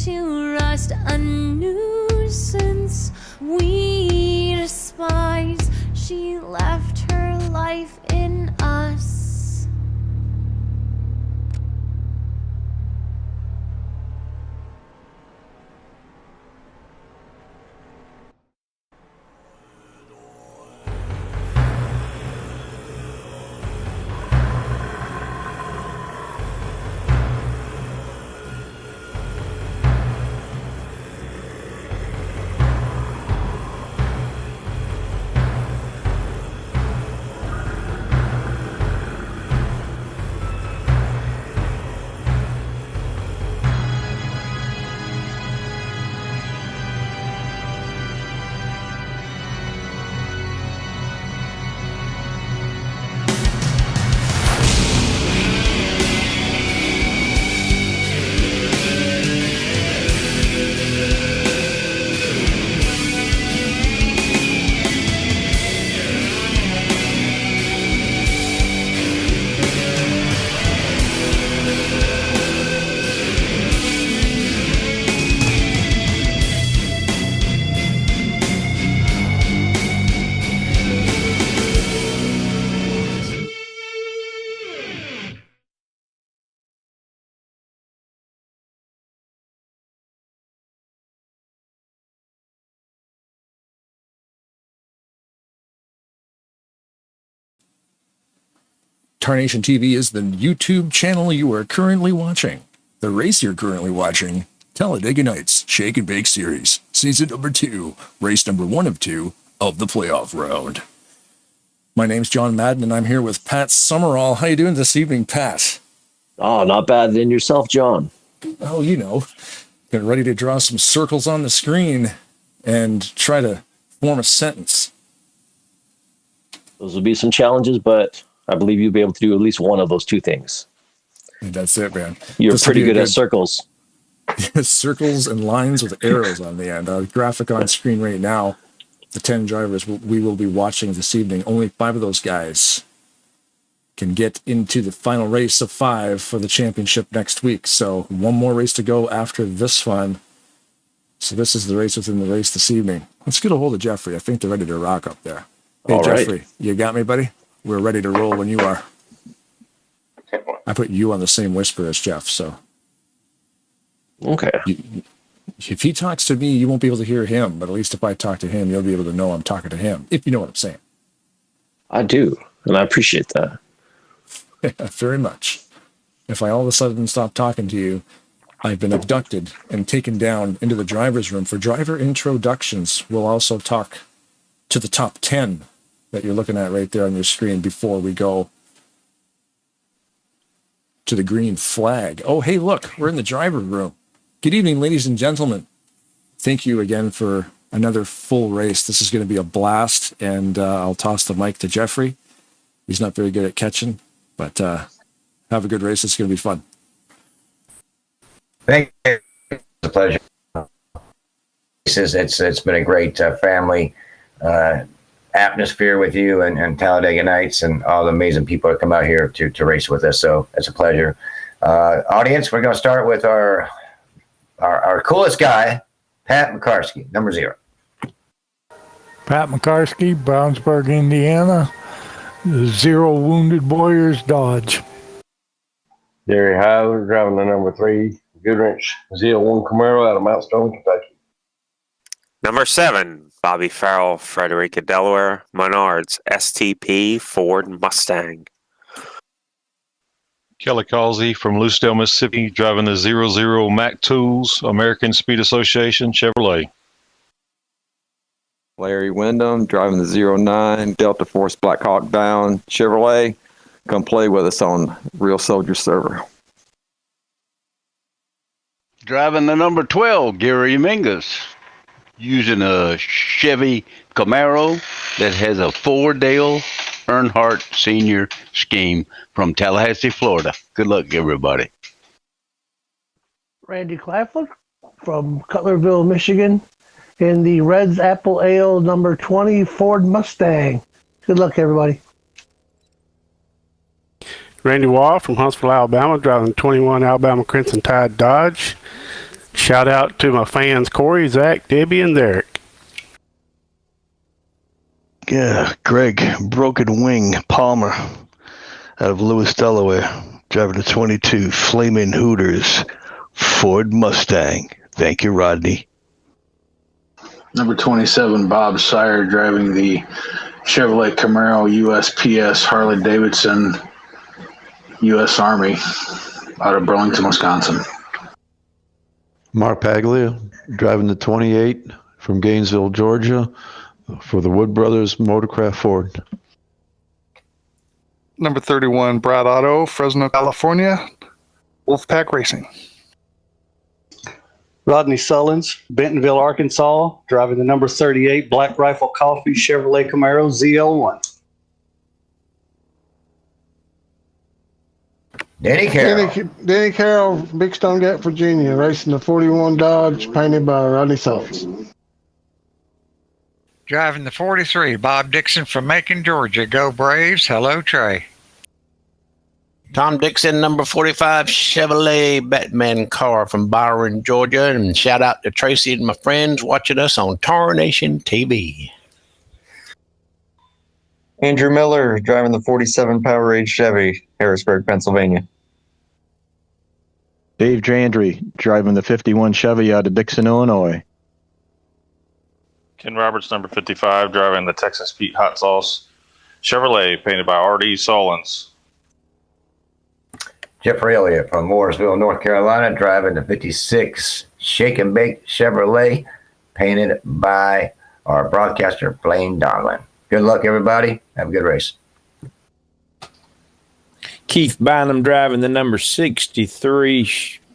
to rust, a nuisance we despise. She left her life in us. Tarnation TV is the YouTube channel you are currently watching. The race you're currently watching, Talladega Nights Shake and Bake Series, Season number 2, Race number 1 of 2 of the playoff round. My name's John Madden, and I'm here with Pat Summerall. How you doing this evening, Pat? Oh, not bad. And yourself, John? Oh, you know, getting ready to draw some circles on the screen and try to form a sentence. Those will be some challenges, but I believe you'll be able to do at least one of those two things. That's it, man. You're pretty good at circles. Circles and lines with arrows on the end. A graphic on screen right now. The 10 drivers we will be watching this evening. Only 5 of those guys can get into the final race of 5 for the championship next week. So one more race to go after this one. So this is the race within the race this evening. Let's get a hold of Jeffrey. I think they're ready to rock up there. Hey, all Jeffrey, right. You got me, buddy? We're ready to roll when you are. I put you on the same whisper as Jeff, so. Okay. If he talks to me, you won't be able to hear him, but at least if I talk to him, you'll be able to know I'm talking to him, if you know what I'm saying. I do, and I appreciate that. Very much. If I all of a sudden stop talking to you, I've been abducted and taken down into the driver's room for driver introductions. We'll also talk to the top 10 that you're looking at right there on your screen before we go to the green flag. Oh, hey, look, we're in the driver room. Good evening, ladies and gentlemen. Thank you again for another full race. This is going to be a blast, and I'll toss the mic to Jeffrey. He's not very good at catching, but have a good race. It's going to be fun. Thank you. It's a pleasure. It's been a great family atmosphere with you and Talladega Nights and all the amazing people that come out here to race with us. So it's a pleasure. Audience, we're going to start with our coolest guy, Pat McCarsky, number 0. Pat McCarsky, Brownsburg, Indiana. 0 Wounded Warriors, Dodge. Gary Heiler, driving the number 3 Goodrich ZL1 Camaro out of Mount Stone, Kentucky. Number 7, Bobby Farrell, Frederica, Delaware, Menards STP Ford Mustang. Kelly Causey from Lucedale, Mississippi, driving the 00 Mac Tools, American Speed Association Chevrolet. Larry Wyndham, driving the 09 Delta Force Black Hawk bound Chevrolet. Come play with us on Real Soldier server. Driving the number 12, Gary Mingus, using a Chevy Camaro that has a Fordale Earnhardt Senior scheme from Tallahassee, Florida. Good luck, everybody. Randy Claflin from Cutlerville, Michigan, in the Reds Apple Ale number 20 Ford Mustang. Good luck, everybody. Randy Wall from Huntsville, Alabama, driving 21 Alabama Crimson Tide Dodge. Shout out to my fans, Corey, Zach, Debbie, and Derek. Yeah, Greg, Broken Wing Palmer out of Lewis, Delaware, driving the 22 Flaming Hooters Ford Mustang. Thank you, Rodney. Number 27, Bob Sire, driving the Chevrolet Camaro USPS Harley Davidson U.S. Army out of Burlington, Wisconsin. Mark Paglia, driving the 28 from Gainesville, Georgia, for the Wood Brothers Motorcraft Ford. Number 31, Brad Otto, Fresno, California, Wolfpack Racing. Rodney Sullins, Bentonville, Arkansas, driving the number 38 Black Rifle Coffee Chevrolet Camaro ZL1. Danny Carroll. Danny Carroll, Big Stone Gap, Virginia, racing the 41 Dodge, painted by Rodney Sullins. Driving the 43, Bob Dixon from Macon, Georgia. Go Braves. Hello, Trey. Tom Dixon, number 45 Chevrolet Batman car from Byron, Georgia. And shout out to Tracy and my friends watching us on Tarnation TV. Andrew Miller, driving the 47 Powerade Chevy, Harrisburg, Pennsylvania. Dave Drandry, driving the 51 Chevy out of Dixon, Illinois. Ken Roberts, number 55, driving the Texas Pete Hot Sauce Chevrolet, painted by R.D. Solons. Jeffrey Elliott from Mooresville, North Carolina, driving the 56 Shake and Bake Chevrolet, painted by our broadcaster, Blaine Donlin. Good luck, everybody. Have a good race. Keith Bynum driving the number 63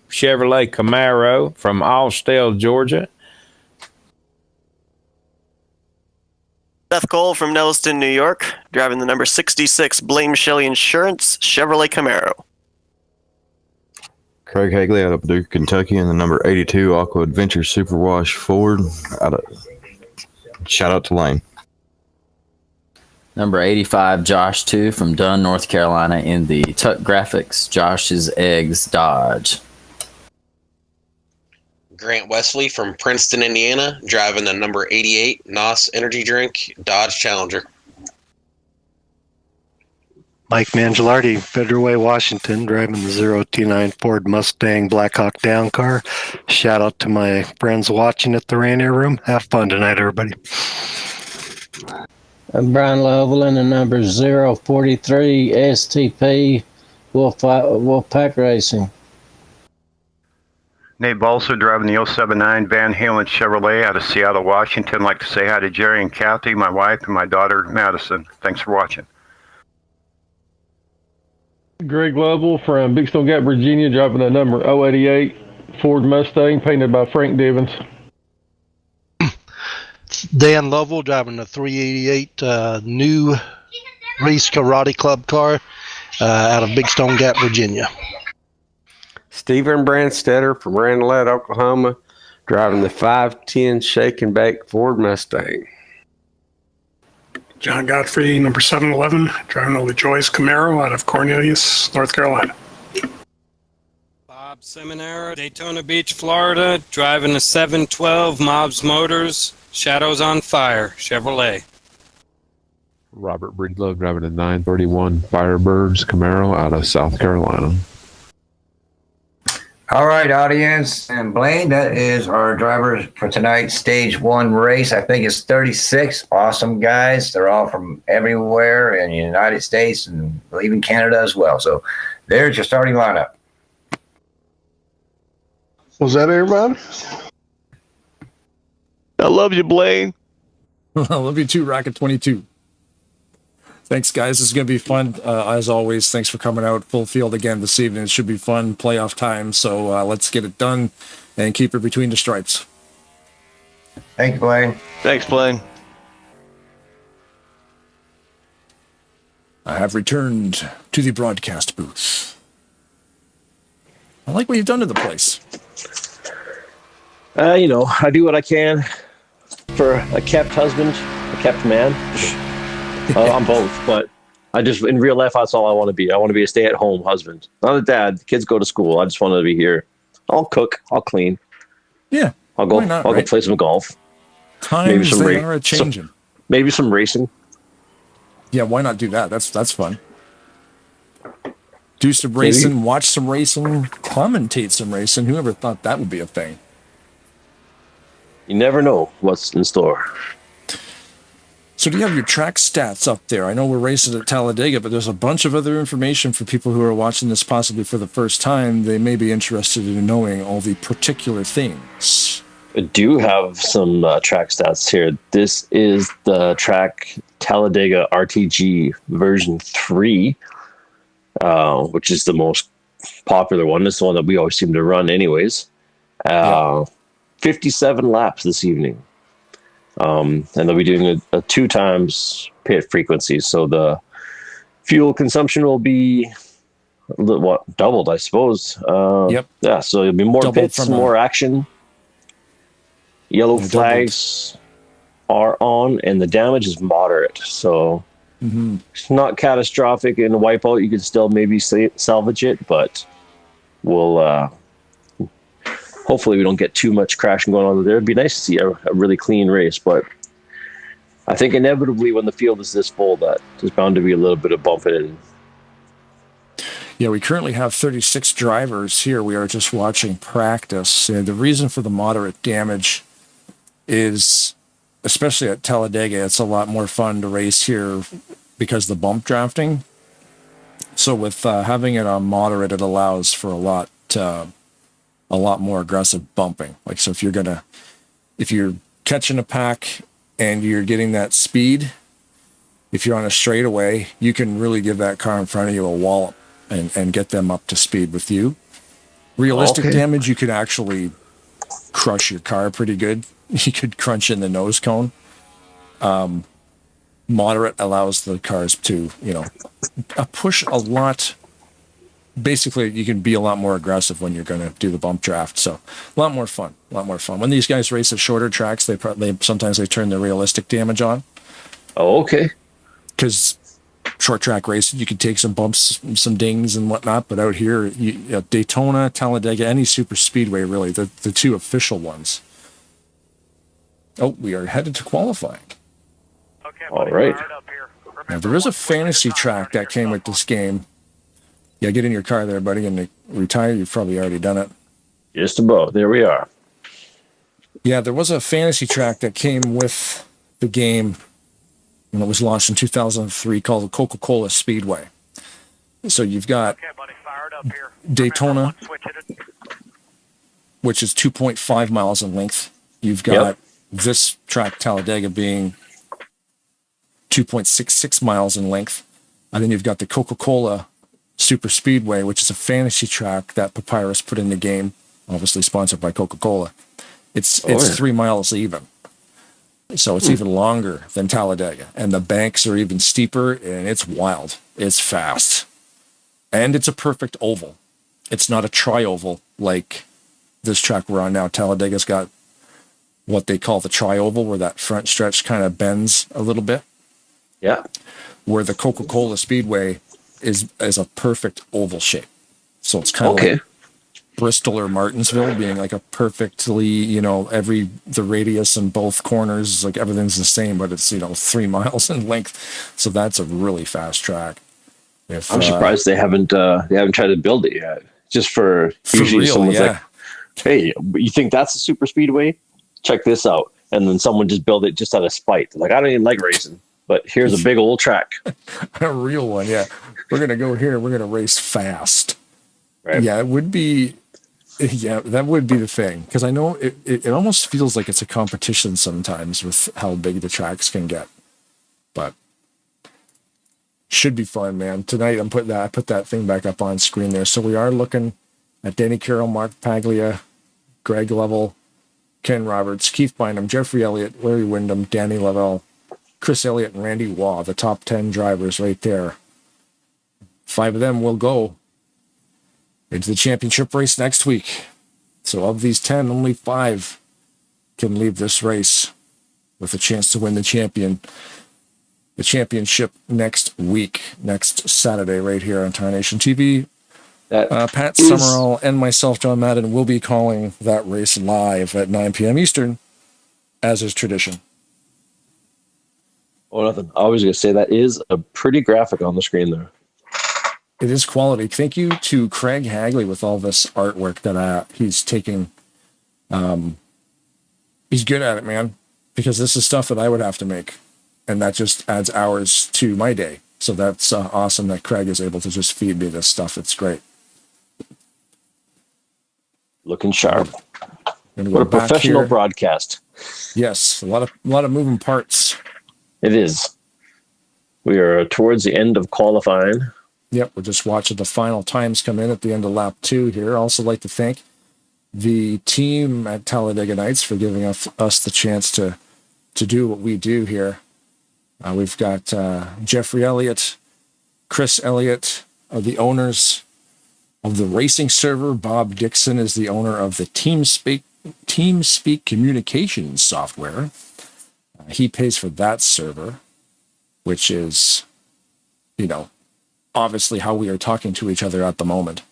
Chevrolet Camaro from Austell, Georgia. Seth Cole from Nelliston, New York, driving the number 66 Blame Shelley Insurance Chevrolet Camaro. Craig Hagley out of Paducah, Kentucky, and the number 82 Aqua Adventure Superwash Ford. Shout out to Lane. Number 85, Josh 2 from Dunn, North Carolina, in the Tuck Graphics Josh's Eggs Dodge. Grant Wesley from Princeton, Indiana, driving the number 88 NOS Energy Drink Dodge Challenger. Mike Mangialardi, Federal Way, Washington, driving the 029 Ford Mustang Blackhawk Down car. Shout out to my friends watching at the Rainier Room. Have fun tonight, everybody. I'm Brian Lovell in the number 043 STP Wolfpack Racing. Nate Balsa driving the 079 Van Halen Chevrolet out of Seattle, Washington. I'd like to say hi to Jerry and Kathy, my wife, and my daughter, Madison. Thanks for watching. Greg Lovell from Big Stone Gap, Virginia, driving the number 088 Ford Mustang, painted by Frank Divins. Dan Lovell driving the 388 new Reese Karate Club car out of Big Stone Gap, Virginia. Stephen Brandstetter from Randolph, Oklahoma, driving the 510 Shake and Bake Ford Mustang. John Godfrey, number 711, driving the LaJoyce Camaro out of Cornelius, North Carolina. Bob Seminara, Daytona Beach, Florida, driving a 712 Mobs Motors, Shadows on Fire, Chevrolet. Robert Breedlove driving a 931 Firebirds Camaro out of South Carolina. All right, audience. And Blaine, that is our drivers for tonight's stage one race. I think it's 36 awesome guys. They're all from everywhere in the United States and even Canada as well. So there's your starting lineup. Was that everybody? I love you, Blaine. I love you too, Rocket 22. Thanks, guys. This is going to be fun. As always, thanks for coming out full field again this evening. It should be fun, playoff time. So let's get it done and keep it between the stripes. Thank you, Blaine. Thanks, Blaine. I have returned to the broadcast booth. I like what you've done to the place. I do what I can for a kept husband, a kept man. I'm both, but I just, in real life, that's all I want to be. I want to be a stay-at-home husband. Not a dad. The kids go to school. I just want to be here. I'll cook. I'll clean. Yeah. I'll go. Why not, I'll right? go play some golf. Times they are a changing. Maybe some racing. Yeah, why not do that? That's fun. Do some racing, watch some racing, commentate some racing. Whoever thought that would be a thing? You never know what's in store. So do you have your track stats up there? I know we're racing at Talladega, but there's a bunch of other information for people who are watching this possibly for the first time. They may be interested in knowing all the particular things. I do have some track stats here. This is the track Talladega RTG version 3, which is the most popular one. This is the one that we always seem to run anyways. 57 laps this evening. And they'll be doing a 2 times pit frequency. So the fuel consumption will be doubled, I suppose. Yeah, so it'll be more doubled pits, more action. Yellow flags are on, and the damage is moderate. So it's not catastrophic in a wipeout. You can still maybe salvage it, but we'll... hopefully we don't get too much crashing going on there. It'd be nice to see a really clean race, but I think inevitably when the field is this full, that there's bound to be a little bit of bumping in. Yeah, we currently have 36 drivers here. We are just watching practice. And the reason for the moderate damage is, especially at Talladega, it's a lot more fun to race here because of the bump drafting. So with having it on moderate, it allows for a lot more aggressive bumping. Like, so if you're catching a pack and you're getting that speed, if you're on a straightaway, you can really give that car in front of you a wallop and get them up to speed with you. Realistic damage, you could actually crush your car pretty good. You could crunch in the nose cone. Moderate allows the cars to, push a lot. Basically, you can be a lot more aggressive when you're going to do the bump draft. So a lot more fun. When these guys race at shorter tracks, they sometimes turn the realistic damage on. Oh, okay. Because short track racing, you can take some bumps, some dings and whatnot. But out here, Daytona, Talladega, any super speedway, really, the 2 official ones. Oh, we are headed to qualifying. All right. Now, there is a fantasy track that came with this game. Yeah, get in your car there, buddy, and retire. You've probably already done it. Just about. There we are. Yeah, there was a fantasy track that came with the game when it was launched in 2003 called the Coca-Cola Speedway. So you've got Daytona, which is 2.5 miles in length. You've got this track, Talladega, being 2.66 miles in length. And then you've got the Coca-Cola Super Speedway, which is a fantasy track that Papyrus put in the game, obviously sponsored by Coca-Cola. It's 3 miles even. So it's even longer than Talladega. And the banks are even steeper, and it's wild. It's fast. And it's a perfect oval. It's not a tri-oval like this track we're on now. Talladega's got what they call the tri-oval, where that front stretch kind of bends a little bit. Yeah. Where the Coca-Cola Speedway is a perfect oval shape. So it's kind of like Bristol or Martinsville being like a perfectly, the radius and both corners, like everything's the same, but it's, 3 miles in length. So that's a really fast track. I'm surprised they haven't tried to build it yet. Just for usually real, someone's like, hey, you think that's a super speedway? Check this out. And then someone just build it just out of spite. They're like, I don't even like racing, but here's a big old track. A real one, yeah. We're going to go here. We're going to race fast. Right. Yeah, it would be. Yeah, that would be the thing. Because I know it almost feels like it's a competition sometimes with how big the tracks can get. But should be fun, man. Tonight I put that thing back up on screen there. So we are looking at Danny Carroll, Mark Paglia, Greg Lovell, Ken Roberts, Keith Bynum, Jeffrey Elliott, Larry Wyndham, Danny Lavelle, Chris Elliott, and Randy Waugh, the top 10 drivers right there. 5 of them will go into the championship race next week. So of these 10, only 5 can leave this race with a chance to win the championship next week, next Saturday, right here on Tarnation TV. Pat is- Summerall and myself, John Madden, will be calling that race live at 9 p.m. Eastern, as is tradition. Oh, nothing. I was going to say that is a pretty graphic on the screen there. It is quality. Thank you to Craig Hagley with all this artwork that he's taking. He's good at it, man, because this is stuff that I would have to make, and that just adds hours to my day. So that's awesome that Craig is able to just feed me this stuff. It's great. Looking sharp. Gonna What go a back professional here. broadcast. Yes, a lot of moving parts. It is. We are towards the end of qualifying. Yep, we're just watching the final times come in at the end of lap 2 here. Also like to thank the team at Talladega Nights for giving us the chance to do what we do here. We've got Jeffrey Elliott, Chris Elliott are the owners of the racing server. Bob Dixon is the owner of the TeamSpeak communications software. He pays for that server, which is, obviously how we are talking to each other at the moment,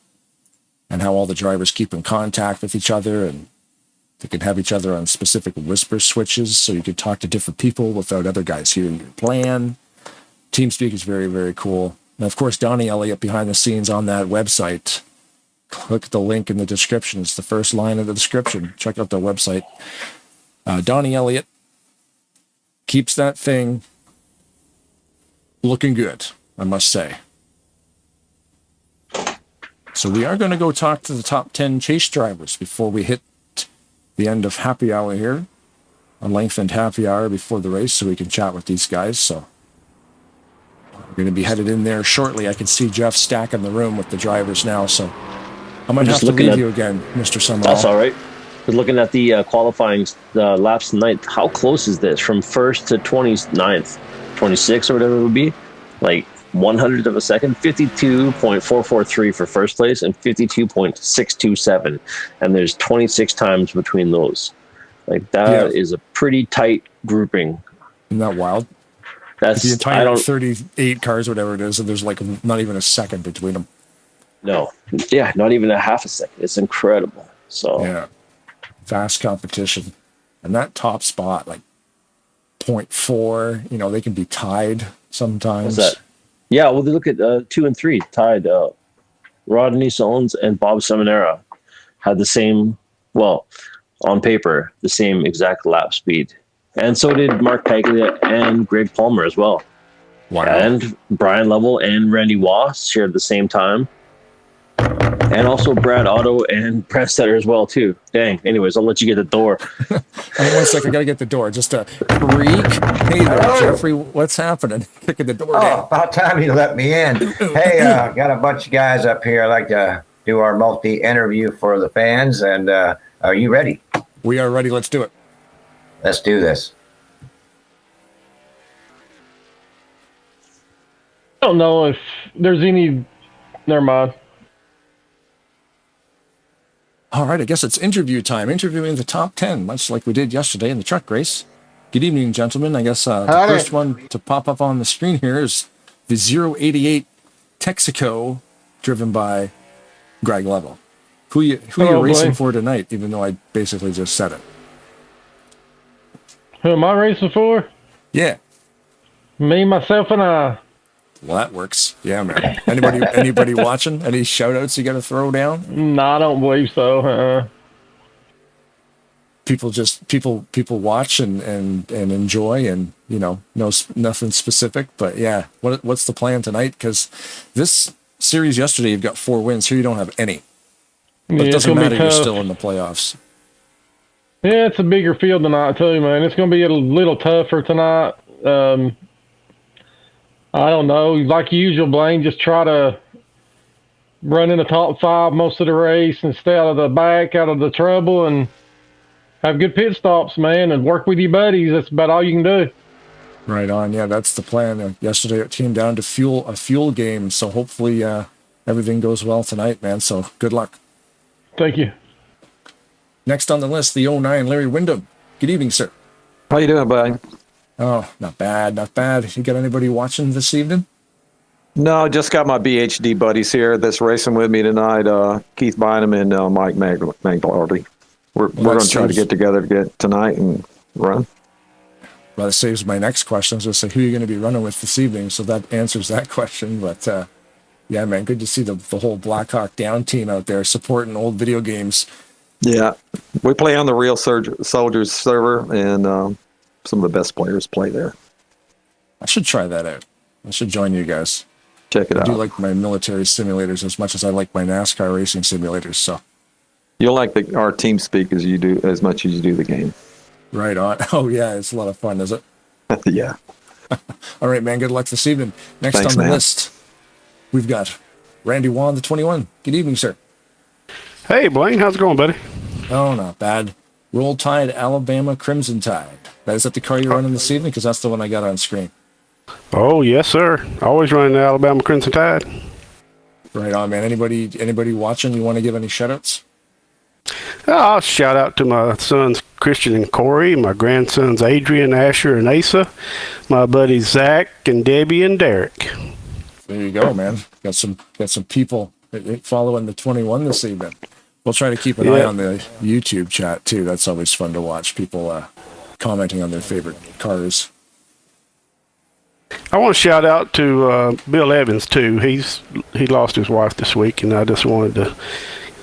and how all the drivers keep in contact with each other, and they can have each other on specific whisper switches so you can talk to different people without other guys hearing your plan. TeamSpeak is very, very cool. And of course, Donnie Elliott behind the scenes on that website. Click the link in the description. It's the first line of the description. Check out their website. Donnie Elliott keeps that thing looking good, I must say. So we are going to go talk to the top 10 chase drivers before we hit the end of happy hour here, a lengthened happy hour before the race, so we can chat with these guys. So we're going to be headed in there shortly. I can see Jeff stacking the room with the drivers now, so I might have to leave you again, Mr. Summerall. That's all right. But looking at the qualifying laps tonight, how close is this from 1st to 29th, 26th or whatever it would be? Like 100th of a second, 52.443 for first place and 52.627. And there's 26 times between those. Like that is a pretty tight grouping. Isn't that wild? That's the entire 38 cars, whatever it is, and there's like not even a second between them. No. Yeah, not even a half a second. It's incredible. So yeah. Fast competition. And that top spot, like 0.4, they can be tied sometimes. What's that? Yeah, well, they look at 2 and 3 tied. Rodney Solons and Bob Seminara had the same, well, on paper, the same exact lap speed. And so did Mark Paglia and Greg Palmer as well. Wow. And Brian Lovell and Randy Wass shared the same time. And also Brad Otto and Brent Stetter as well, too. Dang. Anyways, I'll let you get the door. Hang on 1 second. I got to get the door. Just a freak. Hey there, Jeffrey. What's happening? Kicking the door down. About time you let me in. Hey, got a bunch of guys up here. I'd like to do our multi-interview for the fans. And are you ready? We are ready. Let's do it. Let's do this. I don't know if there's any... Never mind. All right, I guess it's interview time. Interviewing the top 10, much like we did yesterday in the truck race. Good evening, gentlemen. I guess the first one to pop up on the screen here is the 088 Texaco, driven by Greg Lovell. Who you racing for tonight, even though I basically just said it? Who am I racing for? Yeah. Me, myself, and I. Well, that works. Yeah, man. Anybody watching? Any shout-outs you got to throw down? No, I don't believe so. People watch and enjoy, and no nothing specific. But yeah, what's the plan tonight? Because this series yesterday, you've got 4 wins. Here you don't have any. But it doesn't matter. You're still in the playoffs. Yeah, it's a bigger field tonight, I tell you, man. It's going to be a little tougher tonight. I don't know. Like usual, Blaine, just try to run in the top 5 most of the race and stay out of the back, out of the trouble, and have good pit stops, man, and work with your buddies. That's about all you can do. Right on. Yeah, that's the plan. Yesterday it came down to a fuel game, so hopefully everything goes well tonight, man. So good luck. Thank you. Next on the list, the 09 Larry Wyndham. Good evening, sir. How you doing, buddy? Oh, not bad, not bad. You got anybody watching this evening? No, just got my BHD buddies here that's racing with me tonight. Keith Bynum and Mike Maglardy. We're going to try to get together tonight and run. Well, that saves my next question. I was going to say, who are you going to be running with this evening? So that answers that question. But yeah, man, good to see the whole Blackhawk Down team out there supporting old video games. Yeah, we play on the Real Soldiers server, and some of the best players play there. I should try that out. I should join you guys. Check it out. I do like my military simulators as much as I like my NASCAR racing simulators. So you'll like our team speak as you do as much as you do the game. Right on. Oh yeah, it's a lot of fun, is it? Yeah. All right, man. Good luck this evening. Next Thanks, on the man. list, we've got Randy Wan, the 21. Good evening, sir. Hey, Blaine. How's it going, buddy? Oh, not bad. Roll Tide, Alabama Crimson Tide. Is that the car you're running this evening? Because that's the one I got on screen. Oh, yes, sir. Always running the Alabama Crimson Tide. Right on, man. Anybody watching? You want to give any shout-outs? I'll shout out to my sons Christian and Corey, my grandsons Adrian, Asher, and Asa, my buddies Zach and Debbie and Derek. There you go, man. Got some people following the 21 this evening. We'll try to keep an eye on the YouTube chat too. That's always fun to watch people commenting on their favorite cars. I want to shout out to Bill Evans too. He lost his wife this week, and I just wanted to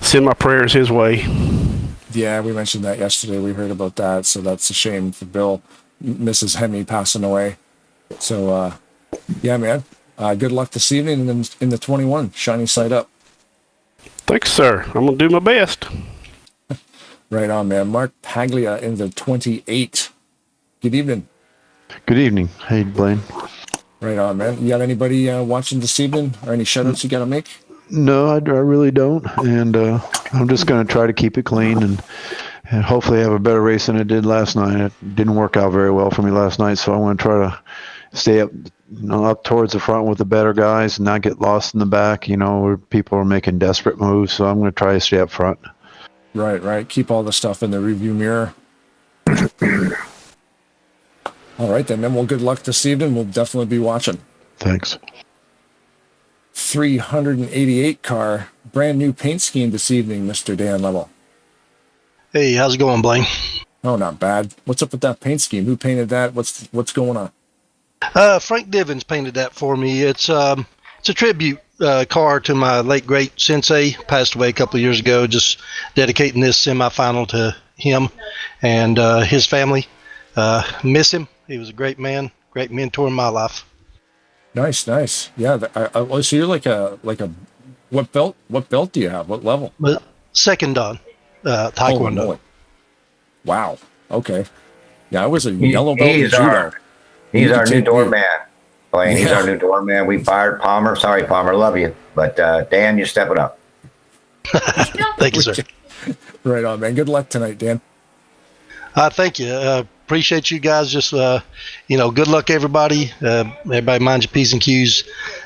send my prayers his way. Yeah, we mentioned that yesterday. We heard about that, so that's a shame for Bill. Mrs. Hemi passing away. So, yeah, man. Good luck this evening in the 21. Shiny side up. Thanks, sir. I'm going to do my best. Right on, man. Mark Paglia in the 28. Good evening. Good evening. Hey, Blaine. Right on, man. You got anybody watching this evening or any shout-outs you got to make? No, I really don't. And I'm just going to try to keep it clean and hopefully have a better race than I did last night. It didn't work out very well for me last night, so I want to try to stay up towards the front with the better guys and not get lost in the back, where people are making desperate moves. So I'm going to try to stay up front. Right. Keep all the stuff in the review mirror. All right, then. Well, good luck this evening. We'll definitely be watching. Thanks. 388 car, brand new paint scheme this evening, Mr. Dan Lovell. Hey, how's it going, Blaine? Oh, not bad. What's up with that paint scheme? Who painted that? What's going on? Frank Divins painted that for me. It's a tribute car to my late great sensei, passed away a couple of years ago. Just dedicating this semifinal to him and his family. Miss him. He was a great man, great mentor in my life. Nice. Yeah. So you're like a what belt? What belt do you have? What level? Second Dan, Taekwondo. Wow. Okay. Yeah, I was a yellow belt in judo. He's our new doorman, Blaine. He's our new doorman. We fired Palmer. Sorry, Palmer. Love you. But Dan, you're stepping up. Thank you, sir. Right on, man. Good luck tonight, Dan. Thank you. Appreciate you guys. Just, good luck, everybody. Everybody mind your P's and Q's.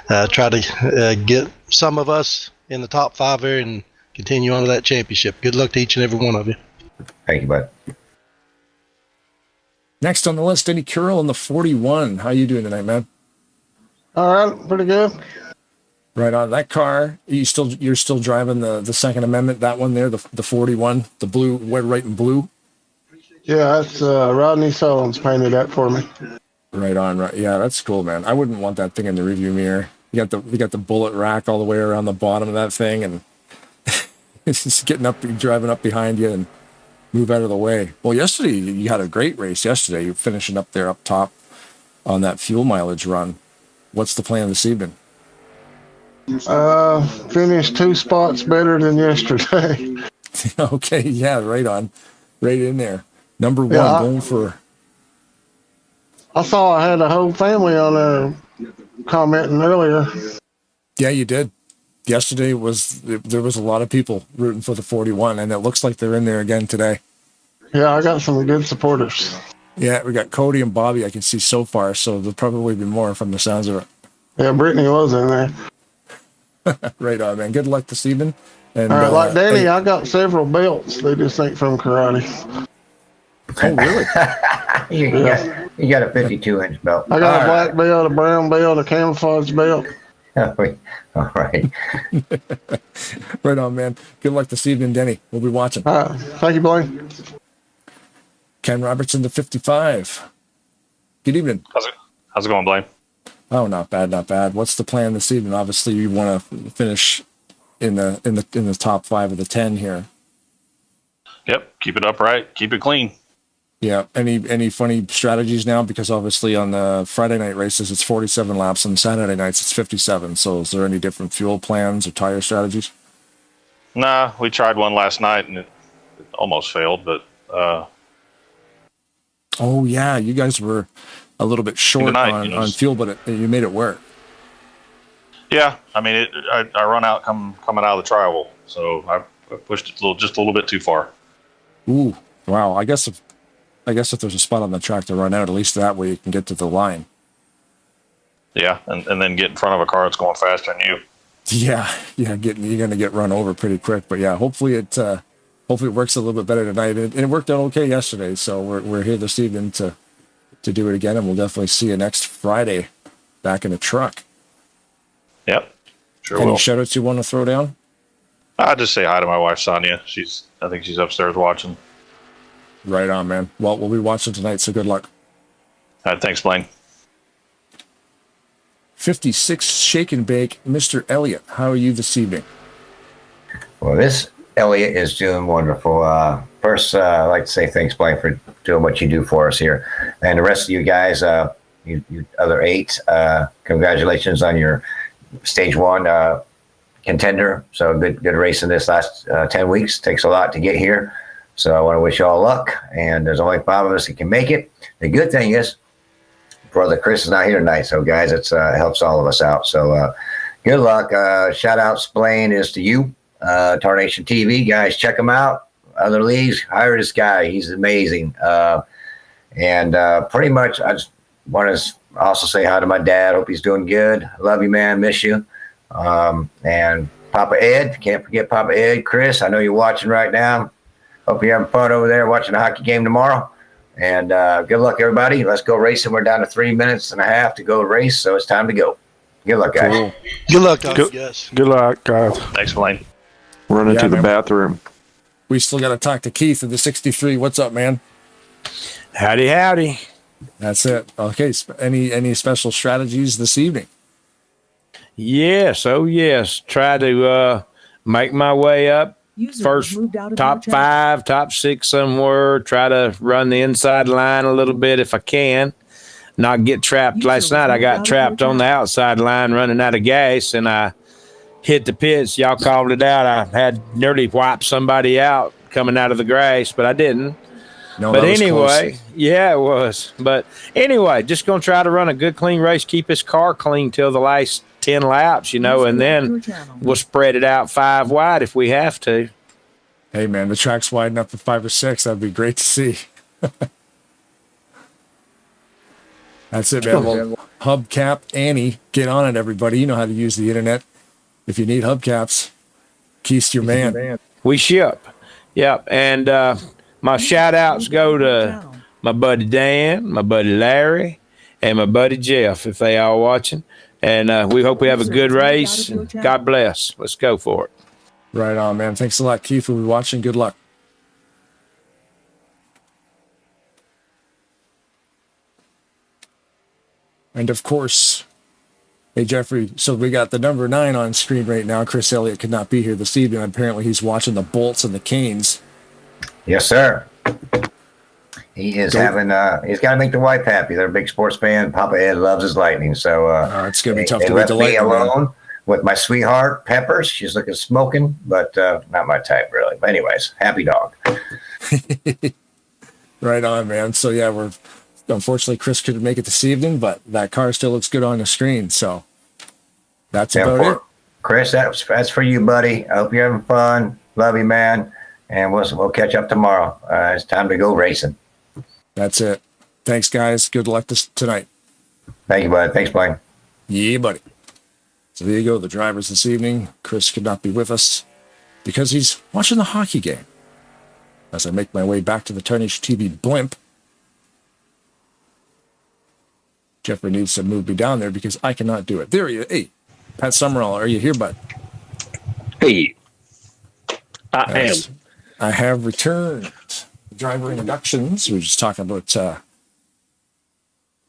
Try to get some of us in the top 5 there and continue on to that championship. Good luck to each and every one of you. Thank you, bud. Next on the list, Eddie Curl in the 41. How you doing tonight, man? All right, pretty good. Right on. That car, you're still driving the Second Amendment, that one there, the 41, the blue, right in blue? Yeah, that's Rodney Solom's painted that for me. Right on. Right. Yeah, that's cool, man. I wouldn't want that thing in the review mirror. You got the bullet rack all the way around the bottom of that thing, and it's just driving up behind you and move out of the way. Well, yesterday you had a great race. Yesterday you're finishing up there up top on that fuel mileage run. What's the plan this evening? Finished 2 spots better than yesterday. Okay, yeah, right on, right in there. Number 1 going for. I saw I had a whole family on there commenting earlier. Yeah, you did. Yesterday there was a lot of people rooting for the 41, and it looks like they're in there again today. Yeah, I got some good supporters. Yeah, we got Cody and Bobby I can see so far, so there'll probably be more from the sounds of it. Yeah, Brittany was in there. Right on, man. Good luck this evening. And, all right, like Danny, I got several belts. They just ain't from karate. Oh, really? You got a 52-inch belt. I got a black belt, a brown belt, a camouflage belt. All right. Right on, man. Good luck this evening, Denny. We'll be watching. Thank you, Blaine. Ken Robertson to 55. Good evening. How's it going, Blaine? Oh, not bad, not bad. What's the plan this evening? Obviously, you want to finish in the top 5 of the 10 here. Yep. Keep it upright. Keep it clean. Yeah. Any funny strategies now? Because obviously on the Friday night races, it's 47 laps. On Saturday nights, it's 57. So is there any different fuel plans or tire strategies? Nah, we tried one last night and it almost failed, but oh yeah, you guys were a little bit short on fuel, but you made it work. Yeah, I mean, I run out coming out of the trial, so I pushed it just a little bit too far. Ooh, wow! I guess if there's a spot on the track to run out, at least that way you can get to the line. Yeah, and then get in front of a car that's going faster than you. Yeah, you're going to get run over pretty quick. But yeah, hopefully it works a little bit better tonight. And it worked out okay yesterday, so we're here this evening to do it again, and we'll definitely see you next Friday back in the truck. Yep, sure Any will. shout outs you want to throw down? I'll just say hi to my wife, Sonia. I think she's upstairs watching. Right on, man. Well, we'll be watching tonight, so good luck. All right, thanks, Blaine. 56 Shake and Bake, Mr. Elliott. How are you this evening? Well, this Elliott is doing wonderful. First, I'd like to say thanks, Blaine, for doing what you do for us here. And the rest of you guys, you other 8, congratulations on your stage 1 contender. So good racing this last 10 weeks. Takes a lot to get here. So I want to wish you all luck. And there's only 5 of us that can make it. The good thing is, Brother Chris is not here tonight. So, guys, it helps all of us out. So good luck. Shout out, Blaine, is to you. Tarnation TV, guys, check him out. Other leagues, hire this guy. He's amazing. And pretty much, I just want to also say hi to my dad. Hope he's doing good. Love you, man. Miss you. And Papa Ed, can't forget Papa Ed. Chris, I know you're watching right now. Hope you're having fun over there watching the hockey game tomorrow. And good luck, everybody. Let's go racing. We're down to 3 minutes and a half to go race, so it's time to go. Good luck, guys. Cool. Good luck, guys. Good luck, guys. Thanks, Blaine. Running to the bathroom. We still got to talk to Keith in the 63. What's up, man? Howdy, howdy. That's it. Okay. Any special strategies this evening? Yes. Oh, yes. Try to make my way up. First top 5, top 6 somewhere. Try to run the inside line a little bit if I can. Not get trapped. Last night I got trapped on the outside line running out of gas, and I hit the pits. Y'all called it out. I had nearly wiped somebody out coming out of the grass, but I didn't. No, but anyway, yeah, it was. But anyway, just going to try to run a good, clean race, keep his car clean till the last 10 laps, and then we'll spread it out 5 wide if we have to. Hey, man, the track's wide enough for 5 or 6. That'd be great to see. That's it, man. Well, Hubcap Annie, get on it, everybody. You know how to use the internet. If you need hubcaps, Keith's your man. We ship. Yep. And my shout outs go to my buddy Dan, my buddy Larry, and my buddy Jeff, if they are watching. And we hope we have a good race. And God bless. Let's go for it. Right on, man. Thanks a lot, Keith. We'll be watching. Good luck. And of course, hey, Jeffrey, so we got the number 9 on screen right now. Chris Elliott could not be here this evening. Apparently, he's watching the Bolts and the Canes. Yes, sir. He is he's got to make the wife happy. They're a big sports fan. Papa Ed loves his Lightning. So it's going to be tough to leave the me Lightning alone with my sweetheart, Peppers. She's looking smoking, but not my type, really. But anyways, happy dog. Right on, man. So, yeah, unfortunately, Chris couldn't make it this evening, but that car still looks good on the screen. So that's about it. Chris, that's for you, buddy. I hope you're having fun. Love you, man. And we'll catch up tomorrow. It's time to go racing. That's it. Thanks, guys. Good luck tonight. Thank you, bud. Thanks, Blaine. Yeah, buddy. So there you go. The drivers this evening. Chris could not be with us because he's watching the hockey game. As I make my way back to the Tarnation TV blimp, Jeffrey needs to move me down there because I cannot do it. There he is. Hey, Pat Summerall, are you here, bud? Hey. I am. I have returned. Driver introductions. We were just talking about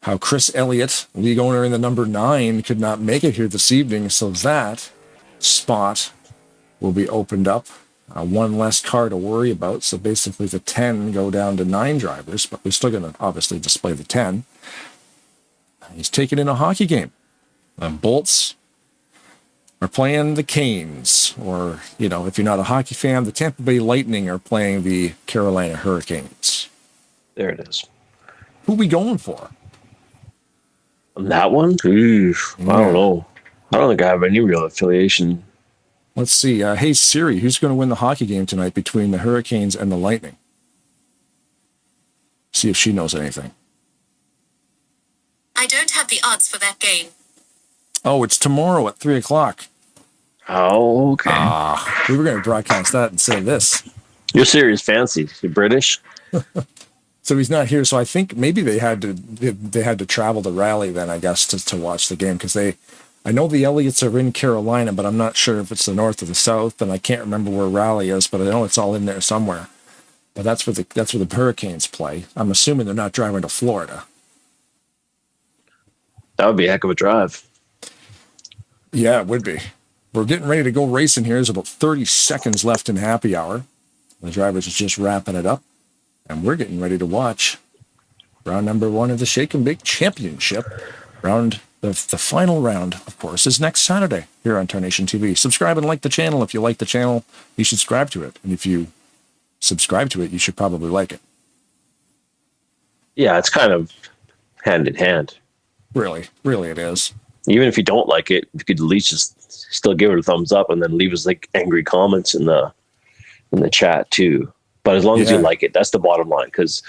how Chris Elliott, league owner in the number 9, could not make it here this evening, so that spot will be opened up. One less car to worry about, so basically the 10 go down to 9 drivers, but we're still going to obviously display the 10. He's taking in a hockey game. Bolts are playing the Canes, or, you know, if you're not a hockey fan, the Tampa Bay Lightning are playing the Carolina Hurricanes. There it is. Who we going for? That one? Oof, I don't know. I don't think I have any real affiliation. Let's see. Hey, Siri, who's going to win the hockey game tonight between the Hurricanes and the Lightning? See if she knows anything. I don't have the odds for that game. Oh, it's tomorrow at 3 o'clock. Oh, okay. We were going to broadcast that instead of this. You're serious fancy. You're British? So he's not here. So I think maybe they had to travel to Raleigh then, I guess, to watch the game, because I know the Elliots are in Carolina, but I'm not sure if it's the north or the south, and I can't remember where Raleigh is, but I know it's all in there somewhere. But that's where the Hurricanes play. I'm assuming they're not driving to Florida. That would be a heck of a drive. Yeah, it would be. We're getting ready to go racing here. There's about 30 seconds left in happy hour. The drivers are just wrapping it up, and we're getting ready to watch round number 1 of the Shake and Bake Championship. The final round, of course, is next Saturday here on Tarnation TV. Subscribe and like the channel. If you like the channel, you should subscribe to it. And if you subscribe to it, you should probably like it. Yeah, it's kind of hand in hand. Really it is. Even if you don't like it, you could at least just still give it a thumbs up and then leave us like angry comments in the chat too. But as long as you like it, that's the bottom line. Because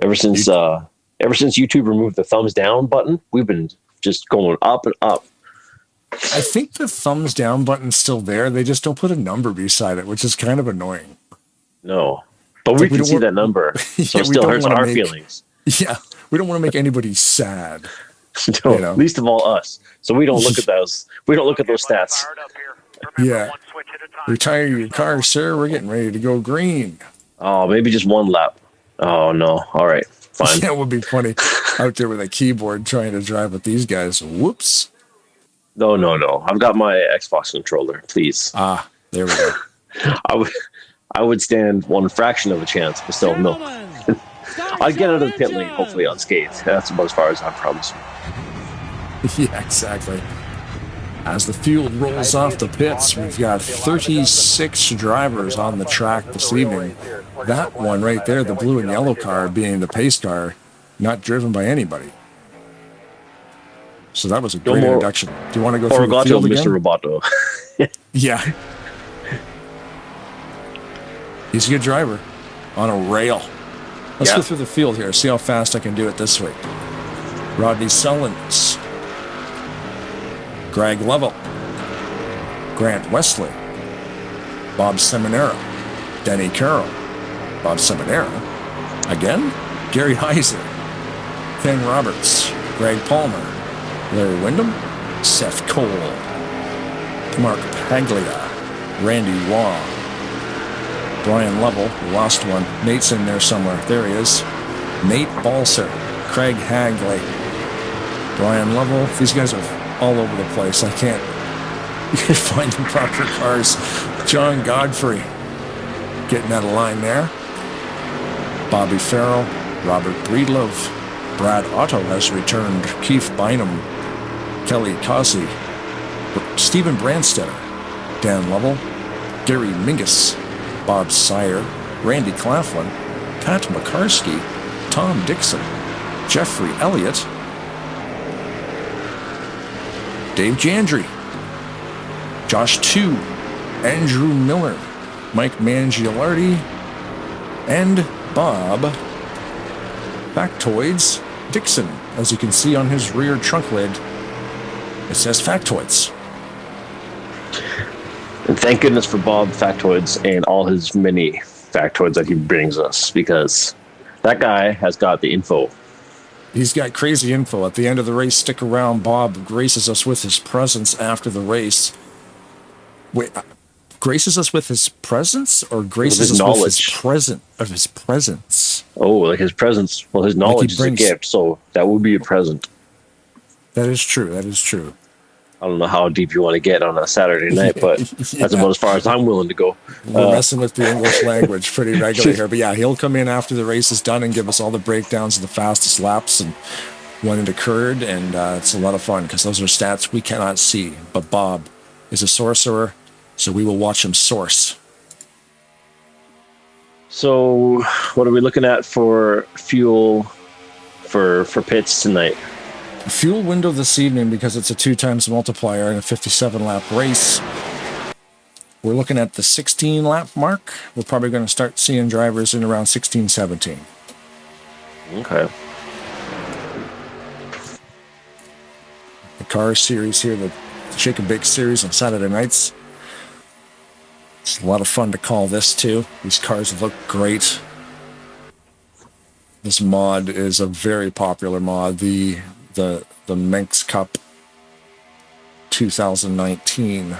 ever since YouTube removed the thumbs down button, we've been just going up and up. I think the thumbs down button's still there. They just don't put a number beside it, which is kind of annoying. No, but we can see that number, so it still hurts our feelings. Yeah, we don't want to make anybody sad. No, you know? Least of all us. So we don't look at those. We don't look at those stats. Yeah. Retire your car, sir. We're getting ready to go green. Oh, maybe just one lap. Oh no. All right. Fine. Yeah, it would be funny out there with a keyboard trying to drive with these guys. Whoops. No. I've got my Xbox controller. Please. There we go. I would stand one fraction of a chance, but still no. I'd get out of the pit lane, hopefully unscathed. That's about as far as I promise. Yeah, exactly. As the field rolls off the pits, we've got 36 drivers on the track this evening. That one right there, the blue and yellow car being the pace car, not driven by anybody. So that was a great introduction. Do you want to go through the field again? Mr. Roboto. Yeah. He's a good driver on a rail. Let's go through the field here, see how fast I can do it this week. Rodney Sullins, Greg Lovell, Grant Wesley, Bob Seminara, Denny Carroll, Bob Seminara, again, Gary Heiser, Ken Roberts, Greg Palmer, Larry Wyndham, Seth Cole, Mark Paglia, Randy Waugh, Brian Lovell, lost one. Nate's in there somewhere. There he is. Nate Balser, Craig Hagley, Brian Lovell. These guys are all over the place. I can't find the proper cars. John Godfrey getting out of line there. Bobby Farrell, Robert Breedlove, Brad Otto has returned. Keith Bynum, Kelly Causey, Stephen Brandstetter, Dan Lovell, Gary Mingus, Bob Sire, Randy Claflin, Pat McCarskey, Tom Dixon, Jeffrey Elliott, Dave Jandry, Josh Tu, Andrew Miller, Mike Mangialardi, and Bob Factoids Dixon. As you can see on his rear trunk lid, it says Factoids. And thank goodness for Bob Factoids and all his many factoids that he brings us, because that guy has got the info. He's got crazy info. At the end of the race, stick around. Bob graces us with his presence after the race. Wait, graces us with his presence or graces us knowledge. with his presence? Oh, like his presence. Well, his knowledge is a gift, so that would be a present. That is true. That is true. I don't know how deep you want to get on a Saturday night, but that's about as far as I'm willing to go. We're messing with the English language pretty regularly here. But yeah, he'll come in after the race is done and give us all the breakdowns of the fastest laps and when it occurred. And it's a lot of fun because those are stats we cannot see. But Bob is a sorcerer, so we will watch him source. So what are we looking at for fuel for pits tonight? Fuel window this evening, because it's a 2x multiplier in a 57-lap race. We're looking at the 16-lap mark. We're probably going to start seeing drivers in around 16, 17. Okay. The car series here, the Shake and Bake series on Saturday nights. It's a lot of fun to call this too. These cars look great. This mod is a very popular mod. The Manx Cup 2019.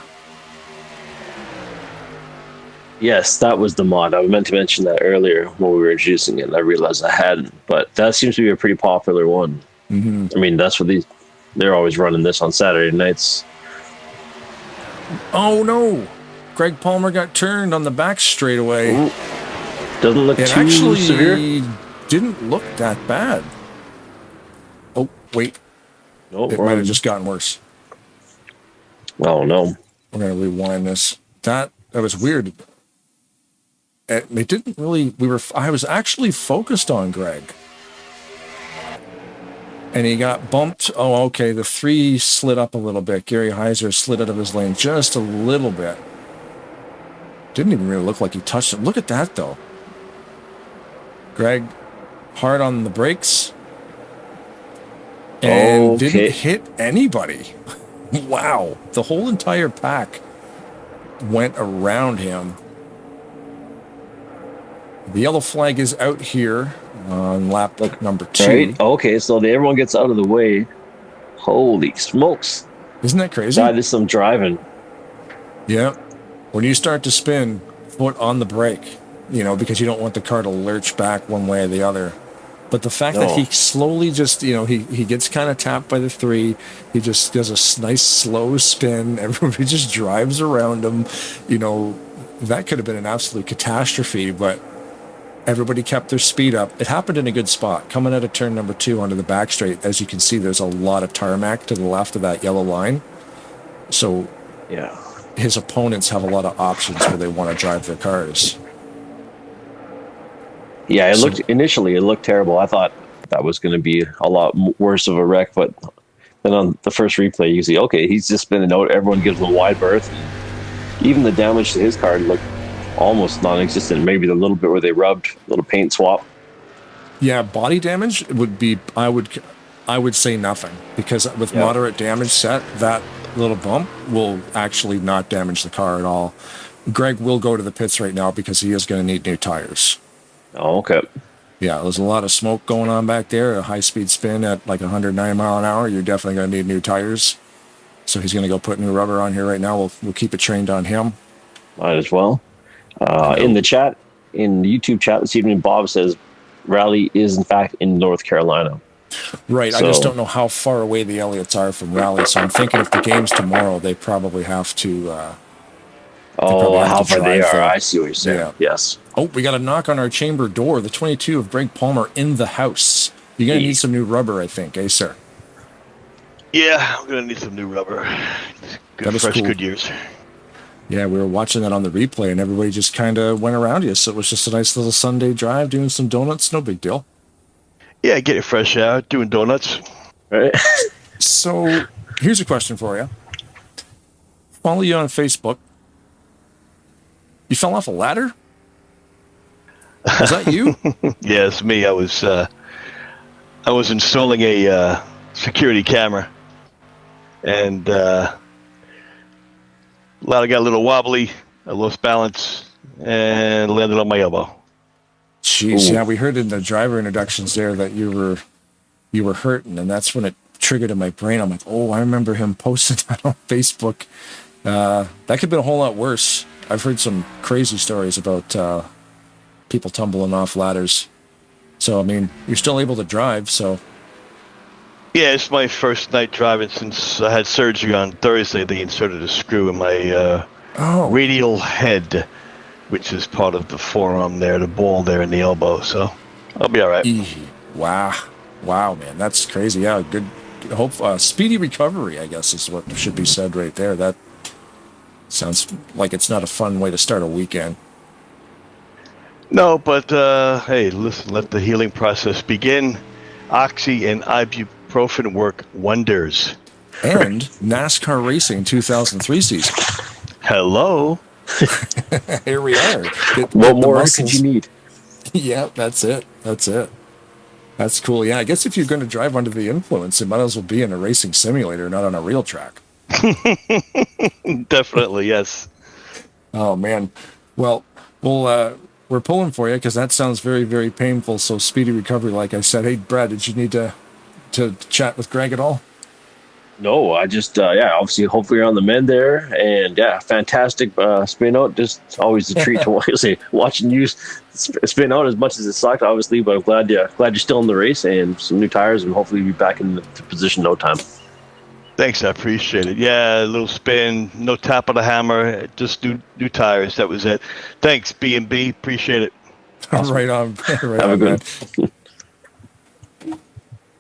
Yes, that was the mod. I meant to mention that earlier when we were introducing it. I realized I hadn't, but that seems to be a pretty popular one. Mm-hmm. I mean, that's what they're always running this on Saturday nights. Oh no! Greg Palmer got turned on the back straightaway. Ooh. Doesn't look too severe. Didn't look that bad. Oh, wait. Nope, it might have just gotten worse. Oh, no. We're going to rewind this. That was weird. It didn't really... I was actually focused on Greg. And he got bumped. Oh, okay. The 3 slid up a little bit. Gary Heiser slid out of his lane just a little bit. Didn't even really look like he touched it. Look at that, though. Greg... hard on the brakes and didn't hit anybody. Wow. The whole entire pack went around him. The yellow flag is out here on lap number 2. Right. Okay, so everyone gets out of the way. Holy smokes. Isn't that crazy? That is some driving. Yeah. When you start to spin, foot on the brake, because you don't want the car to lurch back one way or the other. But the fact that he slowly just, he gets kind of tapped by the 3. He just does a nice slow spin. Everybody just drives around him. That could have been an absolute catastrophe, but everybody kept their speed up. It happened in a good spot. Coming out of turn number 2 onto the back straight, as you can see, there's a lot of tarmac to the left of that yellow line. So yeah, his opponents have a lot of options where they want to drive their cars. Yeah, it looked terrible. I thought that was going to be a lot worse of a wreck, but then on the first replay, you see, okay, he's just spinning out. Everyone gives him a wide berth. Even the damage to his car looked almost non-existent. Maybe the little bit where they rubbed, a little paint swap. Yeah, body damage would be, I would say nothing, because with moderate damage set, that little bump will actually not damage the car at all. Greg will go to the pits right now because he is going to need new tires. Oh, okay. Yeah, there's a lot of smoke going on back there. A high-speed spin at like 109 mile an hour. You're definitely going to need new tires. So he's going to go put new rubber on here right now. We'll keep it trained on him. Might as well. In the chat, in the YouTube chat this evening, Bob says Raleigh is in fact in North Carolina. Right. So, I just don't know how far away the Elliots are from Raleigh. So I'm thinking if the game's tomorrow, they probably have to. How far they are. I see what you're saying. Yeah. Yes. Oh, we got a knock on our chamber door. The 22 of Greg Palmer in the house. You're going to need some new rubber, I think, sir? Yeah, I'm going to need some new rubber. Good, fresh, cool. Good years. Yeah, we were watching that on the replay, and everybody just kind of went around you. So it was just a nice little Sunday drive, doing some donuts. No big deal. Yeah, get it fresh out, doing donuts. Right. So here's a question for you. Follow you on Facebook. You fell off a ladder? Was that you? Yeah, it's me. I was installing a security camera, and ladder got a little wobbly. I lost balance and landed on my elbow. Jeez, yeah, we heard in the driver introductions there that you were you were hurting, and that's when it triggered in my brain. I'm like, oh, I remember him posting that on Facebook. That could have been a whole lot worse. I've heard some crazy stories about people tumbling off ladders. So, I mean, you're still able to drive, so... Yeah, it's my first night driving since I had surgery on Thursday. They inserted a screw in my radial head, which is part of the forearm there, the ball there in the elbow, so I'll be all right. Wow, man, that's crazy. Yeah, good. Speedy recovery, I guess, is what should be said right there. That sounds like it's not a fun way to start a weekend. No, but hey, listen, let the healing process begin. Oxy and ibuprofen work wonders. And NASCAR Racing 2003 season. Hello. Here we are. What more could you need? Yeah, that's it. That's cool. Yeah, I guess if you're going to drive under the influence, it might as well be in a racing simulator, not on a real track. Definitely, yes. Oh, man. Well, we're pulling for you because that sounds very, very painful. So speedy recovery, like I said. Hey, Brad, did you need to chat with Greg at all? No, I just, obviously, hopefully you're on the mend there. And, fantastic spin out. Just always a treat to watching you spin out as much as it sucked, obviously. But I'm glad you're still in the race and some new tires, and hopefully you'll be back in the position no time. Thanks, I appreciate it. Yeah, a little spin, no tap of the hammer, just new tires. That was it. Thanks, B&B. Appreciate it. Awesome. Right on. Have a good one.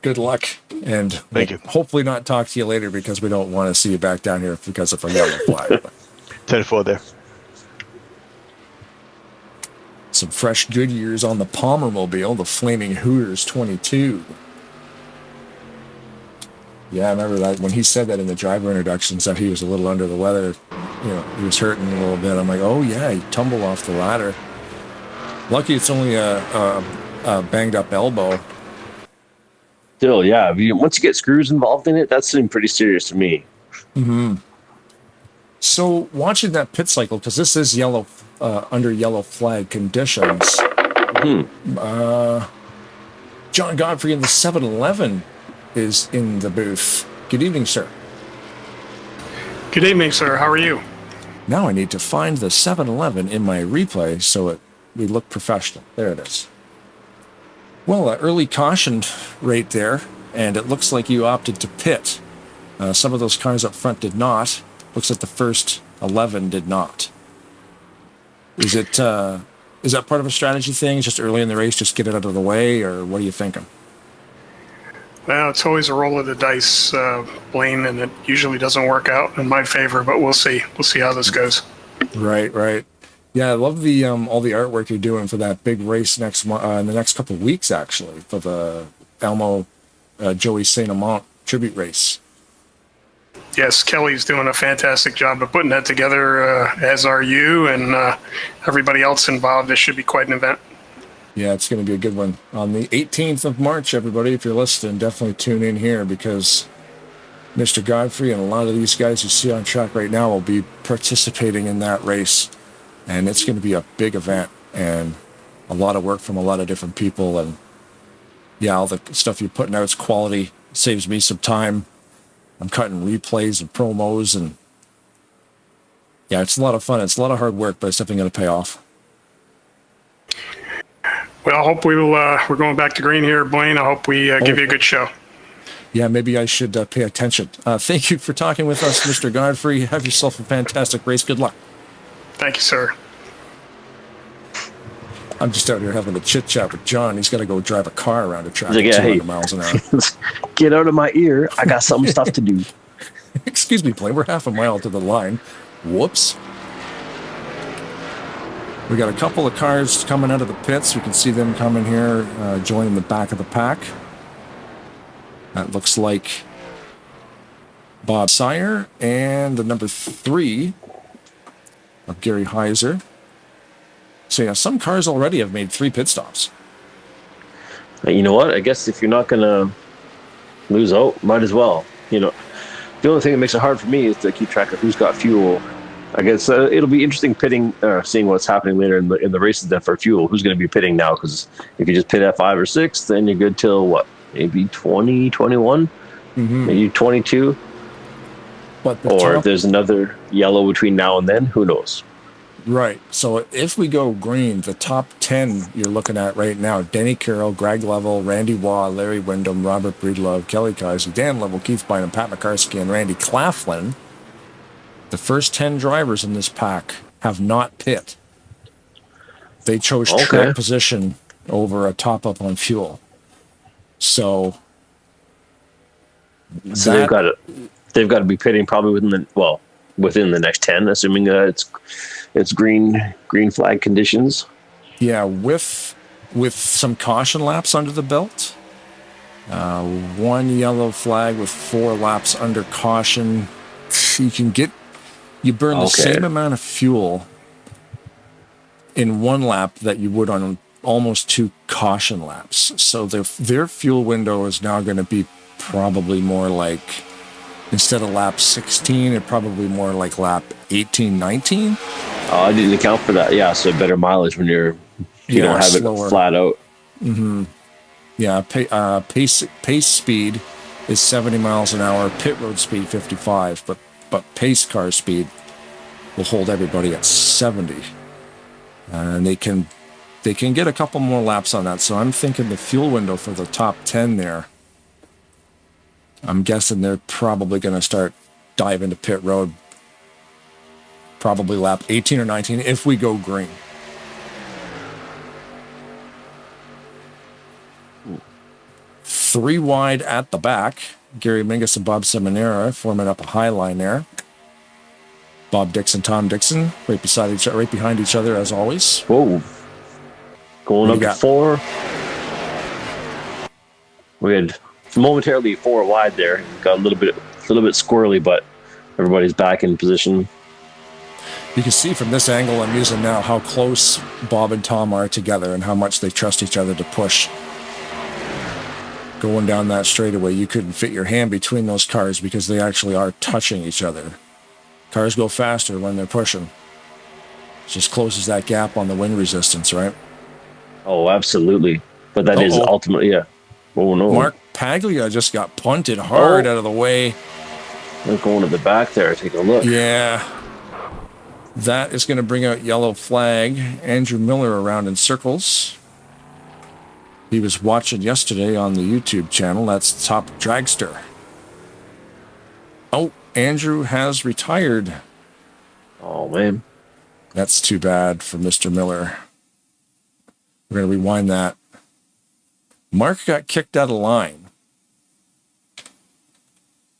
Good luck, and thank you. Hopefully not talk to you later because we don't want to see you back down here because of a yellow flag. 10-4 there. Some fresh Goodyears on the Palmer Mobile, the Flaming Hooters 22. Yeah, I remember that when he said that in the driver introductions that he was a little under the weather. He was hurting a little bit. I'm like, oh yeah, he tumbled off the ladder. Lucky it's only a banged up elbow. Still, yeah. Once you get screws involved in it, that seemed pretty serious to me. Mm-hmm. So watching that pit cycle, because this is under yellow flag conditions. Mm-hmm. John Godfrey in the 7-Eleven is in the booth. Good evening, sir. Good evening, sir. How are you? Now I need to find the 7-Eleven in my replay so we look professional. There it is. Well, early caution right there, and it looks like you opted to pit. Some of those cars up front did not. Looks like the first 11 did not. Is that part of a strategy thing? Just early in the race, just get it out of the way, or what are you thinking? Well, it's always a roll of the dice, Blaine, and it usually doesn't work out in my favor, but we'll see. We'll see how this goes. Right. Yeah, I love the all the artwork you're doing for that big race in the next couple of weeks, actually, for the Elmo Joey Saint Amant tribute race. Yes, Kelly's doing a fantastic job of putting that together, as are you and everybody else involved. This should be quite an event. Yeah, it's going to be a good one. On the 18th of March, everybody, if you're listening, definitely tune in here because Mr. Godfrey and a lot of these guys you see on track right now will be participating in that race. And it's going to be a big event and a lot of work from a lot of different people. And yeah, all the stuff you're putting out is quality. It saves me some time. I'm cutting replays and promos. And yeah, it's a lot of fun. It's a lot of hard work, but it's definitely going to pay off. Well, I hope we're going back to green here, Blaine. I hope we give you a good show. Yeah, maybe I should pay attention. Thank you for talking with us, Mr. Godfrey. Have yourself a fantastic race. Good luck. Thank you, sir. I'm just out here having a chit chat with John. He's got to go drive a car around a track at 200 miles an hour. Get out of my ear. I got some stuff to do. Excuse me, Blaine. We're half a mile to the line. Whoops. We got a couple of cars coming out of the pits. We can see them coming here, joining the back of the pack. That looks like Bob Sire and the number 3 of Gary Heiser. So yeah, some cars already have made 3 pit stops. You know what? I guess if you're not going to lose out, might as well. The only thing that makes it hard for me is to keep track of who's got fuel. I guess it'll be interesting seeing what's happening later in the races then for fuel. Who's going to be pitting now? Because if you just pit at 5 or 6, then you're good till what? maybe 20, 21, maybe 22. But or if there's another yellow between now and then, who knows? Right. So if we go green, the top 10 you're looking at right now, Denny Carroll, Greg Lovell, Randy Waugh, Larry Wyndham, Robert Breedlove, Kelly Kaiser, Dan Lovell, Keith Bynum, Pat McCarskey, and Randy Claflin. The first 10 drivers in this pack have not pit. They chose track position over a top-up on fuel. So they've got to be pitting probably within the next 10, assuming it's green flag conditions. Yeah, with some caution laps under the belt. One yellow flag with 4 laps under caution. You burn the same amount of fuel in one lap that you would on almost 2 caution laps. So their fuel window is now going to be probably more like, instead of lap 16, it's probably more like lap 18, 19. Oh, I didn't account for that. Yeah, so better mileage when you don't have slower. It flat out. Mm-hmm. Yeah, pace speed is 70 miles an hour, pit road speed 55, but pace car speed will hold everybody at 70. And they can get a couple more laps on that. So I'm thinking the fuel window for the top 10 there, I'm guessing they're probably going to start diving to pit road probably lap 18 or 19 if we go green. Three wide at the back. Gary Mingus and Bob Seminara forming up a high line there. Bob Dixon, Tom Dixon, right behind each other as always. Whoa. Going up to 4. We had momentarily 4 wide there. Got a little bit squirrely, but everybody's back in position. You can see from this angle I'm using now how close Bob and Tom are together and how much they trust each other to push. Going down that straightaway, you couldn't fit your hand between those cars because they actually are touching each other. Cars go faster when they're pushing. It just closes that gap on the wind resistance, right? Oh, absolutely. But that is ultimately, yeah. Oh, no. Mark Paglia just got punted hard out of the way. They're going to the back there. Take a look. Yeah. That is going to bring out yellow flag. Andrew Miller around in circles. He was watching yesterday on the YouTube channel. That's Top Dragster. Oh, Andrew has retired. Oh, man. That's too bad for Mr. Miller. We're going to rewind that. Mark got kicked out of line.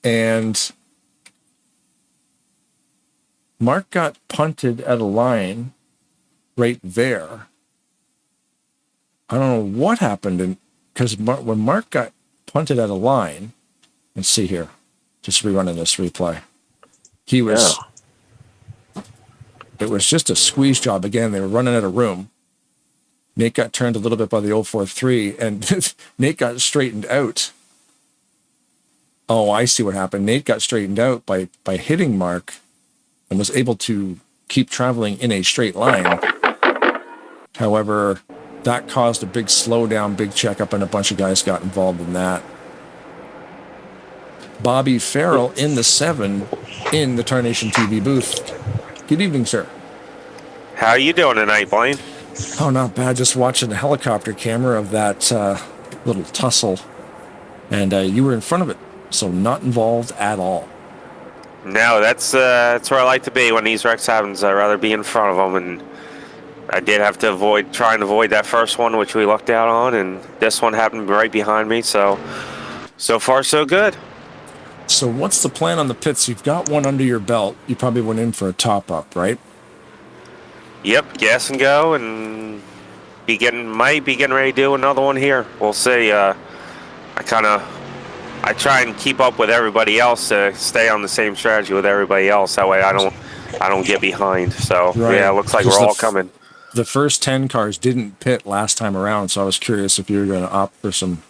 And Mark got punted at a line right there. I don't know what happened, because when Mark got punted at a line, let's see here, just rerunning this replay. It was just a squeeze job again. They were running out of room. Nate got turned a little bit by the 043, and Nate got straightened out. Oh, I see what happened. Nate got straightened out by hitting Mark and was able to keep traveling in a straight line. However, that caused a big slowdown, big checkup, and a bunch of guys got involved in that. Bobby Farrell in the 7 in the Tarnation TV booth. Good evening, sir. How are you doing tonight, Blaine? Oh, not bad. Just watching the helicopter camera of that little tussle. And you were in front of it, so not involved at all. No, that's where I like to be when these wrecks happens. I'd rather be in front of them, and I did have to try and avoid that first one, which we lucked out on, and this one happened right behind me, so far so good. So what's the plan on the pits? You've got one under your belt. You probably went in for a top-up, right? Yep, gas and go, and might be getting ready to do another one here. We'll see. I try and keep up with everybody else to stay on the same strategy with everybody else. That way I don't get behind. So yeah, it looks like we're all coming. The first 10 cars didn't pit last time around, so I was curious if you were going to opt for some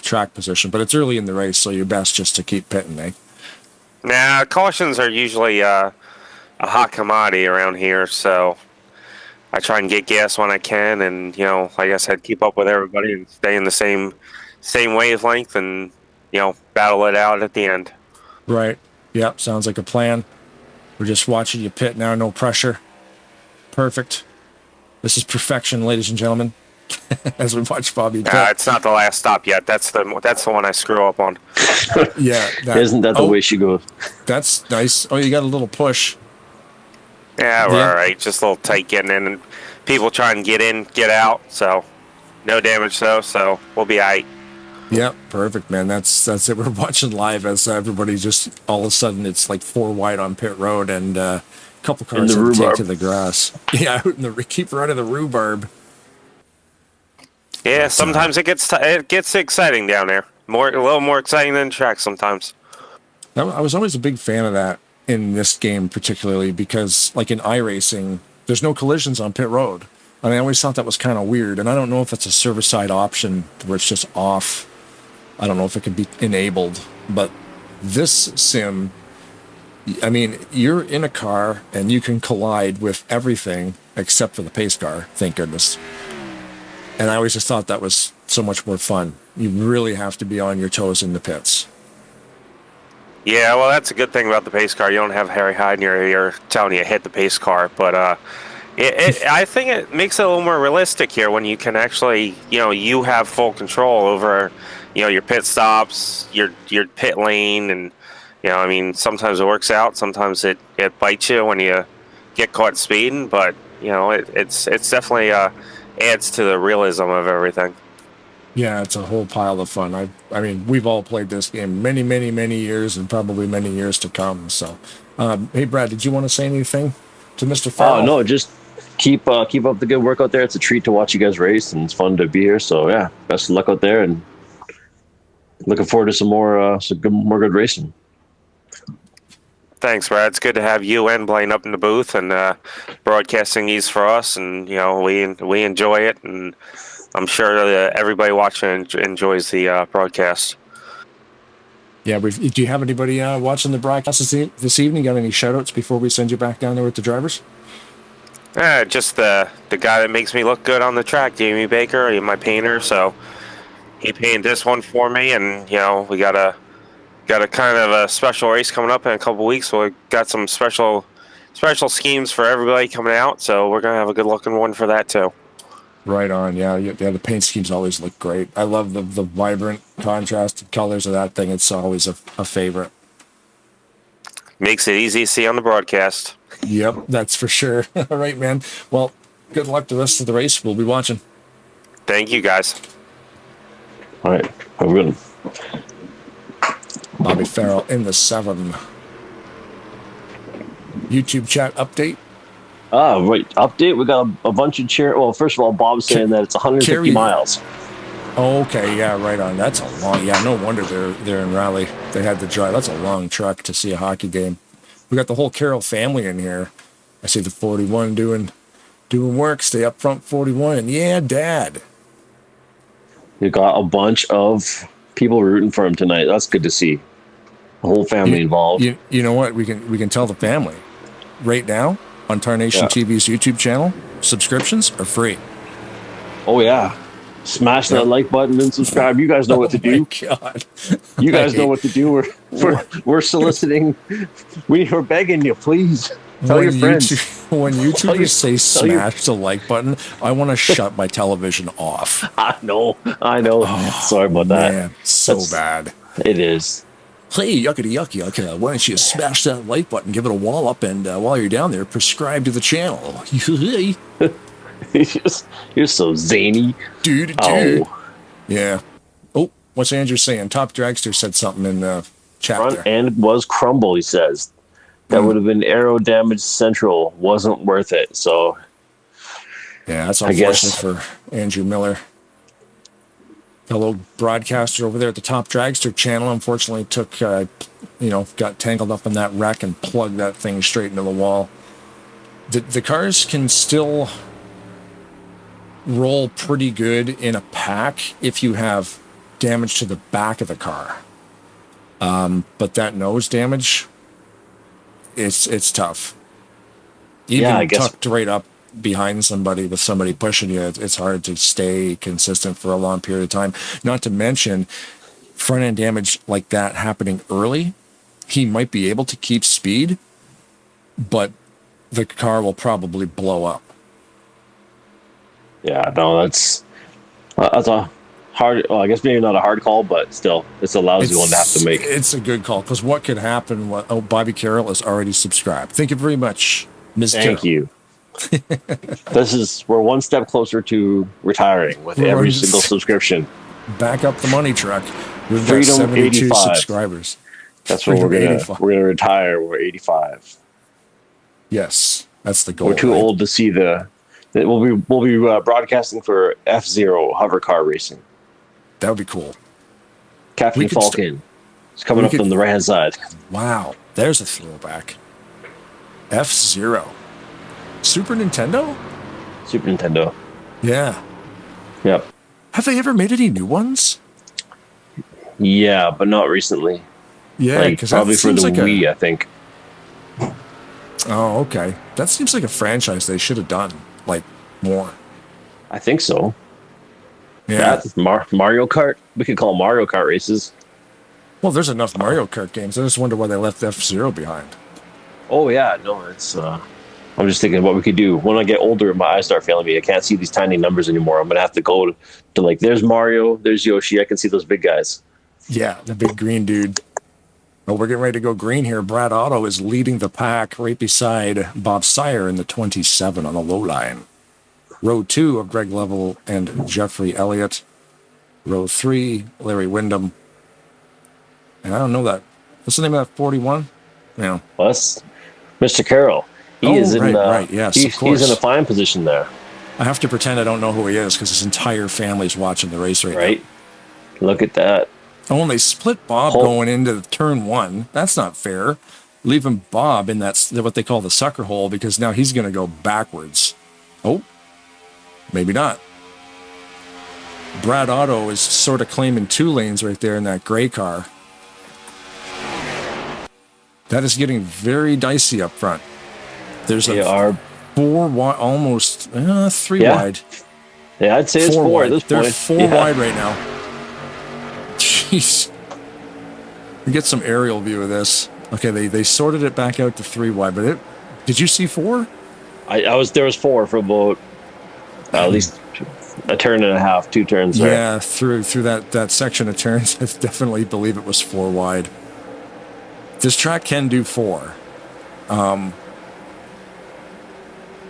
track position. But it's early in the race, so you're best just to keep pitting, eh? Nah, cautions are usually a hot commodity around here, so I try and get gas when I can, and like I said, keep up with everybody and stay in the same same wavelength and, battle it out at the end. Right. Yep. Sounds like a plan. We're just watching you pit now. No pressure. Perfect. This is perfection, ladies and gentlemen. As we watch Bobby pit. It's not the last stop yet. That's the one I screw up on. Yeah. Isn't that the way she goes? That's nice. Oh, you got a little push. Yeah, we're all right. Just a little tight getting in, and people try and get in, get out. So no damage though. So we'll be all right. Yep, perfect, man. That's it. We're watching live as everybody just all of a sudden it's like 4 wide on pit road and a couple cars have taken the grass. Yeah, keep running the rhubarb. Yeah, sometimes it gets exciting down there. A little more exciting than track sometimes. I was always a big fan of that in this game, particularly because, like in iRacing, there's no collisions on pit road. And I always thought that was kind of weird. And I don't know if it's a server-side option where it's just off. I don't know if it could be enabled. But this sim, I mean, you're in a car and you can collide with everything except for the pace car. Thank goodness. And I always just thought that was so much more fun. You really have to be on your toes in the pits. Yeah, well, that's a good thing about the pace car. You don't have Harry Hyde in your ear telling you to hit the pace car. But I think it makes it a little more realistic here when you can actually, you have full control over, your pit stops, your pit lane. And, sometimes it works out. Sometimes it bites you when you get caught speeding. But, it's definitely adds to the realism of everything. Yeah, it's a whole pile of fun. I mean, we've all played this game many, many, many years and probably many years to come. So, hey, Brad, did you want to say anything to Mr. Farrell? Oh, no, just keep up the good work out there. It's a treat to watch you guys race, and it's fun to be here. So, yeah, best of luck out there, and looking forward to some more good racing. Thanks, Brad. It's good to have you and Blaine up in the booth and broadcasting these for us, and we enjoy it, and I'm sure everybody watching enjoys the broadcast. Yeah, do you have anybody watching the broadcast this evening? Got any shout-outs before we send you back down there with the drivers? Just the guy that makes me look good on the track, Jamie Baker, he's my painter, so he painted this one for me, and we got a kind of a special race coming up in a couple weeks, so we got some special schemes for everybody coming out, so we're gonna have a good looking one for that too. Right on, yeah. The paint schemes always look great. I love the vibrant contrasted colors of that thing. It's always a favorite. Makes it easy to see on the broadcast. Yep, that's for sure. All right, man. Well, good luck the rest of the race. We'll be watching. Thank you, guys. All right, have a good one. Bobby Farrell in the 7. YouTube chat update. Right. Update. We got a bunch of cheer. Well, first of all, Bob's saying that it's 150 miles. Okay, yeah, right on. That's a long. Yeah, no wonder they're in Raleigh. They had to drive. That's a long trek to see a hockey game. We got the whole Carroll family in here. I see the 41 doing work. Stay up front, 41. And yeah, Dad. We got a bunch of people rooting for him tonight. That's good to see. The whole family involved. You know what? We can tell the family right now on Tarnation TV's YouTube channel. Subscriptions are free. Oh yeah, smash that like button and subscribe. You guys know what to do. God. You guys know what to do. We're soliciting. We're begging you, please. Tell your friends. When YouTubers say smash the like button, I want to shut my television off. I know. Oh, sorry about that. Man, That's bad. It is. Hey, yuckity yucky. Okay, why don't you smash that like button, give it a wall up, and while you're down there, subscribe to the channel. You're so zany. Dude. Oh. Yeah. Oh, what's Andrew saying? Top Dragster said something in the chat Front there. end was crumble, he says. That would have been aero damage central. Wasn't worth it. So, yeah, that's unfortunate for Andrew Miller. Fellow broadcaster over there at the Top Dragster channel, unfortunately got tangled up in that wreck and plugged that thing straight into the wall. The cars can still roll pretty good in a pack if you have damage to the back of the car. But that nose damage, it's tough. Even tucked right up behind somebody with somebody pushing you, it's hard to stay consistent for a long period of time. Not to mention front end damage like that happening early. He might be able to keep speed, but the car will probably blow up. Yeah, no, that's a hard. Well, I guess maybe not a hard call, but still, it's a lousy one to have to make. It's a good call because what could happen? Bobby Carroll is already subscribed. Thank you very much, Ms. Thank you. We're one step closer to retiring with every single subscription. Back up the money truck. We've Freedom got 72 85. subscribers. That's what we're gonna retire. We're 85. Yes, that's the goal. We're too old to see we'll be broadcasting for F-Zero hover car racing. That would be cool. Captain Falcon is coming up on the right hand side. Wow, there's a throwback. F-Zero. Super Nintendo? Super Nintendo. Yeah. Yep. Have they ever made any new ones? Yeah, but not recently. Yeah, because probably for the Wii, I think. Oh, okay. That seems like a franchise they should have done more. I think so. Yeah. Mario Kart. We could call Mario Kart races. Well, there's enough Mario Kart games. I just wonder why they left F-Zero behind. Oh yeah, no, it's. I'm just thinking what we could do. When I get older, my eyes start failing me. I can't see these tiny numbers anymore. I'm gonna have to go to there's Mario, there's Yoshi. I can see those big guys. Yeah, the big green dude. Well, we're getting ready to go green here. Brad Otto is leading the pack right beside Bob Sire in the 27 on the low line. Row 2 of Greg Lovell and Jeffrey Elliott. Row 3, Larry Wyndham. And I don't know that. What's the name of that 41? Yeah. Well, that's Mr. Carroll. He is in. Right. Yes, of course. He's in a fine position there. I have to pretend I don't know who he is because his entire family's watching the race right now. Look at that. Oh, and they split Bob going into turn 1. That's not fair. Leaving Bob in what they call the sucker hole because now he's going to go backwards. Oh, maybe not. Brad Otto is sort of claiming 2 lanes right there in that gray car. That is getting very dicey up front. There's a 4 wide, almost 3 wide. Yeah, I'd say it's 4 at this point. They're 4 wide right now. Jeez. We get some aerial view of this. Okay, they sorted it back out to 3 wide, but did you see 4? There was 4 for about at least a turn and a half, 2 turns there. Yeah, through that section of turns, I definitely believe it was 4 wide. This track can do 4.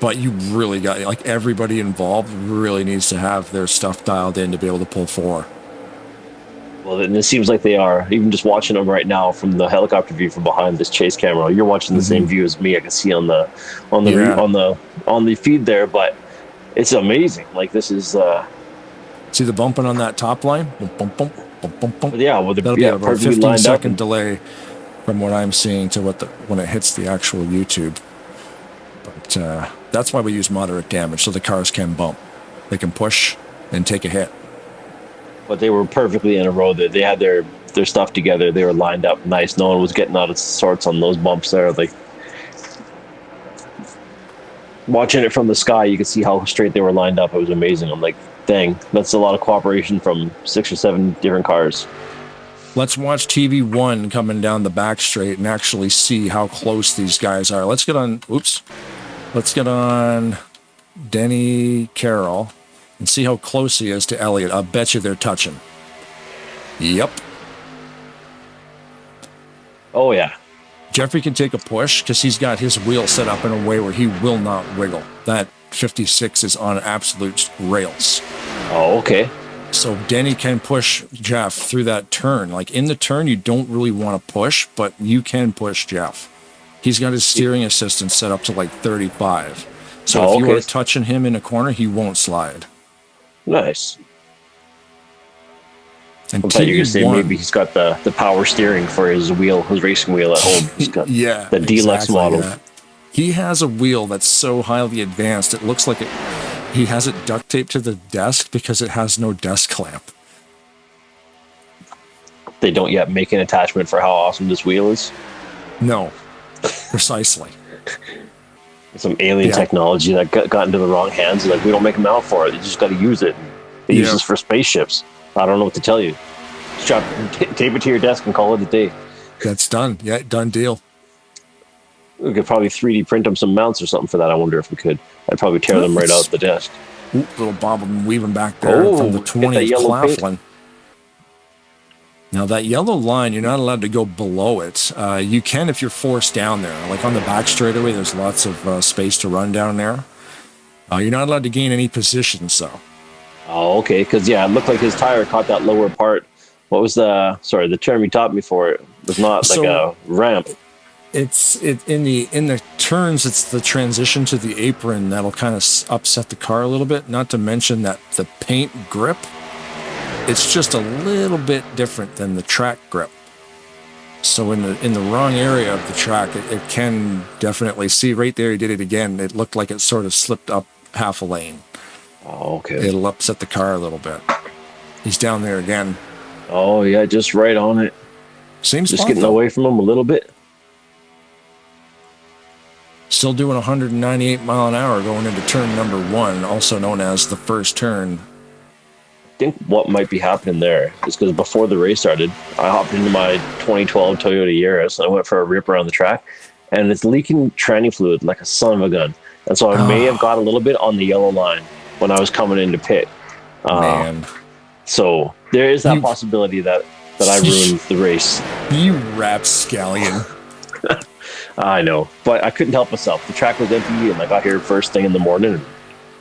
But you really got, everybody involved really needs to have their stuff dialed in to be able to pull 4. Well, then it seems like they are. Even just watching them right now from the helicopter view from behind this chase camera, you're watching the same view as me. I can see on the feed there, but it's amazing. This is. See the bumping on that top line? Bump, bump, bump, bump, bump. Yeah, well, that'll be about a 15-second delay from what I'm seeing to when it hits the actual YouTube. But that's why we use moderate damage, so the cars can bump. They can push and take a hit. But they were perfectly in a row. They had their stuff together. They were lined up nice. No one was getting out of sorts on those bumps there. Watching it from the sky, you could see how straight they were lined up. It was amazing. I'm like, dang, that's a lot of cooperation from 6 or 7 different cars. Let's watch TV1 coming down the back straight and actually see how close these guys are. Let's get on Denny Carroll and see how close he is to Elliott. I'll bet you they're touching. Yep. Oh, yeah. Jeffrey can take a push because he's got his wheel set up in a way where he will not wiggle. That 56 is on absolute rails. Oh, okay. So Denny can push Jeff through that turn. In the turn, you don't really want to push, but you can push Jeff. He's got his steering assistance set up to 35. So if you are touching him in a corner, he won't slide. Nice. And I thought you were going to say maybe he's got the power steering for his racing wheel at home. He's got the deluxe model. Yeah. He has a wheel that's so highly advanced, it looks like he has it duct taped to the desk because it has no desk clamp. They don't yet make an attachment for how awesome this wheel is? No, precisely. Some alien technology that got into the wrong hands. Like, we don't make them out for it. You just got to use it. They use this for spaceships. I don't know what to tell you. Tape it to your desk and call it a day. That's done. Yeah, done deal. We could probably 3D print them some mounts or something for that. I wonder if we could. I'd probably tear them right out the desk. Ooh, little bob and weaving back there from the 20th Claflin. Now that yellow line, you're not allowed to go below it. You can if you're forced down there. Like on the back straightaway, there's lots of space to run down there. You're not allowed to gain any positions, though. Oh, okay. Because, it looked like his tire caught that lower part. What was the term you taught me for it? It was not like a ramp. It's in the turns, it's the transition to the apron that'll kind of upset the car a little bit. Not to mention that the paint grip, it's just a little bit different than the track grip. So in the wrong area of the track, it can definitely see right there. He did it again. It looked like it sort of slipped up half a lane. Oh, okay. It'll upset the car a little bit. He's down there again. Oh yeah, just right on it. Same spot, just getting away from him a little bit. Still doing 198 mile an hour going into turn number 1, also known as the first turn. I think what might be happening there is because before the race started, I hopped into my 2012 Toyota Yaris. I went for a rip around the track, and it's leaking tranny fluid like a son of a gun. And so I may have got a little bit on the yellow line when I was coming into pit. Man. So there is that possibility that I ruined the race. You rapscallion. I know, but I couldn't help myself. The track was empty, and I got here first thing in the morning. And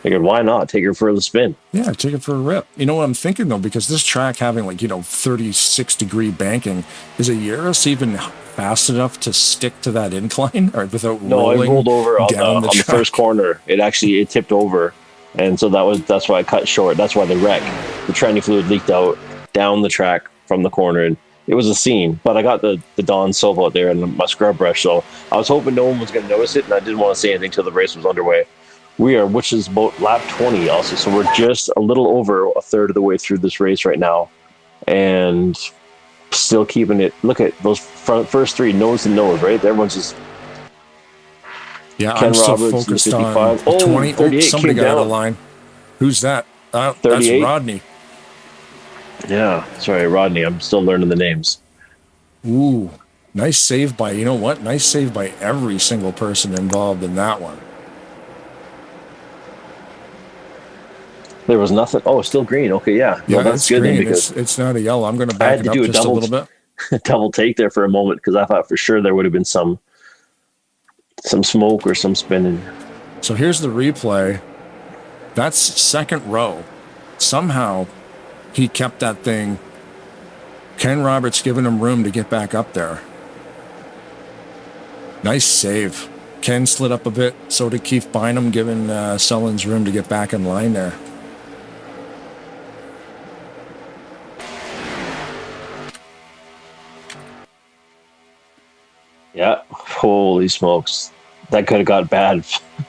figured, why not take her for the spin? Yeah, take it for a rip. You know what I'm thinking, though? Because this track having 36-degree banking, is a Yaris even fast enough to stick to that incline or without rolling? No, it rolled over on the track? first corner. It tipped over, and so that's why I cut short. That's why the tranny fluid leaked out down the track from the corner, and it was a scene. But I got the Dawn Silv out there and my scrub brush, so I was hoping no one was going to notice it, and I didn't want to say anything until the race was underway. Which is about lap 20 also, so we're just a little over a third of the way through this race right now, and still keeping it. Look at those first three, nose to nose, right? Everyone's just I'm still focused on 20. 38 somebody got down. out of line. Who's that? That's 38? Rodney. Yeah, sorry, Rodney. I'm still learning the names. Ooh, nice save by, you know what? Nice save by every single person involved in that one. There was nothing. Oh, still green. Okay, yeah. Yeah, well, that's good green. because It's not a yellow. I'm going to back it up just a little bit. Double take there for a moment because I thought for sure there would have been some smoke or some spinning. So here's the replay. That's second row. Somehow he kept that thing. Ken Roberts giving him room to get back up there. Nice save. Ken slid up a bit. So did Keith Bynum, giving Sullins room to get back in line there. Yeah. Holy smokes. That could have got bad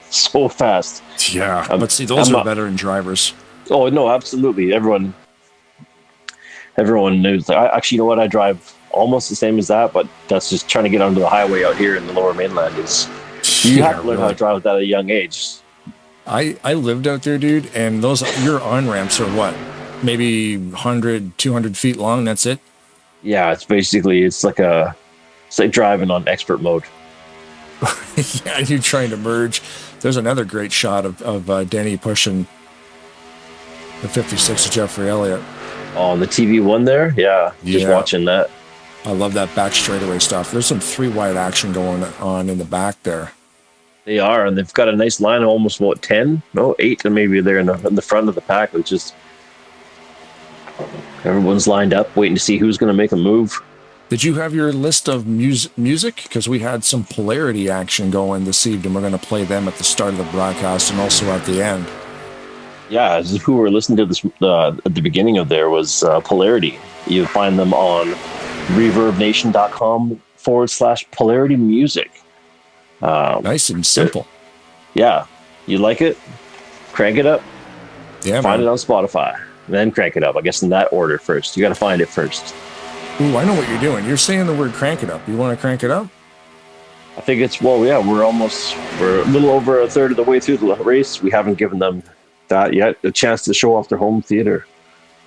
so fast. Yeah. But see, those are veteran drivers. Oh, no, absolutely. Everyone knows. Actually, you know what? I drive almost the same as that, but that's just trying to get onto the highway out here in the lower mainland. You have to learn how to drive with that at a young age. I lived out there, dude, and your on-ramps are what? Maybe 100, 200 feet long, that's it? Yeah, it's like driving on expert mode. Yeah, you're trying to merge. There's another great shot of Denny pushing the 56 of Jeffrey Elliott. Oh, on the TV one there? Yeah, just watching that. I love that back straightaway stuff. There's some 3-wide action going on in the back there. They are, and they've got a nice line of almost, 8, and maybe they're in the front of the pack, which is everyone's lined up, waiting to see who's going to make a move. Did you have your list of music? Because we had some Polarity action going this evening. We're going to play them at the start of the broadcast and also at the end. Yeah, who were listening to this at the beginning of there was Polarity. You find them on reverbnation.com/Polarity Music. Nice and simple. Yeah. You like it? Crank it up. Yeah, find it on Spotify. Then crank it up. I guess in that order first. You got to find it first. Ooh, I know what you're doing. You're saying the word crank it up. You want to crank it up? I think we're a little over a third of the way through the race. We haven't given them that yet, a chance to show off their home theater.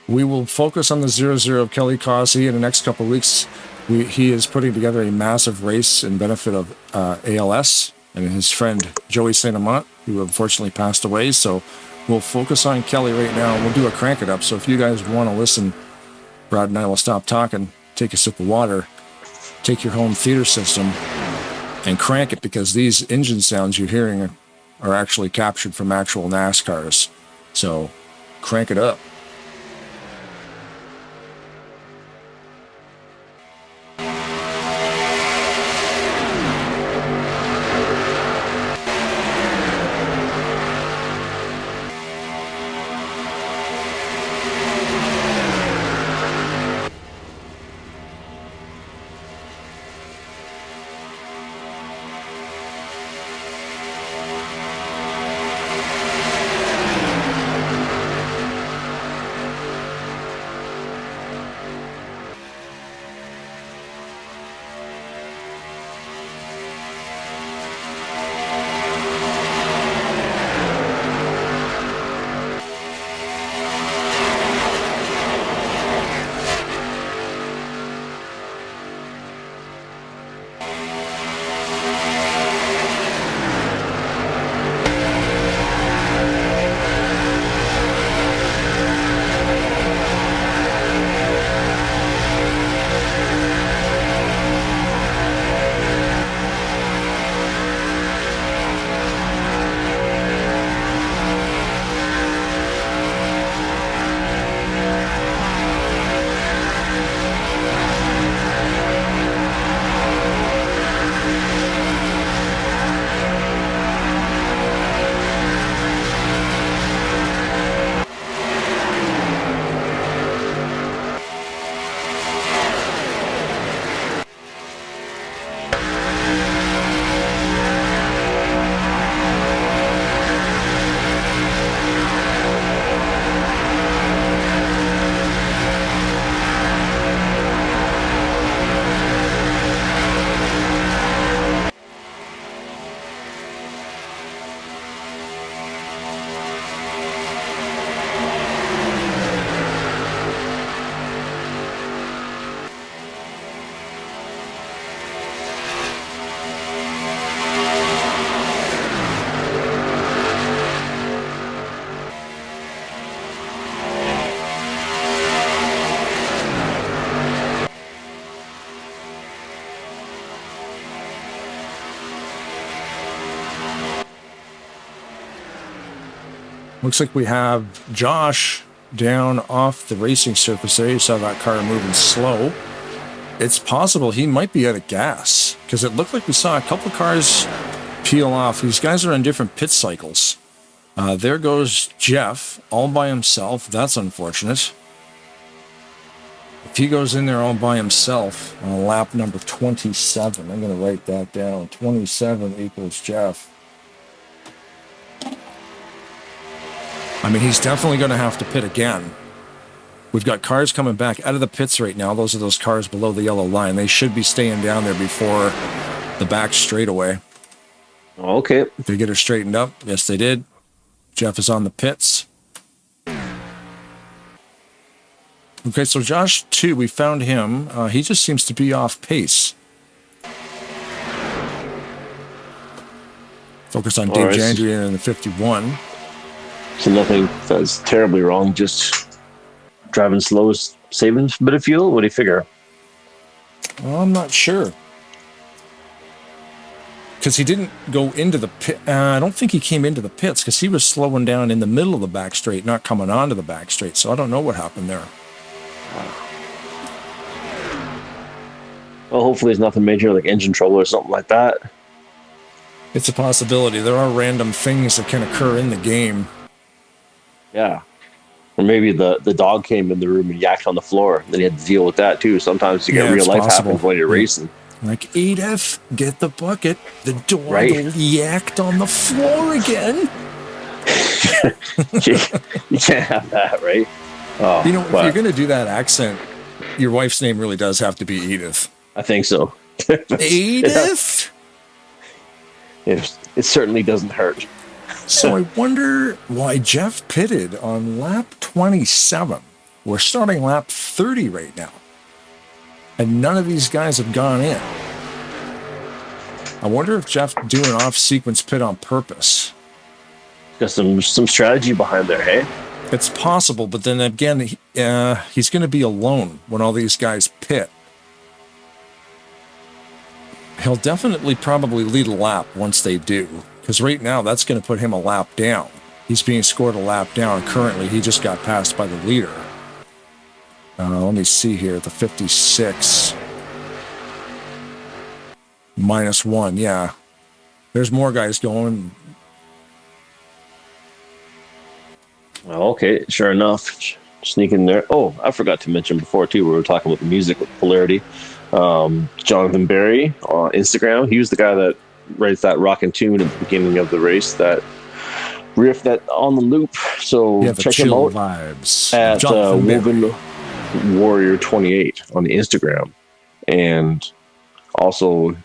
We will focus on the 0-0 of Kelly Causey in the next couple of weeks. He is putting together a massive race in benefit of ALS and his friend Joey Saint Amant, who unfortunately passed away. So we'll focus on Kelly right now, and we'll do a crank it up. So if you guys want to listen, Brad and I will stop talking, take a sip of water, take your home theater system, and crank it, because these engine sounds you're hearing are actually captured from actual NASCARs. So crank it up. Looks like we have Josh down off the racing surface there. You saw that car moving slow. It's possible he might be out of gas, because it looked like we saw a couple cars peel off. These guys are on different pit cycles. There goes Jeff all by himself. That's unfortunate. If he goes in there all by himself on lap number 27, I'm going to write that down. 27 equals Jeff. I mean, he's definitely going to have to pit again. We've got cars coming back out of the pits right now. Those are those cars below the yellow line. They should be staying down there before the back straightaway. Okay. Did they get her straightened up? Yes, they did. Jeff is on the pits. Okay, so Josh, too, we found him. He just seems to be off pace. Focus on Dave Jandrian in the 51. So nothing that's terribly wrong, just driving slow is saving a bit of fuel? What do you figure? Well, I'm not sure. Because he didn't go into the pit. I don't think he came into the pits, because he was slowing down in the middle of the back straight, not coming onto the back straight. So I don't know what happened there. Well, hopefully it's nothing major like engine trouble or something like that. It's a possibility. There are random things that can occur in the game. Yeah. Or maybe the dog came in the room and yacked on the floor. Then you had to deal with that too. Sometimes you get real life happens when you're racing. Like, Edith, get the bucket. The dog yacked on the floor again. You can't have that, right? Oh, you know, if you're going to do that accent, your wife's name really does have to be Edith. I think so. Edith? it certainly doesn't hurt. So I wonder why Jeff pitted on lap 27. We're starting lap 30 right now. And none of these guys have gone in. I wonder if Jeff doing an off-sequence pit on purpose. Got some strategy behind there, hey? It's possible, but then again, he's going to be alone when all these guys pit. He'll definitely probably lead a lap once they do, because right now that's going to put him a lap down. He's being scored a lap down. Currently, he just got passed by the leader. Let me see here, the 56. -1, yeah. There's more guys going. Well, okay, sure enough. Sneak in there. Oh, I forgot to mention before, too, we were talking about the music with Polarity. Jonathan Berry on Instagram, he was the guy that writes that rockin' tune at the beginning of the race, that riff that on the loop. So yeah, check him out vibes. at Woven Warrior 28 on the Instagram. And also,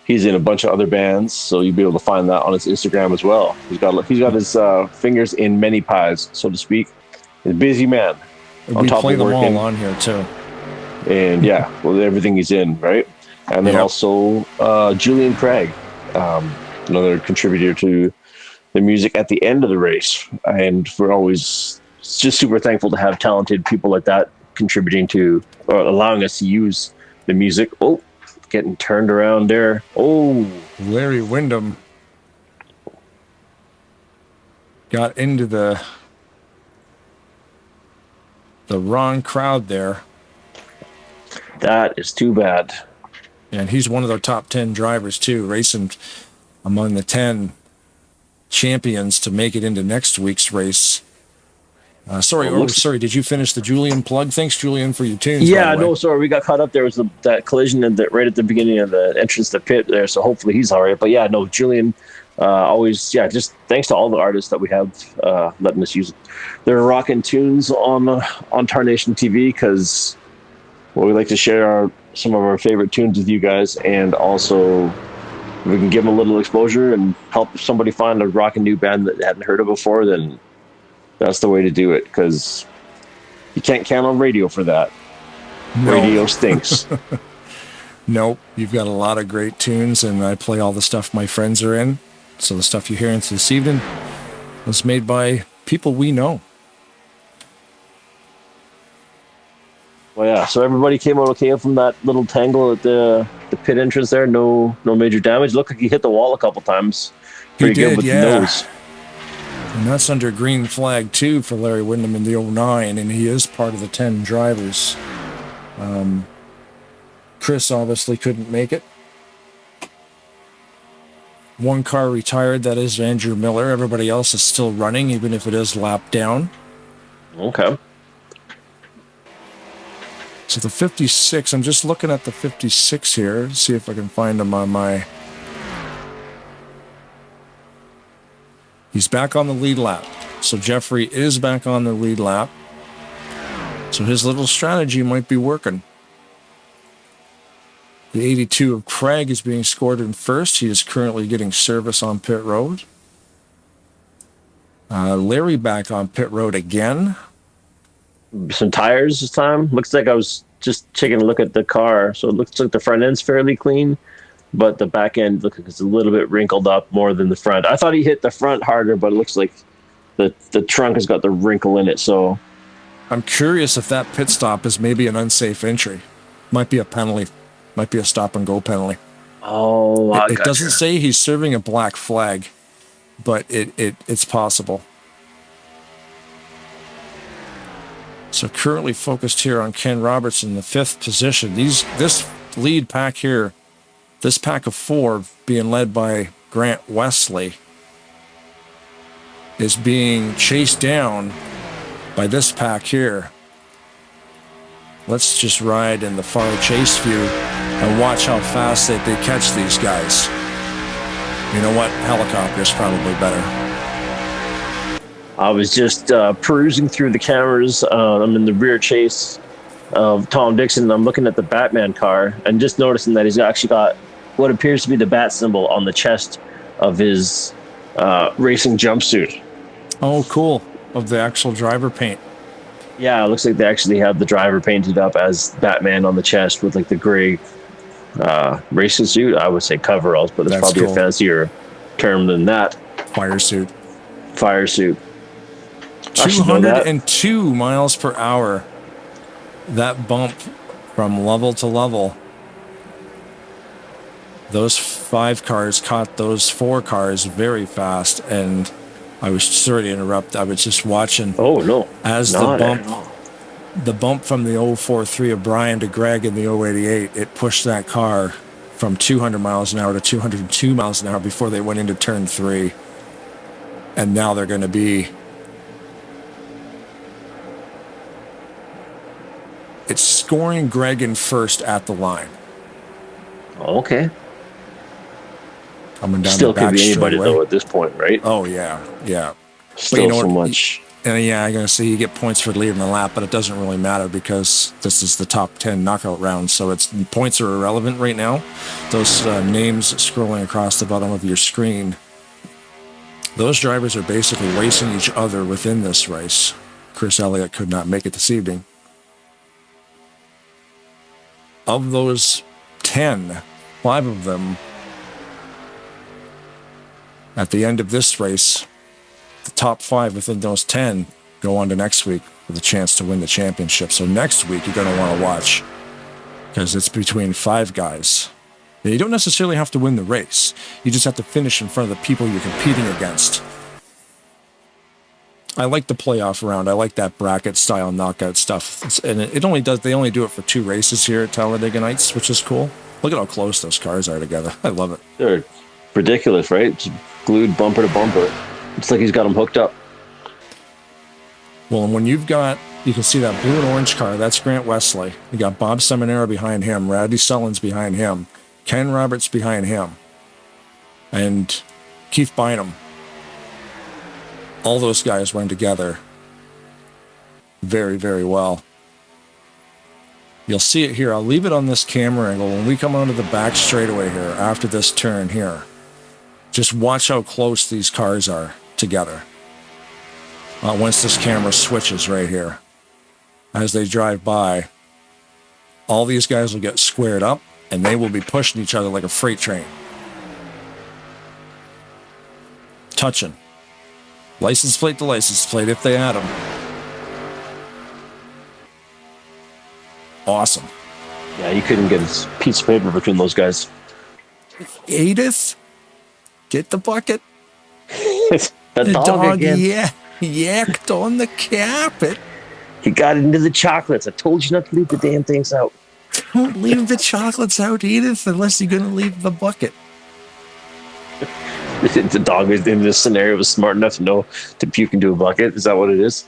he's in a bunch of other bands, so you'll be able to find that on his Instagram as well. He's got his fingers in many pies, so to speak. He's a busy man. We play them all on here too. And yeah, well, everything he's in, right? And then also Julian Craig, another contributor to the music at the end of the race. And we're always just super thankful to have talented people like that contributing to, or allowing us to use the music. Oh, getting turned around there. Oh, Larry Windham got into the wrong crowd there. That is too bad. And he's one of their top 10 drivers too, racing among the 10 champions to make it into next week's race. Sorry, did you finish the Julian plug? Thanks, Julian, for your tunes. Yeah, no, sorry, we got caught up. There was that collision right at the beginning of the entrance to the pit there, so hopefully he's all right. But yeah, no, Julian, just thanks to all the artists that we have letting us use their rockin' tunes on Tarnation TV, because we like to share some of our favorite tunes with you guys, and also we can give them a little exposure and help somebody find a rockin' new band that they hadn't heard of before, then that's the way to do it, because you can't count on radio for that. No. Radio stinks. Nope. You've got a lot of great tunes, and I play all the stuff my friends are in. So the stuff you're hearing this evening was made by people we know. Well, yeah, so everybody came out okay from that little tangle at the pit entrance there. No major damage. Looked like he hit the wall a couple times. Pretty good with the nose. And that's under green flag, too, for Larry Windham in the 09, and he is part of the 10 drivers. Chris obviously couldn't make it. One car retired, that is Andrew Miller. Everybody else is still running, even if it is lap down. Okay. So the 56, I'm just looking at the 56 here, see if I can find him on my... He's back on the lead lap. So Jeffrey is back on the lead lap. So his little strategy might be working. The 82 of Craig is being scored in first. He is currently getting service on pit road. Larry back on pit road again. Some tires this time. Looks like I was just taking a look at the car. So it looks like the front end's fairly clean, but the back end looks like it's a little bit wrinkled up more than the front. I thought he hit the front harder, but it looks like the trunk has got the wrinkle in it. So I'm curious if that pit stop is maybe an unsafe entry. Might be a penalty. Might be a stop and go penalty. Oh, it doesn't say he's serving a black flag, but it's possible. So currently focused here on Ken Roberts in the 5th position. This lead pack here, this pack of 4 being led by Grant Wesley, is being chased down by this pack here. Let's just ride in the far chase view and watch how fast they catch these guys. You know what? Helicopter's probably better. I was just perusing through the cameras. I'm in the rear chase of Tom Dixon. I'm looking at the Batman car and just noticing that he's actually got what appears to be the bat symbol on the chest of his racing jumpsuit. Oh, cool. Of the actual driver paint. Yeah, it looks like they actually have the driver painted up as Batman on the chest with like the gray racing suit. I would say coveralls, but there's probably cool. a fancier term than that. Fire suit. 202 miles per hour. That bump from level to level. Those 5 cars caught those 4 cars very fast, and I was sorry to interrupt. I was just watching. Oh no! As the bump from the 043 of Brian to Greg in the 088, it pushed that car from 200 miles an hour to 202 miles an hour before they went into turn 3, and now they're going to be. It's scoring Greg in first at the line. Okay. Coming down Still the back could be anybody straightaway. though at this point, right? Oh yeah. Still so much. And yeah, I'm going to say you get points for leading the lap, but it doesn't really matter because this is the top 10 knockout round, so points are irrelevant right now. Those names scrolling across the bottom of your screen, those drivers are basically racing each other within this race. Chris Elliott could not make it this evening. Of those 10, 5 of them at the end of this race, the top 5 within those 10 go on to next week with a chance to win the championship. So next week you're going to want to watch because it's between 5 guys. Now, you don't necessarily have to win the race. You just have to finish in front of the people you're competing against. I like the playoff round. I like that bracket style knockout stuff. And they only do it for 2 races here at Talladega Nights, which is cool. Look at how close those cars are together. I love it. They're ridiculous, right? It's glued bumper to bumper. It's like he's got them hooked up. Well, and when you can see that blue and orange car, that's Grant Wesley. You got Bob Seminara behind him, Randy Sullins behind him, Ken Roberts behind him, and Keith Bynum. All those guys run together very, very well. You'll see it here. I'll leave it on this camera angle. When we come onto the back straightaway here, after this turn here, just watch how close these cars are together. Once this camera switches right here. As they drive by, all these guys will get squared up, and they will be pushing each other like a freight train. Touching. License plate to license plate if they had them. Awesome. Yeah, you couldn't get a piece of paper between those guys. Edith, get the bucket. the dog again. Yacked on the carpet. He got into the chocolates. I told you not to leave the damn things out. Don't leave the chocolates out, Edith, unless you're going to leave the bucket. The dog in this scenario was smart enough to know to puke into a bucket. Is that what it is?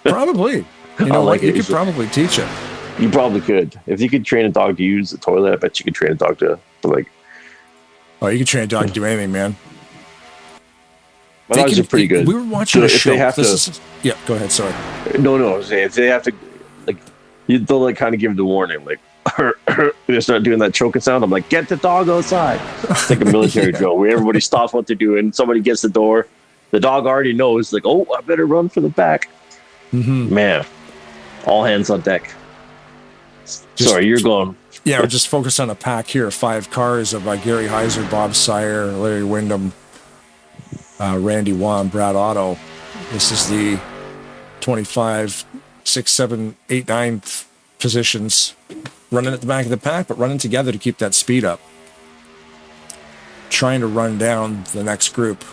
Probably. You know what? You could probably teach it. You probably could. If you could train a dog to use the toilet, I bet you could train a dog to like. Oh, you could train a dog to do anything, man. My dogs are pretty good. We were watching a show. Yeah, go ahead. Sorry. No. If they have to, like, they'll like kind of give the warning, like, they start doing that choking sound. I'm like, get the dog outside. It's like a military drill where everybody stops what they're doing. Somebody gets the door. The dog already knows, like, oh, I better run for the back. Mm-hmm. Man, all hands on deck. Sorry, you're going. Yeah, we're just focused on a pack here. 5 cars of Gary Heiser, Bob Sire, Larry Wyndham, Randy Wan, Brad Otto. This is the 25, 6, 7, 8, 9 positions running at the back of the pack, but running together to keep that speed up. Trying to run down the next group,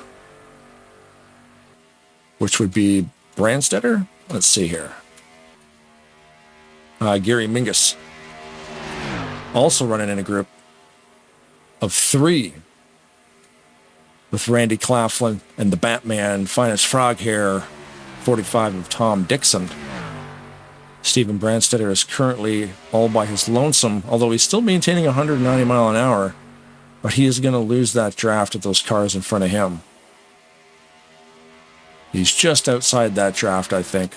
which would be Brandstetter. Let's see here. Gary Mingus. Also running in a group of 3 with Randy Claflin and the Batman, Finest Frog Hair, 45 of Tom Dixon. Stephen Brandstetter is currently all by his lonesome, although he's still maintaining 190 mile an hour, but he is going to lose that draft of those cars in front of him. He's just outside that draft, I think.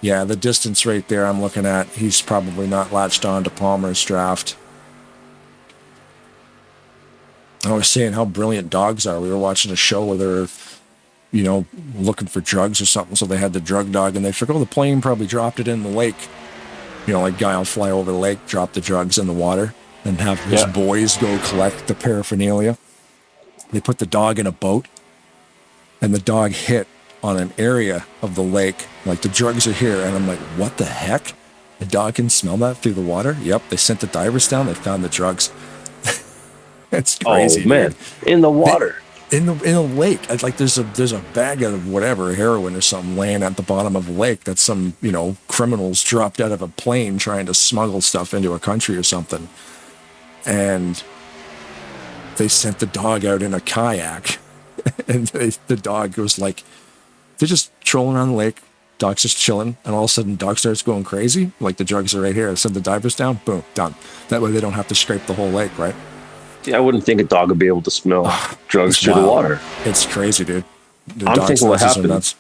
Yeah, the distance right there I'm looking at, he's probably not latched on to Palmer's draft. I was saying how brilliant dogs are. We were watching a show where they're, you know, looking for drugs or something. So they had the drug dog, and they figured, oh, the plane probably dropped it in the lake. You know, like guy will fly over the lake, drop the drugs in the water, and have his boys go collect the paraphernalia. They put the dog in a boat, and the dog hit on an area of the lake. Like, the drugs are here. And I'm like, what the heck? The dog can smell that through the water? Yep. They sent the divers down. They found the drugs. It's crazy. Oh, man. Dude. In the water. In the lake. It's like there's a bag of whatever, heroin or something, laying at the bottom of a lake that some, you know, criminals dropped out of a plane trying to smuggle stuff into a country or something. And they sent the dog out in a kayak. And the dog was like, they're just trolling around the lake. Dog's just chilling. And all of a sudden, dog starts going crazy. Like, the drugs are right here. I send the divers down. Boom, done. That way they don't have to scrape the whole lake, right? Yeah, I wouldn't think a dog would be able to smell drugs through the water. It's crazy, dude. I'm thinking what happened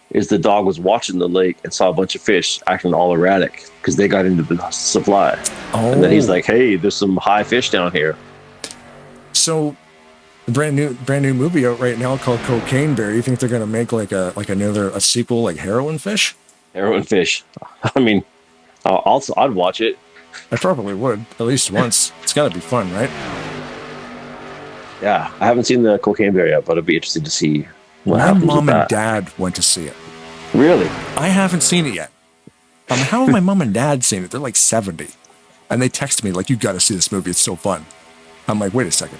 is the dog was watching the lake and saw a bunch of fish acting all erratic because they got into the supply. Oh. And then he's like, hey, there's some high fish down here. So, a brand new movie out right now called Cocaine Bear. You think they're going to make like a sequel like Heroin Fish? Heroin Fish. I mean, I'd watch it. I probably would, at least once. It's got to be fun, right? Yeah, I haven't seen the Cocaine Bear yet, but I'd be interested to see what My happens mom with and that. dad went to see it. Really? I haven't seen it yet. How have my mom and dad seen it? They're like 70. And they texted me like, you got to see this movie. It's so fun. I'm like, wait a second.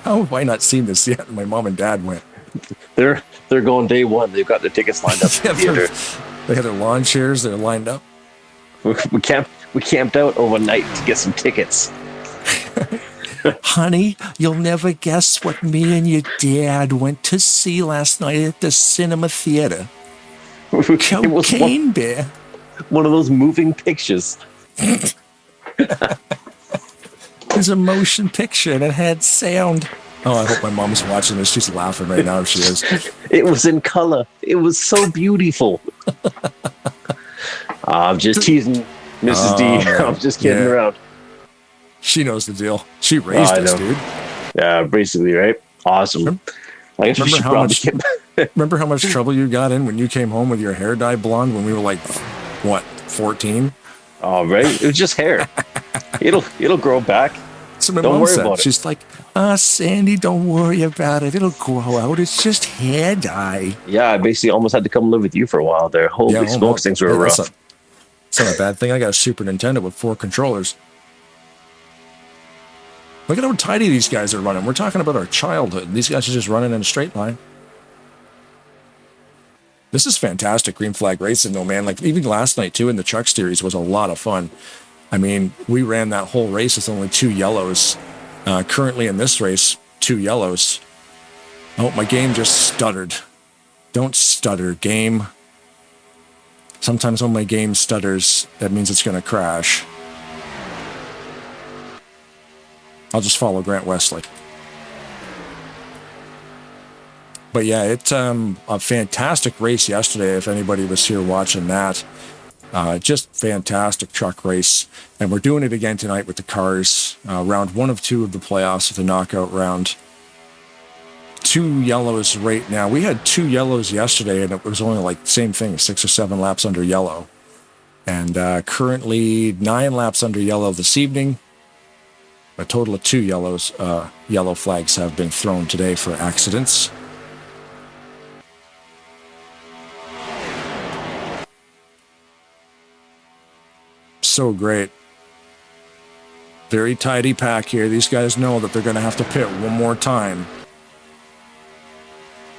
How have I not seen this yet? And my mom and dad went. They're going day one. They've got their tickets lined up. Yeah, they had their lawn chairs. They're lined up. We camped out overnight to get some tickets. Honey, you'll never guess what me and your dad went to see last night at the cinema theater. Cocaine Bear. One of those moving pictures. It was a motion picture and it had sound. Oh, I hope my mom's watching this. She's laughing right now if she is. It was in color. It was so beautiful. I'm just teasing Mrs. D. Man. I'm just kidding around. She knows the deal. She raised us, dude. Yeah, basically, right? Awesome. I guess Remember how much trouble you got in when you came home with your hair dyed blonde when we were like, what, 14? Oh, right. It was just hair. It'll grow back. So my Don't mom worry said, about it. she's like, Sandy, don't worry about it. It'll grow out. It's just hair dye. Yeah, I basically almost had to come live with you for a while there. Holy smokes, things were rough. It's not a bad thing. I got a Super Nintendo with 4 controllers. Look at how tidy these guys are running. We're talking about our childhood. These guys are just running in a straight line. This is fantastic green flag racing, though, man. Like, even last night, too, in the truck series was a lot of fun. I mean, we ran that whole race with only 2 yellows. Currently in this race, 2 yellows. Oh, my game just stuttered. Don't stutter, game. Sometimes when my game stutters, that means it's going to crash. I'll just follow Grant Wesley. But yeah, it's a fantastic race yesterday, if anybody was here watching that. Just fantastic truck race. And we're doing it again tonight with the cars. Round 1 of 2 of the playoffs with the knockout round. 2 yellows right now. We had 2 yellows yesterday, and it was only like same thing, 6 or 7 laps under yellow. And currently 9 laps under yellow this evening. A total of 2 yellows. Yellow flags have been thrown today for accidents. So great. Very tidy pack here. These guys know that they're going to have to pit one more time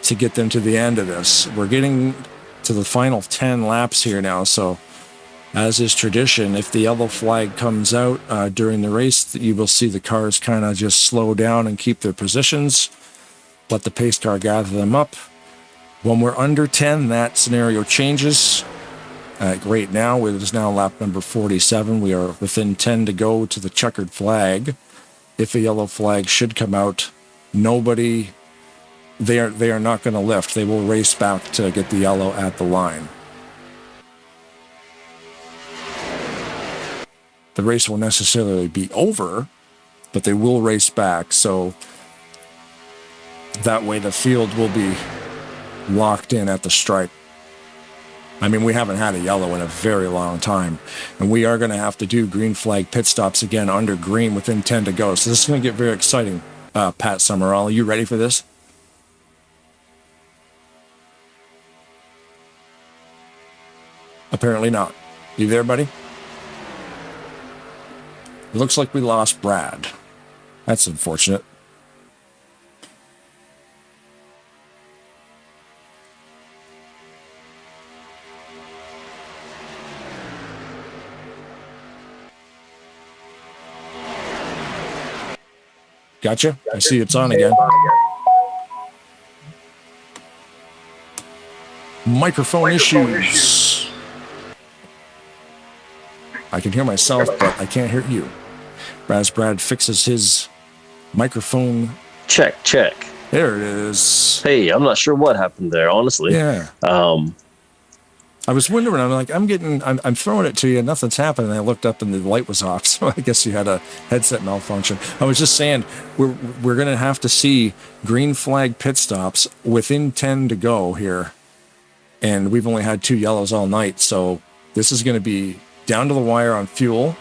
to get them to the end of this. We're getting to the final 10 laps here now, so as is tradition, if the yellow flag comes out during the race, you will see the cars kind of just slow down and keep their positions. Let the pace car gather them up. When we're under 10, that scenario changes. Right now, it is now lap number 47. We are within 10 to go to the checkered flag. If a yellow flag should come out, they are not going to lift. They will race back to get the yellow at the line. The race will necessarily be over but they will race back. So that way the field will be locked in at the stripe. I mean, we haven't had a yellow in a very long time, and we are going to have to do green flag pit stops again under green within 10 to go. So this is going to get very exciting. Pat Summerall, are you ready for this? Apparently not. You there, buddy? It looks like we lost Brad. That's unfortunate. Gotcha. I see it's on again. Microphone issues. I can hear myself, but I can't hear you. As Brad fixes his microphone. Check. There it is. Hey, I'm not sure what happened there, honestly. Yeah. I was wondering, I'm throwing it to you, nothing's happening. I looked up and the light was off, so I guess you had a headset malfunction. I was just saying, we're going to have to see green flag pit stops within 10 to go here. And we've only had 2 yellows all night, so this is going to be down to the wire on fuel.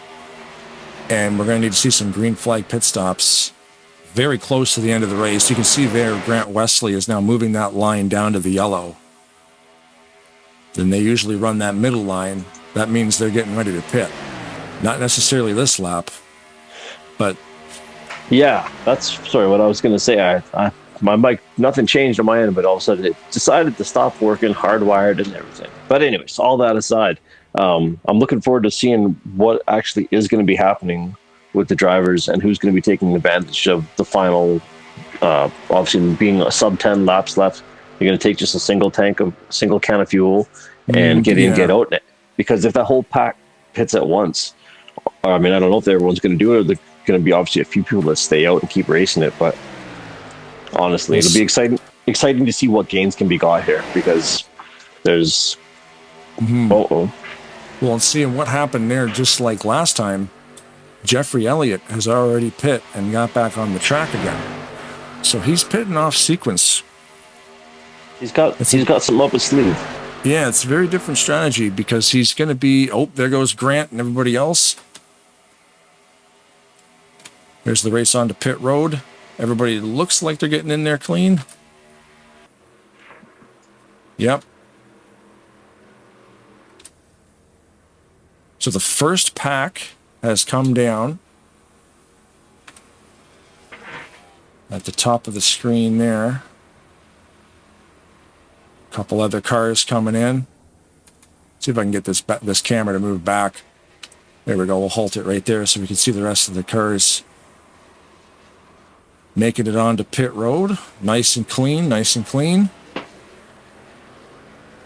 And we're going to need to see some green flag pit stops very close to the end of the race. You can see there, Grant Wesley is now moving that line down to the yellow. Then they usually run that middle line. That means they're getting ready to pit. Not necessarily this lap, but... Yeah, that's what I was going to say. My mic, nothing changed on my end, but all of a sudden it decided to stop working, hardwired and everything. But anyways, all that aside, I'm looking forward to seeing what actually is going to be happening with the drivers and who's going to be taking advantage of the final, obviously being a sub 10 laps left. You're going to take just a single can of fuel and get in and get out. Because if that whole pack pits at once, I mean, I don't know if everyone's going to do it, or there's going to be obviously a few people that stay out and keep racing it. But honestly, it'll be exciting to see what gains can be got here, because there's... Well, and seeing what happened there, just like last time, Jeffrey Elliott has already pit and got back on the track again. So he's pitting off sequence. He's got something up his sleeve. Yeah, it's a very different strategy, because he's going to be... Oh, there goes Grant and everybody else. There's the race onto pit road. Everybody looks like they're getting in there clean. Yep. So the first pack has come down at the top of the screen there. A couple other cars coming in. See if I can get this camera to move back. There we go. We'll halt it right there so we can see the rest of the cars making it onto pit road. Nice and clean, nice and clean.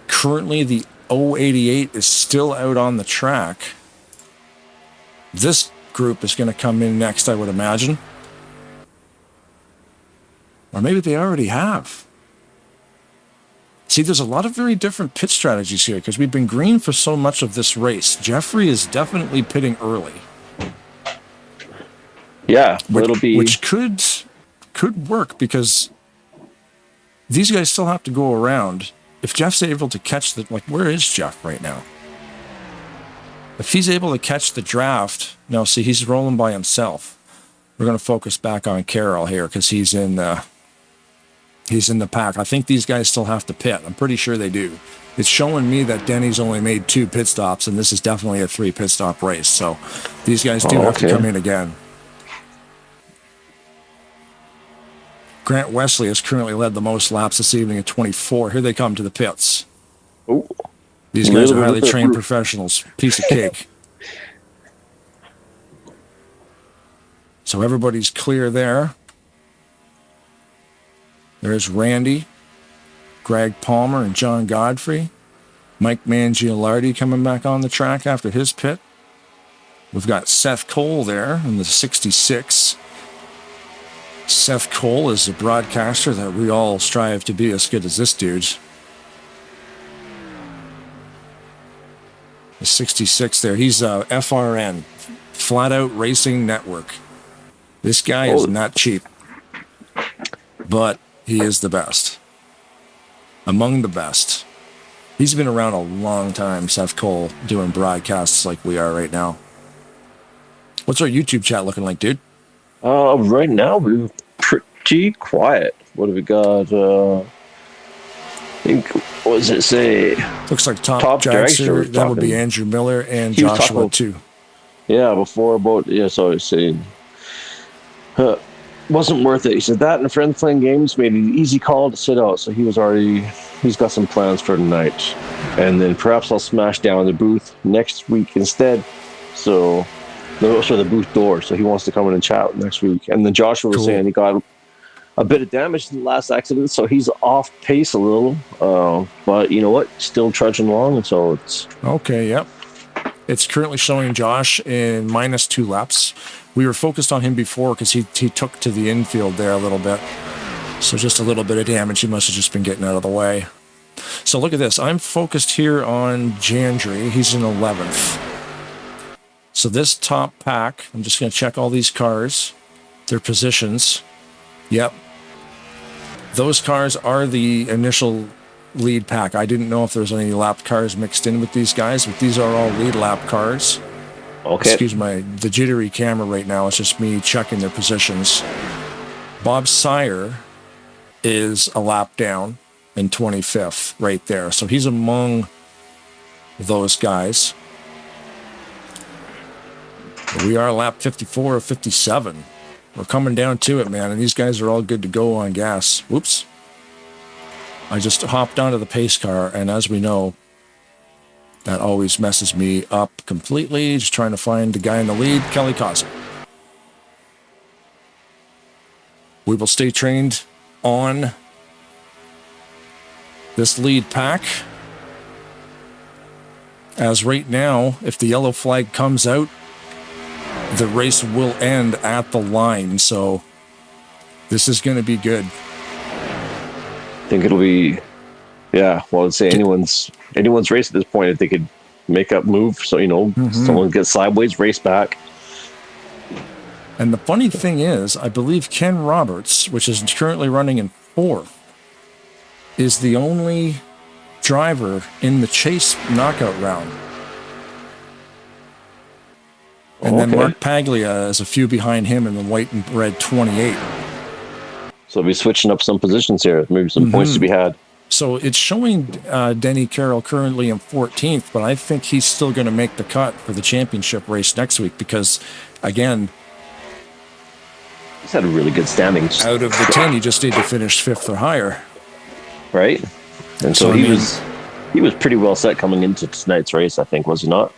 Currently, the 088 is still out on the track. This group is going to come in next, I would imagine. Or maybe they already have. See, there's a lot of very different pit strategies here, because we've been green for so much of this race. Jeffrey is definitely pitting early. Yeah, which could work, because these guys still have to go around. If Jeff's able to catch where is Jeff right now? If he's able to catch the draft, no, see, he's rolling by himself. We're going to focus back on Carroll here, because he's in the pack. I think these guys still have to pit. I'm pretty sure they do. It's showing me that Denny's only made 2 pit stops, and this is definitely a 3 pit stop race. So these guys do have to come in again. Grant Wesley has currently led the most laps this evening at 24. Here they come to the pits. Ooh. These guys are highly trained professionals. Piece of cake. So everybody's clear there. There's Randy, Greg Palmer, and John Godfrey. Mike Mangialardi coming back on the track after his pit. We've got Seth Cole there in the 66. Seth Cole is a broadcaster that we all strive to be as good as this dude. The 66 there. He's FRN, Flat Out Racing Network. This guy is not cheap, but he is the best. Among the best. He's been around a long time, Seth Cole, doing broadcasts like we are right now. What's our YouTube chat looking like, dude? Right now, we're pretty quiet. What have we got? I think, what does it say? Looks like top dragster. That would be Andrew Miller and Joshua, too. Yeah, before about, so I was saying, wasn't worth it. He said that and friends playing games made it an easy call to sit out. So he's got some plans for tonight. And then perhaps I'll smash down the booth next week instead. So, the booth door. So he wants to come in and chat next week. And then Joshua was saying he got a bit of damage in the last accident. So he's off pace a little. But you know what? Still trudging along. And so it's... Okay, yep. It's currently showing Josh in -2 laps. We were focused on him before because he took to the infield there a little bit. So just a little bit of damage. He must have just been getting out of the way. So look at this. I'm focused here on Jandry. He's in 11th. So this top pack, I'm just going to check all these cars, their positions. Yep. Those cars are the initial lead pack. I didn't know if there's any lap cars mixed in with these guys, but these are all lead lap cars. Okay. Excuse the jittery camera right now. It's just me checking their positions. Bob Sire is a lap down in 25th right there. So he's among those guys. We are lap 54 or 57. We're coming down to it, man, and these guys are all good to go on gas. Whoops. I just hopped onto the pace car, and as we know, that always messes me up completely. Just trying to find the guy in the lead, Kelly Causey. We will stay trained on this lead pack. As right now, if the yellow flag comes out, the race will end at the line. So this is going to be good. I think it'll be, I'd say anyone's race at this point if they could make up move. So, someone gets sideways, race back. And the funny thing is, I believe Ken Roberts, which is currently running in 4th, is the only driver in the chase knockout round. And then Mark Paglia is a few behind him in the white and red 28. So we'll be switching up some positions here. Maybe some points to be had. So it's showing Denny Carroll currently in 14th, but I think he's still going to make the cut for the championship race next week because, again, he's had a really good standing. Out of the 10, you just need to finish 5th or higher. Right? And so he was pretty well set coming into tonight's race, I think, was he not?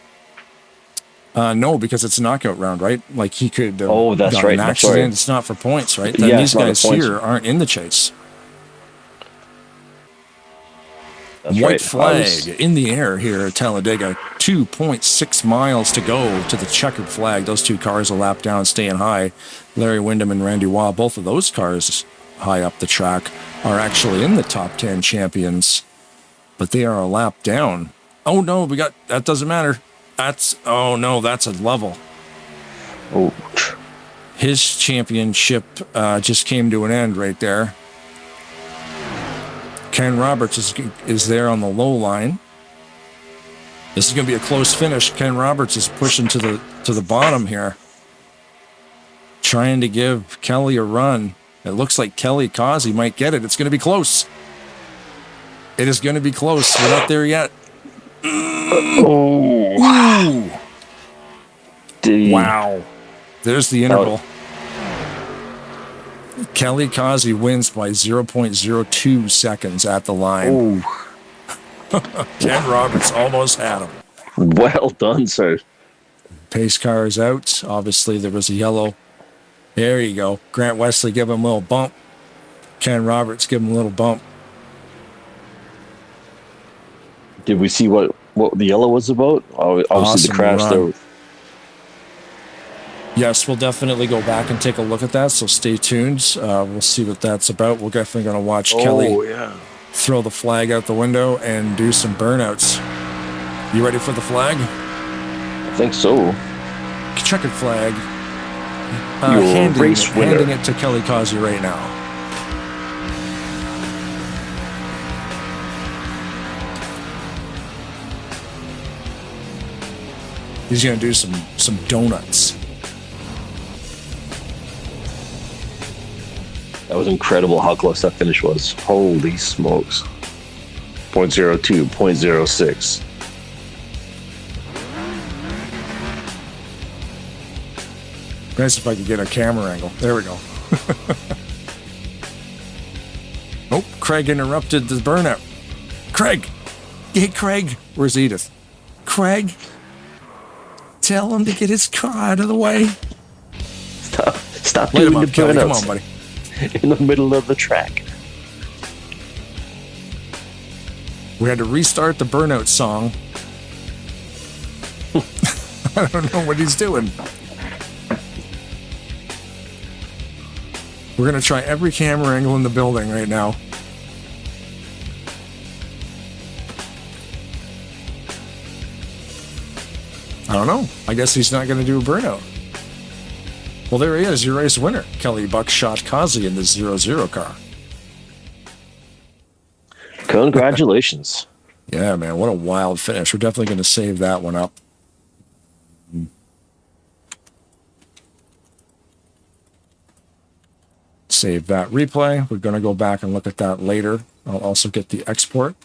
No, because it's a knockout round, right? Like he could that's got right. an accident. It's not for points, right? Then these guys here aren't in the chase. That's White flag in the air here at Talladega. 2.6 miles to go to the checkered flag. Those two cars a lap down, staying high. Larry Windham and Randy Waugh, both of those cars high up the track, are actually in the top 10 champions, but they are a lap down. Oh no, that doesn't matter. That's a level. Oh, his championship just came to an end right there. Ken Roberts is there on the low line. This is going to be a close finish. Ken Roberts is pushing to the bottom here, trying to give Kelly a run. It looks like Kelly Causey might get it. It's going to be close. It is going to be close. We're not there yet. Wow. There's the interval. Kelly Causey wins by 0.02 seconds at the line. Ken Roberts almost had him. Well done, sir. Pace car is out. Obviously, there was a yellow. There you go. Grant Wesley give him a little bump. Ken Roberts give him a little bump. Did we see what the yellow was about? Obviously, Awesome the crash run. there. Yes, we'll definitely go back and take a look at that, so stay tuned. We'll see what that's about. We're definitely going to watch Kelly throw the flag out the window and do some burnouts. You ready for the flag? I think so. Checkered flag. Your race winner. Handing it to Kelly Causey right now. He's going to do some donuts. That was incredible how close that finish was. Holy smokes. 0.02, 0.06. Nice if I could get a camera angle. There we go. Oh, Craig interrupted the burnout. Craig! Hey, Craig! Where's Edith? Craig! Tell him to get his car out of the way. Stop Light doing him the up, Kelly. Come burnouts on, buddy. in the middle of the track. We had to restart the burnout song. I don't know what he's doing. We're going to try every camera angle in the building right now. I don't know. I guess he's not going to do a burnout. Well, there he is, your race winner. Kelly Buckshot Causey in the 0-0 car. Congratulations. Yeah, man, what a wild finish. We're definitely going to save that one up. Save that replay. We're going to go back and look at that later. I'll also get the export.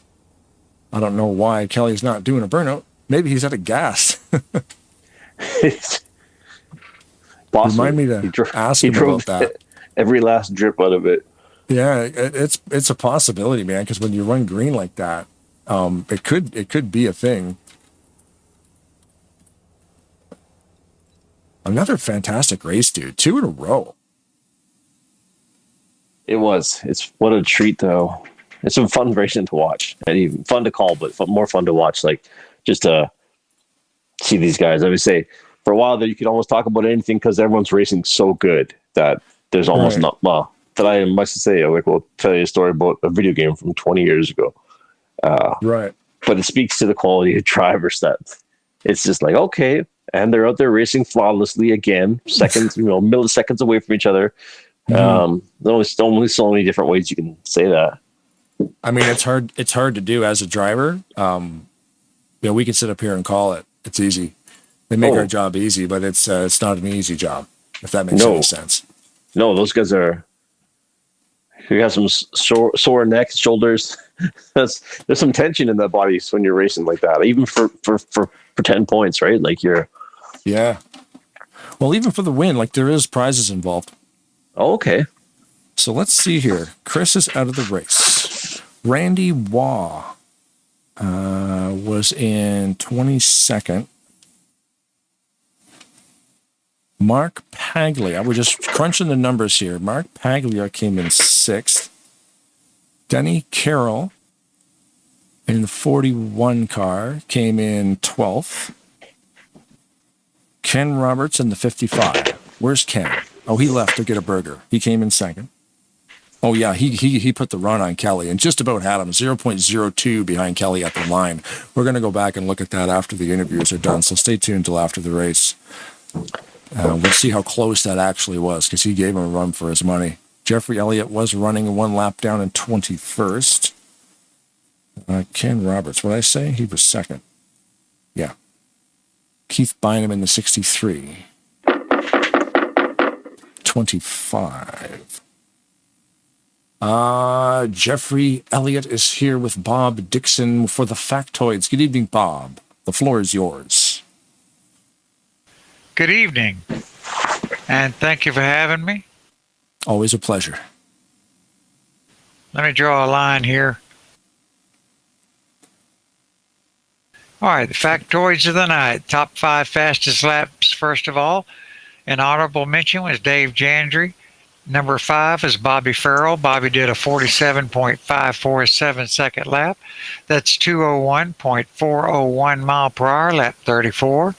I don't know why Kelly's not doing a burnout. Maybe he's out of gas. Remind me to ask him about that. Every last drip out of it. Yeah, it's a possibility, man, because when you run green like that, it could be a thing. Another fantastic race, dude. 2 in a row. It was. It's what a treat, though. It's some fun racing to watch, and even fun to call, but more fun to watch. Like just to see these guys. I would say for a while there, you could almost talk about anything because everyone's racing so good that there's almost not. Well, that I must say, like, we'll tell you a story about a video game from 20 years ago. Right. But it speaks to the quality of drivers that it's just like, okay, and they're out there racing flawlessly again, seconds, milliseconds away from each other. There's only so many different ways you can say that. I mean, it's hard to do as a driver. We can sit up here and call it. It's easy. They make our job easy, but it's not an easy job, if that makes any sense. No, those guys are. You got some sore necks, shoulders. There's some tension in the bodies when you're racing like that, even for 10 points, right? Like you're. Yeah. Well, even for the win, like there is prizes involved. Oh, okay. So let's see here. Chris is out of the race. Randy Waugh was in 22nd. Mark Paglia, we're just crunching the numbers here. Mark Paglia came in 6th. Denny Carroll in the 41 car came in 12th. Ken Roberts in the 55. Where's Ken? Oh, he left to get a burger. He came in 2nd. Oh, yeah, he put the run on Kelly and just about had him, 0.02 behind Kelly at the line. We're going to go back and look at that after the interviews are done, so stay tuned till after the race. We'll see how close that actually was because he gave him a run for his money. Jeffrey Elliott was running 1 lap down in 21st. Ken Roberts, what did I say? He was 2nd. Yeah. Keith Bynum in the 63. 25. Jeffrey Elliott is here with Bob Dixon for the factoids. Good evening, Bob. The floor is yours. Good evening, and thank you for having me. Always a pleasure. Let me draw a line here. All right, the factoids of the night. Top 5 fastest laps, first of all. An honorable mention was Dave Jandry. Number 5 is Bobby Farrell. Bobby did a 47.547 second lap. That's 201.401 mile per hour, lap 34.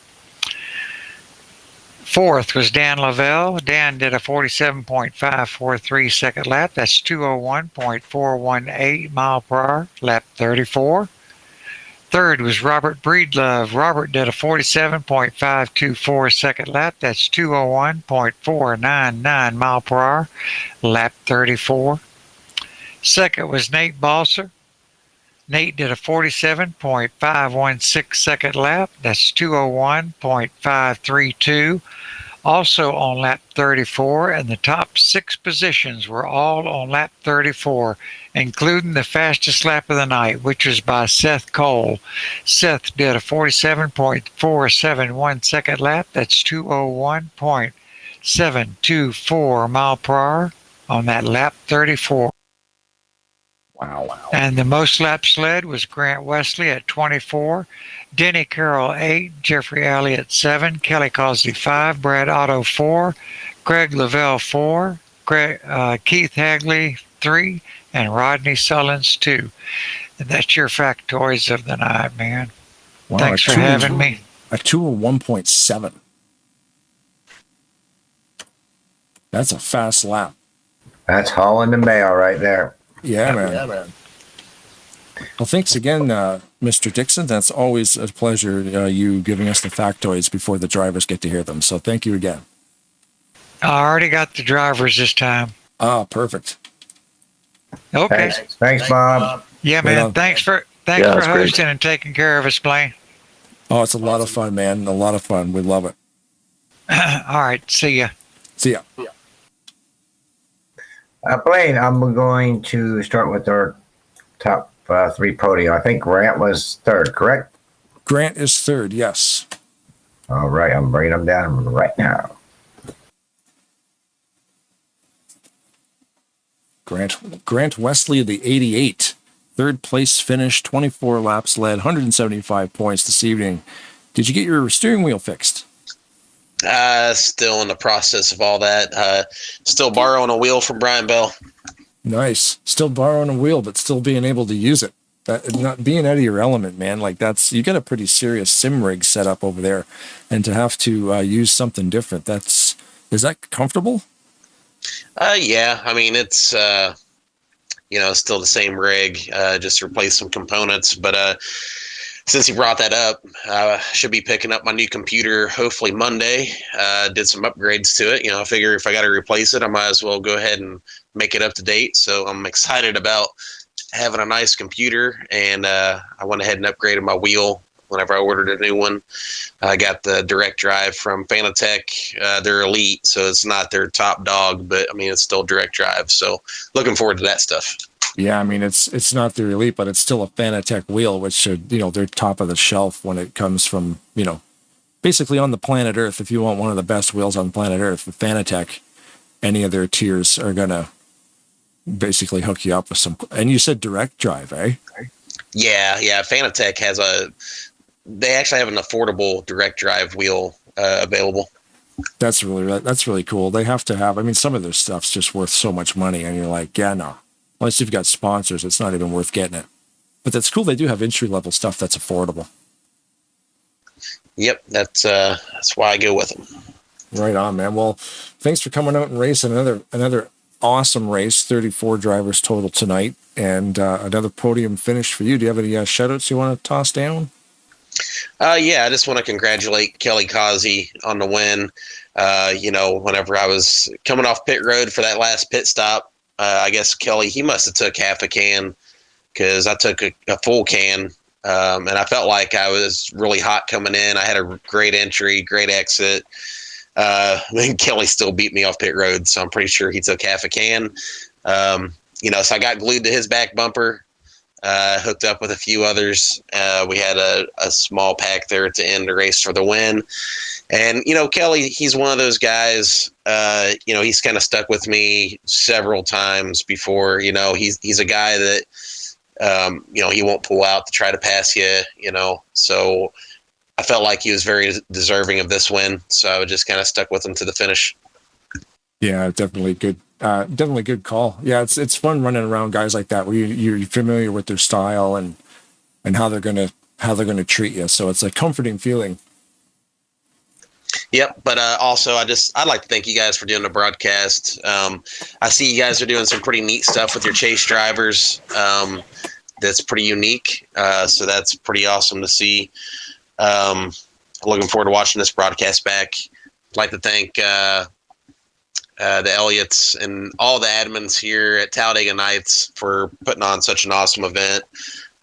4th was Dan Lavelle. Dan did a 47.543 second lap. That's 201.418 mile per hour, lap 34. Third was Robert Breedlove. Robert did a 47.524 second lap. That's 201.499 mile per hour, lap 34. Second was Nate Balser. Nate did a 47.516 second lap. That's 201.532. Also on lap 34, and the top 6 positions were all on lap 34, including the fastest lap of the night, which was by Seth Cole. Seth did a 47.471 second lap. That's 201.724 mile per hour on that lap 34. Wow. And the most laps led was Grant Wesley at 24, Denny Carroll 8, Jeffrey Elliott 7, Kelly Causey 5, Brad Otto 4, Greg Lavelle 4, Keith Hagley 3, and Rodney Sullins 2. And that's your factoids of the night, man. Wow, Thanks for having me. A 201.7. That's a fast lap. That's hauling the mail right there. Yeah, man. Well, thanks again, Mr. Dixon. That's always a pleasure, you giving us the factoids before the drivers get to hear them. So thank you again. I already got the drivers this time. Ah, perfect. Okay. Thanks, Bob. Yeah, man. Thanks for hosting and taking care of us, Blaine. Oh, it's a lot of fun, man. A lot of fun. We love it. All right. See ya. See ya. Blaine, I'm going to start with our top 3 podium. I think Grant was third, correct? Grant is third, yes. All right, I'm bringing them down right now. Grant Wesley of the 88. Third place finish, 24 laps led, 175 points this evening. Did you get your steering wheel fixed? Still in the process of all that. Still borrowing a wheel from Brian Bell. Nice. Still borrowing a wheel, but still being able to use it. Not being out of your element, man. Like you got a pretty serious sim rig set up over there, and to have to use something different. Is that comfortable? Yeah. I mean, it's still the same rig. Just replace some components, but since you brought that up, I should be picking up my new computer hopefully Monday. Did some upgrades to it. I figure if I got to replace it, I might as well go ahead and make it up to date. So I'm excited about having a nice computer, and I went ahead and upgraded my wheel whenever I ordered a new one. I got the direct drive from Fanatec. They're elite, so it's not their top dog, but I mean, it's still direct drive. So looking forward to that stuff. Yeah, I mean, it's not their elite, but it's still a Fanatec wheel, which should, they're top of the shelf when it comes from, basically on the planet Earth. If you want one of the best wheels on planet Earth, the Fanatec, any of their tiers are going to basically hook you up with some. And you said direct drive, eh? Yeah. Fanatec they actually have an affordable direct drive wheel available. That's really cool. They have to have, some of their stuff's just worth so much money, and you're like, yeah, no. Unless you've got sponsors, it's not even worth getting it. But that's cool. They do have entry-level stuff that's affordable. Yep, that's why I go with them. Right on, man. Well, thanks for coming out and racing another awesome race. 34 drivers total tonight, and another podium finish for you. Do you have any shout-outs you want to toss down? Yeah, I just want to congratulate Kelly Causey on the win. Whenever I was coming off pit road for that last pit stop, I guess Kelly, he must have took half a can, because I took a full can, and I felt like I was really hot coming in. I had a great entry, great exit. Then Kelly still beat me off pit road, so I'm pretty sure he took half a can. So I got glued to his back bumper, hooked up with a few others. We had a small pack there at the end to race for the win. And, Kelly, he's one of those guys, he's kind of stuck with me several times before. He's a guy that, he won't pull out to try to pass you, So I felt like he was very deserving of this win. So I just kind of stuck with him to the finish. Yeah, definitely good. Definitely good call. Yeah, it's fun running around guys like that where you're familiar with their style and how they're gonna treat you. So it's a comforting feeling. Yep, but also I'd like to thank you guys for doing the broadcast. I see you guys are doing some pretty neat stuff with your chase drivers. that's pretty unique. So that's pretty awesome to see. Looking forward to watching this broadcast back. I'd like to thank the Elliots and all the admins here at Talladega Nights for putting on such an awesome event.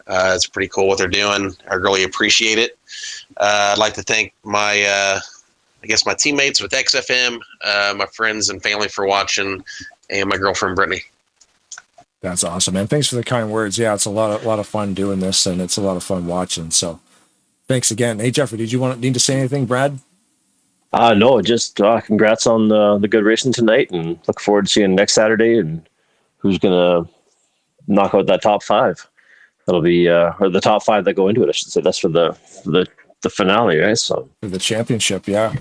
It's pretty cool what they're doing. I really appreciate it. I'd like to thank my my teammates with XFM, my friends and family for watching, and my girlfriend Brittany. That's awesome, man. Thanks for the kind words. Yeah, it's a lot of fun doing this, and it's a lot of fun watching. So, thanks again. Hey, Jeffrey, did you need to say anything, Brad? No, just congrats on the good racing tonight, and look forward to seeing next Saturday and who's gonna knock out that top 5. That'll be or the top 5 that go into it. I should say that's for the finale, right? So for the championship, yeah.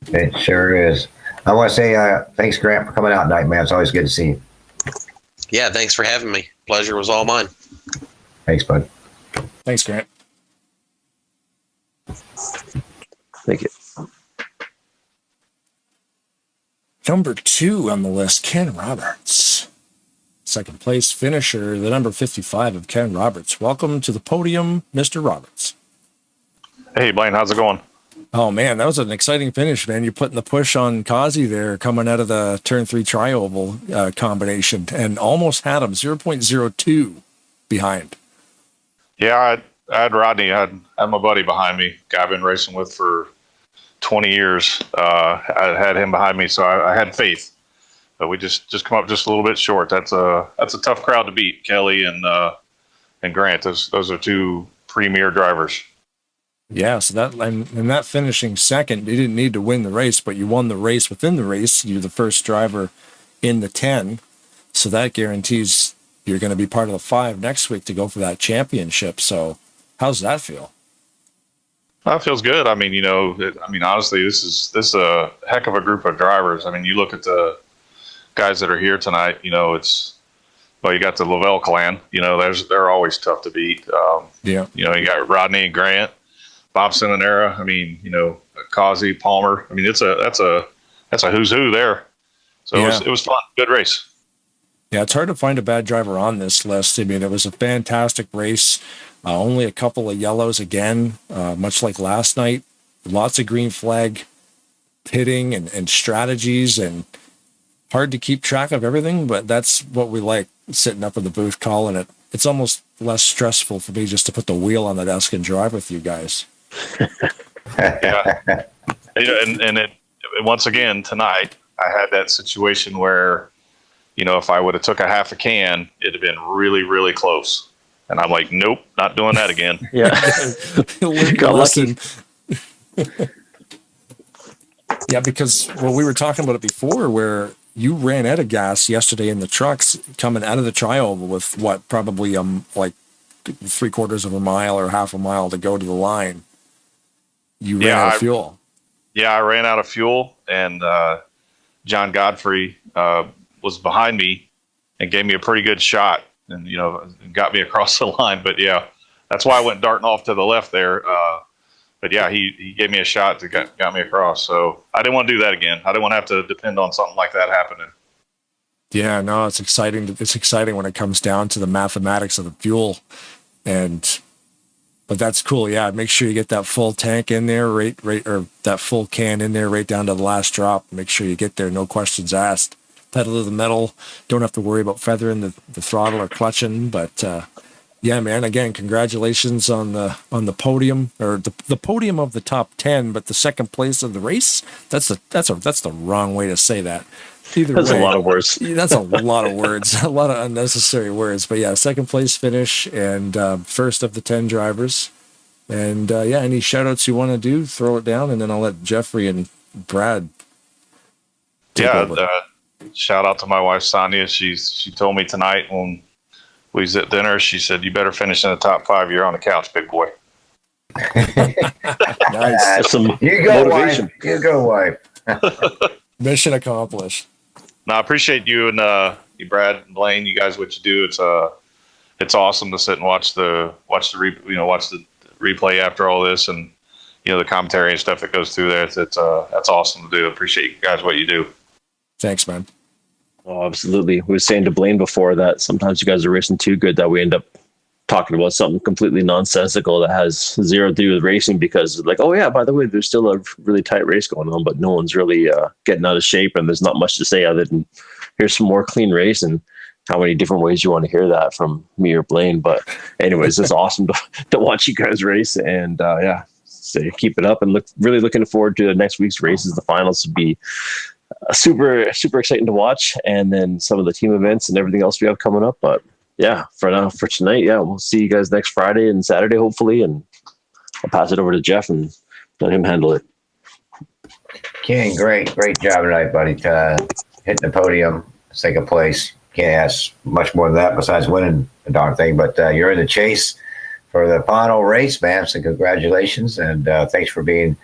It sure is. I want to say thanks, Grant, for coming out tonight, man. It's always good to see you. Yeah, thanks for having me. Pleasure was all mine. Thanks, bud. Thanks, Grant. Thank you. Number 2 on the list, Ken Roberts. Second place finisher, the number 55 of Ken Roberts. Welcome to the podium, Mr. Roberts. Hey, Blaine, how's it going? Oh, man, that was an exciting finish, man. You're putting the push on Kazi there, coming out of the turn 3 tri-oval combination, and almost had him, 0.02 behind. Yeah, I had Rodney. I had my buddy behind me, guy I've been racing with for 20 years. I had him behind me, so I had faith. But we just come up just a little bit short. That's a tough crowd to beat, Kelly and Grant. Those are 2 premier drivers. Yeah, so that finishing second, you didn't need to win the race, but you won the race within the race. You're the first driver in the 10, so that guarantees you're going to be part of the 5 next week to go for that championship. So how's that feel? That feels good. I mean, honestly, this is a heck of a group of drivers. I mean, you look at the guys that are here tonight, you got the Lavelle clan, they're always tough to beat. Yeah. You got Rodney and Grant, Bob Sinanera. I mean, Kazi, Palmer. I mean, that's a who's who there. So yeah. It was fun. Good race. Yeah, it's hard to find a bad driver on this list. I mean, it was a fantastic race. Only a couple of yellows again, much like last night. Lots of green flag pitting and strategies, and hard to keep track of everything, but that's what we like, sitting up in the booth calling it. It's almost less stressful for me just to put the wheel on the desk and drive with you guys. Yeah. And once again, tonight, I had that situation where, if I would have took a half a can, it'd have been really, really close. And I'm like, nope, not doing that again. Yeah. Got lucky. Yeah, because we were talking about it before, where you ran out of gas yesterday in the trucks coming out of the tri-oval with probably like 3/4 of a mile or half a mile to go to the line. You ran out of fuel. Yeah, I ran out of fuel, and John Godfrey was behind me and gave me a pretty good shot, and got me across the line. But yeah, that's why I went darting off to the left there. But yeah, he gave me a shot that got me across. So I didn't want to do that again. I didn't want to have to depend on something like that happening. Yeah, no, it's exciting. It's exciting when it comes down to the mathematics of the fuel, but that's cool. Yeah, make sure you get that full tank in there, or that full can in there, right down to the last drop. Make sure you get there, no questions asked. Pedal to the metal. Don't have to worry about feathering the throttle or clutching. But yeah, man. Again, congratulations on the podium, or the podium of the top 10, but the second place of the race. That's the wrong way to say that. That's a lot of words. That's a lot of words, a lot of unnecessary words. But yeah, second place finish and first of the 10 drivers. And yeah, any shout outs you want to do, throw it down, and then I'll let Jeffrey and Brad take over. Shout out to my wife, Sonia. She told me tonight when we was at dinner, she said, "You better finish in the top 5. You're on the couch, big boy." Nice. That's some You go, motivation. wife. You go, wife. Mission accomplished. No, I appreciate you and you, Brad and Blaine. You guys, what you do, it's awesome to sit and watch the replay after all this, and the commentary and stuff that goes through there. That's awesome to do. Appreciate you guys what you do. Thanks, man. Oh, absolutely. We were saying to Blaine before that sometimes you guys are racing too good that we end up talking about something completely nonsensical that has zero to do with racing, because like, oh yeah, by the way, there's still a really tight race going on, but no one's really getting out of shape, and there's not much to say other than here's some more clean race. And how many different ways you want to hear that from me or Blaine. But anyways, it's awesome to watch you guys race, and yeah, so keep it up, and really looking forward to the next week's races. The finals will be super exciting to watch, and then some of the team events and everything else we have coming up. But yeah, for tonight, yeah, we'll see you guys next Friday and Saturday, hopefully, and I'll pass it over to Jeff and let him handle it. King, great job tonight, buddy. Hitting the podium, second place. Can't ask much more than that besides winning the darn thing. But you're in the chase for the final race, man. So congratulations, and thanks for being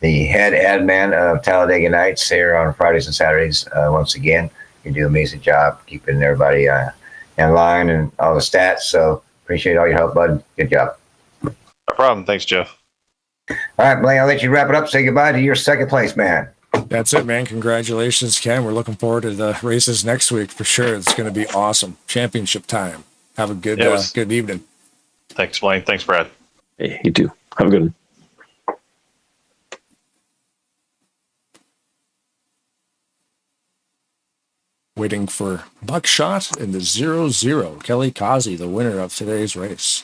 the head ad man of Talladega Nights here on Fridays and Saturdays. Once again, you do an amazing job keeping everybody in line and all the stats. So appreciate all your help, bud. Good job. No problem. Thanks, Jeff. All right, Blaine, I'll let you wrap it up. Say goodbye to your second place, man. That's it, man. Congratulations, Ken. We're looking forward to the races next week for sure. It's going to be awesome. Championship time. Have a good good evening. Thanks, Blaine. Thanks, Brad. Hey, you too. Have a good one. Waiting for Buckshot in the 0-0. Kelly Causey, the winner of today's race.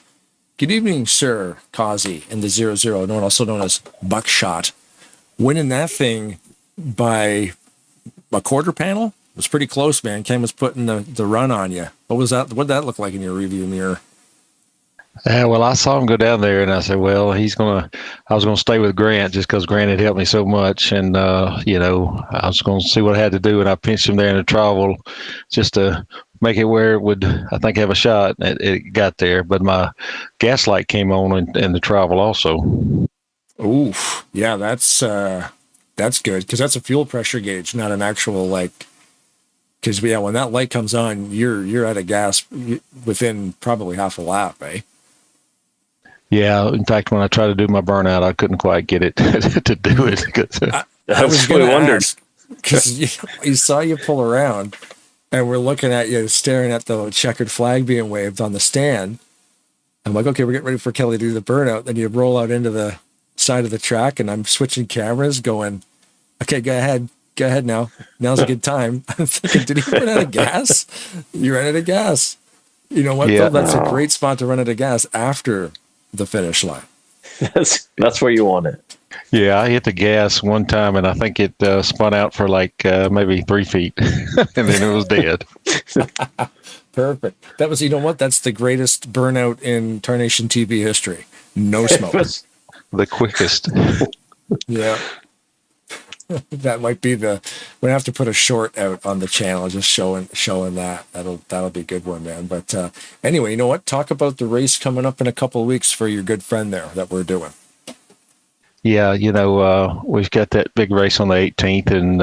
Good evening, Sir Causey in the 0-0, also known as Buckshot. Winning that thing by a quarter panel. It was pretty close, man. Ken was putting the run on you. What was that? What did that look like in your review mirror? Yeah, well, I saw him go down there, and I said, well, I was going to stay with Grant just because Grant had helped me so much. And, I was going to see what I had to do. And I pinched him there in the travel just to make it where it would, I think, have a shot. It got there. But my gas light came on in the travel also. Oof. Yeah, that's good, because that's a fuel pressure gauge, not an actual, because, yeah, when that light comes on, you're out of gas within probably half a lap, eh? Yeah, in fact, when I tried to do my burnout, I couldn't quite get it to do it. I was going to ask, because you saw you pull around, and we're looking at you staring at the checkered flag being waved on the stand. I'm like, okay, we're getting ready for Kelly to do the burnout. Then you roll out into the side of the track, and I'm switching cameras going, okay, go ahead now. Now's a good time. I'm thinking, did he run out of gas? You ran out of gas. You know what, yeah. Phil? That's a great spot to run out of gas after the finish line. That's where you want it. Yeah, I hit the gas one time, and I think it spun out for maybe 3 feet, and then it was dead. Perfect. That was, you know what? That's the greatest burnout in Tarnation TV history. No smoke. The quickest. Yeah. That might be we have to put a short out on the channel just showing that. That'll be a good one, man. But anyway, you know what? Talk about the race coming up in a couple of weeks for your good friend there that we're doing. Yeah, we've got that big race on the 18th, and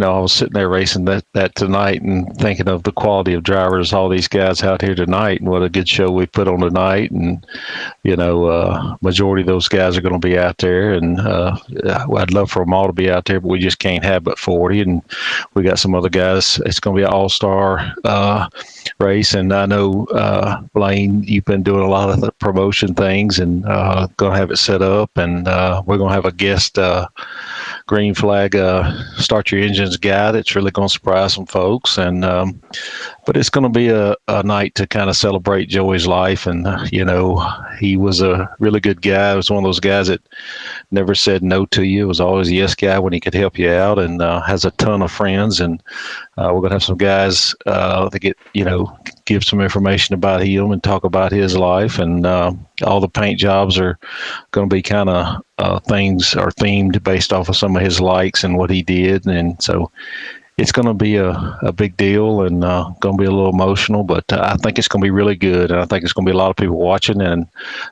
I was sitting there racing that tonight and thinking of the quality of drivers, all these guys out here tonight, and what a good show we put on tonight. And, majority of those guys are going to be out there, and I'd love for them all to be out there, but we just can't have but 40. And we got some other guys. It's going to be an all-star race. And I know, Blaine, you've been doing a lot of the promotion things, and going to have it set up. And we're going to have a guest green flag start your engines guy that's really going to surprise some folks. And but it's going to be a night to kind of celebrate Joey's life. And he was a really good guy. He was one of those guys that never said no to you. He was always a yes guy when he could help you out, and has a ton of friends. And we're going to have some guys that get give some information about him and talk about his life. And all the paint jobs are going to be kind of things are themed based off of some of his likes and what he did. And so it's going to be a big deal, and going to be a little emotional, but I think it's going to be really good. And I think it's going to be a lot of people watching, and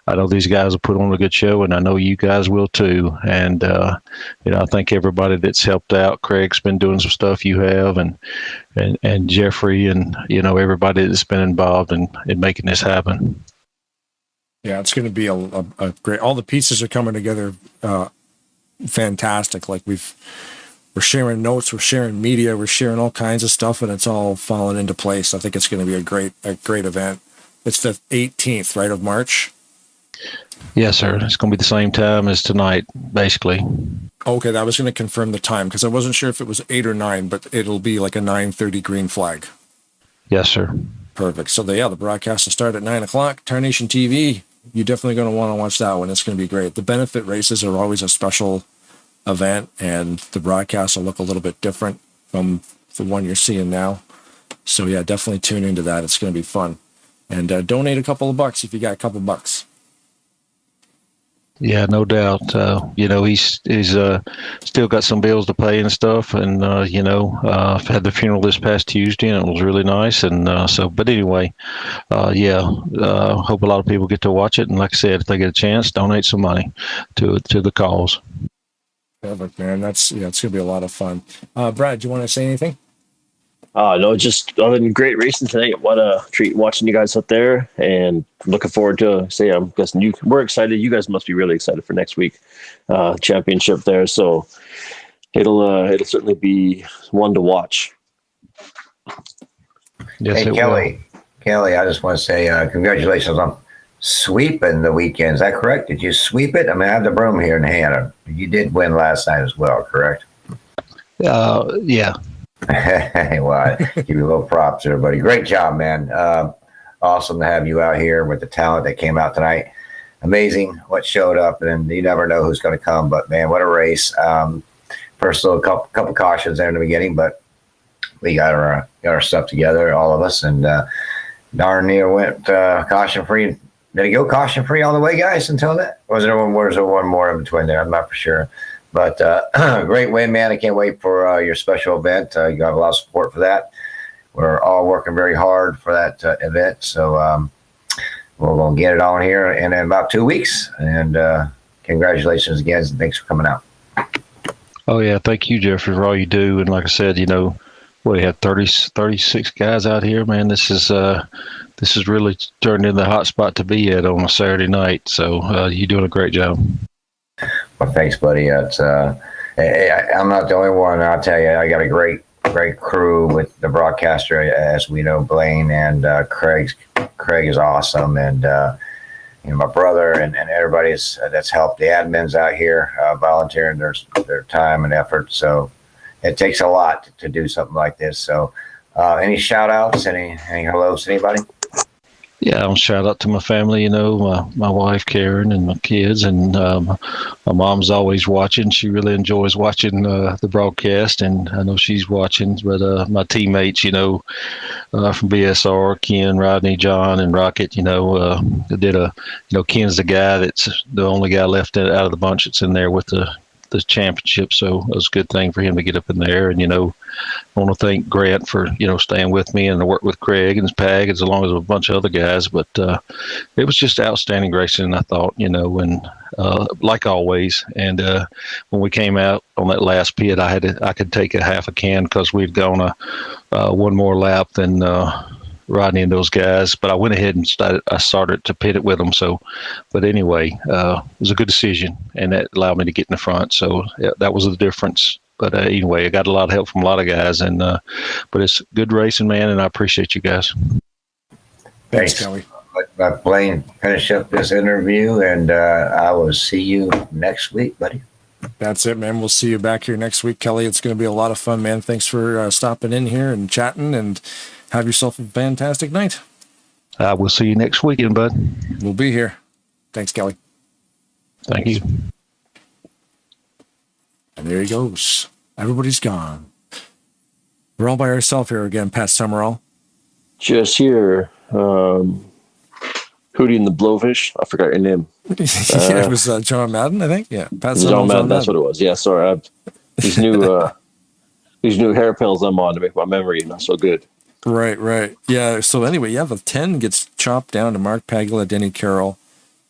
I know these guys will put on a good show, and I know you guys will too. And, I think everybody that's helped out, Craig's been doing some stuff, you have, and Jeffrey, and, everybody that's been involved in making this happen. Yeah, it's going to be a great, all the pieces are coming together fantastic. We're sharing notes, we're sharing media, we're sharing all kinds of stuff, and it's all falling into place. I think it's going to be a great event. It's the 18th, right, of March? Yes, sir. It's going to be the same time as tonight, basically. Okay, I was going to confirm the time because I wasn't sure if it was 8 or 9, but it'll be like a 9:30 green flag. Yes, sir. Perfect. So the broadcast will start at 9 o'clock. Tarnation TV, you're definitely going to want to watch that one. It's going to be great. The benefit races are always a special event, and the broadcast will look a little bit different from the one you're seeing now. So yeah, definitely tune into that. It's going to be fun. And donate a couple of bucks if you got a couple bucks. Yeah, no doubt. He's still got some bills to pay and stuff, and had the funeral this past Tuesday, and it was really nice. And but anyway, hope a lot of people get to watch it. And like I said, if they get a chance, donate some money to the cause. Perfect, man. It's going to be a lot of fun. Brad, do you want to say anything? No, just other than great racing tonight. What a treat watching you guys out there, and looking forward to. I'm guessing we're excited. You guys must be really excited for next week, championship there. So it'll certainly be one to watch. Yes, hey, Kelly, I just want to say congratulations on sweeping the weekend. Is that correct? Did you sweep it? I mean, I have the broom here in hand. You did win last night as well, correct? Yeah. Well, give you a little props there, buddy. Great job, man. Awesome to have you out here with the talent that came out tonight. Amazing what showed up, and you never know who's going to come. But man, what a race! First little couple cautions there in the beginning, but we got our stuff together, all of us, and darn near went caution free. Did it go caution free all the way, guys? Until that, was there one more in between there? I'm not for sure. But great win, man. I can't wait for your special event. You got a lot of support for that. We're all working very hard for that event. So we're going to get it on here in about 2 weeks. And congratulations again. And thanks for coming out. Oh, yeah. Thank you, Jeffrey, for all you do. And like I said, we have 36 guys out here, man. This is really turned into the hot spot to be at on a Saturday night. So you're doing a great job. Well, thanks, buddy. It's I'm not the only one. I'll tell you, I got a great crew with the broadcaster, as we know, Blaine and Craig. Craig is awesome, and my brother and everybody that's helped. The admins out here volunteering their time and effort. So it takes a lot to do something like this. So any shout outs, any hellos to anybody? Yeah, I'll shout out to my family, my wife, Karen, and my kids. And my mom's always watching. She really enjoys watching the broadcast, and I know she's watching. But my teammates, from BSR, Ken, Rodney, John, and Rocket, Ken's the guy that's the only guy left out of the bunch that's in there with the championship. So it was a good thing for him to get up in there. And, I want to thank Grant for, staying with me, and to work with Craig and Pag, as long as a bunch of other guys. But it was just outstanding racing, I thought, and like always. And when we came out on that last pit, I could take a half a can because we'd gone one more lap than Rodney and those guys, but I went ahead and started to pit it with them. So, but anyway, it was a good decision, and that allowed me to get in the front. So that was the difference. But anyway, I got a lot of help from a lot of guys, and but it's good racing, man, and I appreciate you guys. Thanks, Kelly. Let Blaine finish up this interview, and I will see you next week, buddy. That's it, man. We'll see you back here next week, Kelly. It's going to be a lot of fun, man. Thanks for stopping in here and chatting, and have yourself a fantastic night. We'll see you next weekend, bud. We'll be here. Thanks, Kelly. Thank you. And there he goes. Everybody's gone. We're all by ourselves here again, Pat Summerall. Just here. Hootie and the Blowfish. I forgot your name. It was John Madden, I think. Yeah, Pat John Madden. That's what it was. Yeah, sorry. These new hair pills I'm on to make my memory not so good. Right. Yeah, so anyway, the 10 gets chopped down to Mark Pagula, Denny Carroll,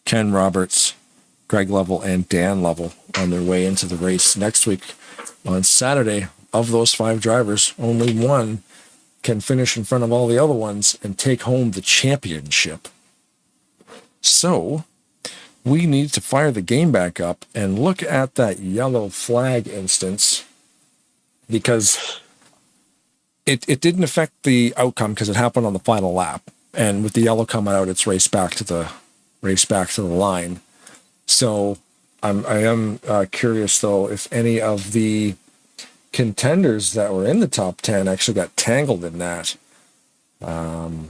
Ken Roberts, Greg Lovell, and Dan Lovell on their way into the race next week. On Saturday, of those 5 drivers, only one can finish in front of all the other ones and take home the championship. So we need to fire the game back up and look at that yellow flag instance, because it didn't affect the outcome because it happened on the final lap. and with the yellow coming out, it's raced back to the line. So I am curious though if any of the contenders that were in the top 10 actually got tangled in that. I'm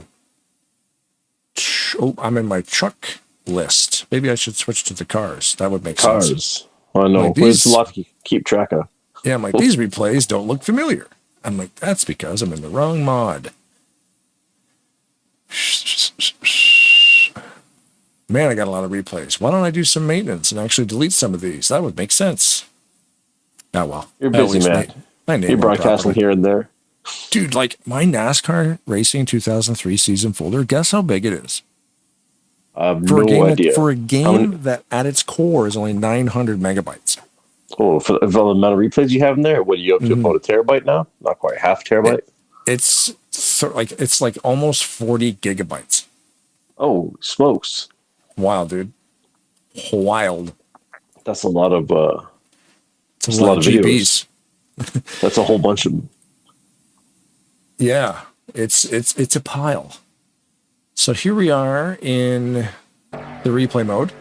in my truck list. Maybe I should switch to the cars. That would make sense. Cars. I know. Like There's a lot to keep track of. Yeah, I'm like, these replays don't look familiar. I'm like, that's because I'm in the wrong mod. Man, I got a lot of replays. Why don't I do some maintenance and actually delete some of these? That would make sense. Oh, well. You're busy, man. You're broadcasting here and there. Dude, like my NASCAR Racing 2003 season folder, guess how big it is? I have no idea. For a game that at its core is only 900 megabytes. Oh, for the amount of replays you have in there, what are you up to? About a terabyte now? Not quite half terabyte. It's like almost 40 gigabytes. Oh, smokes! Wild, dude. Wild. That's a lot of. It's a lot of videos. That's a whole bunch of them. Yeah, it's a pile. So here we are in the replay mode.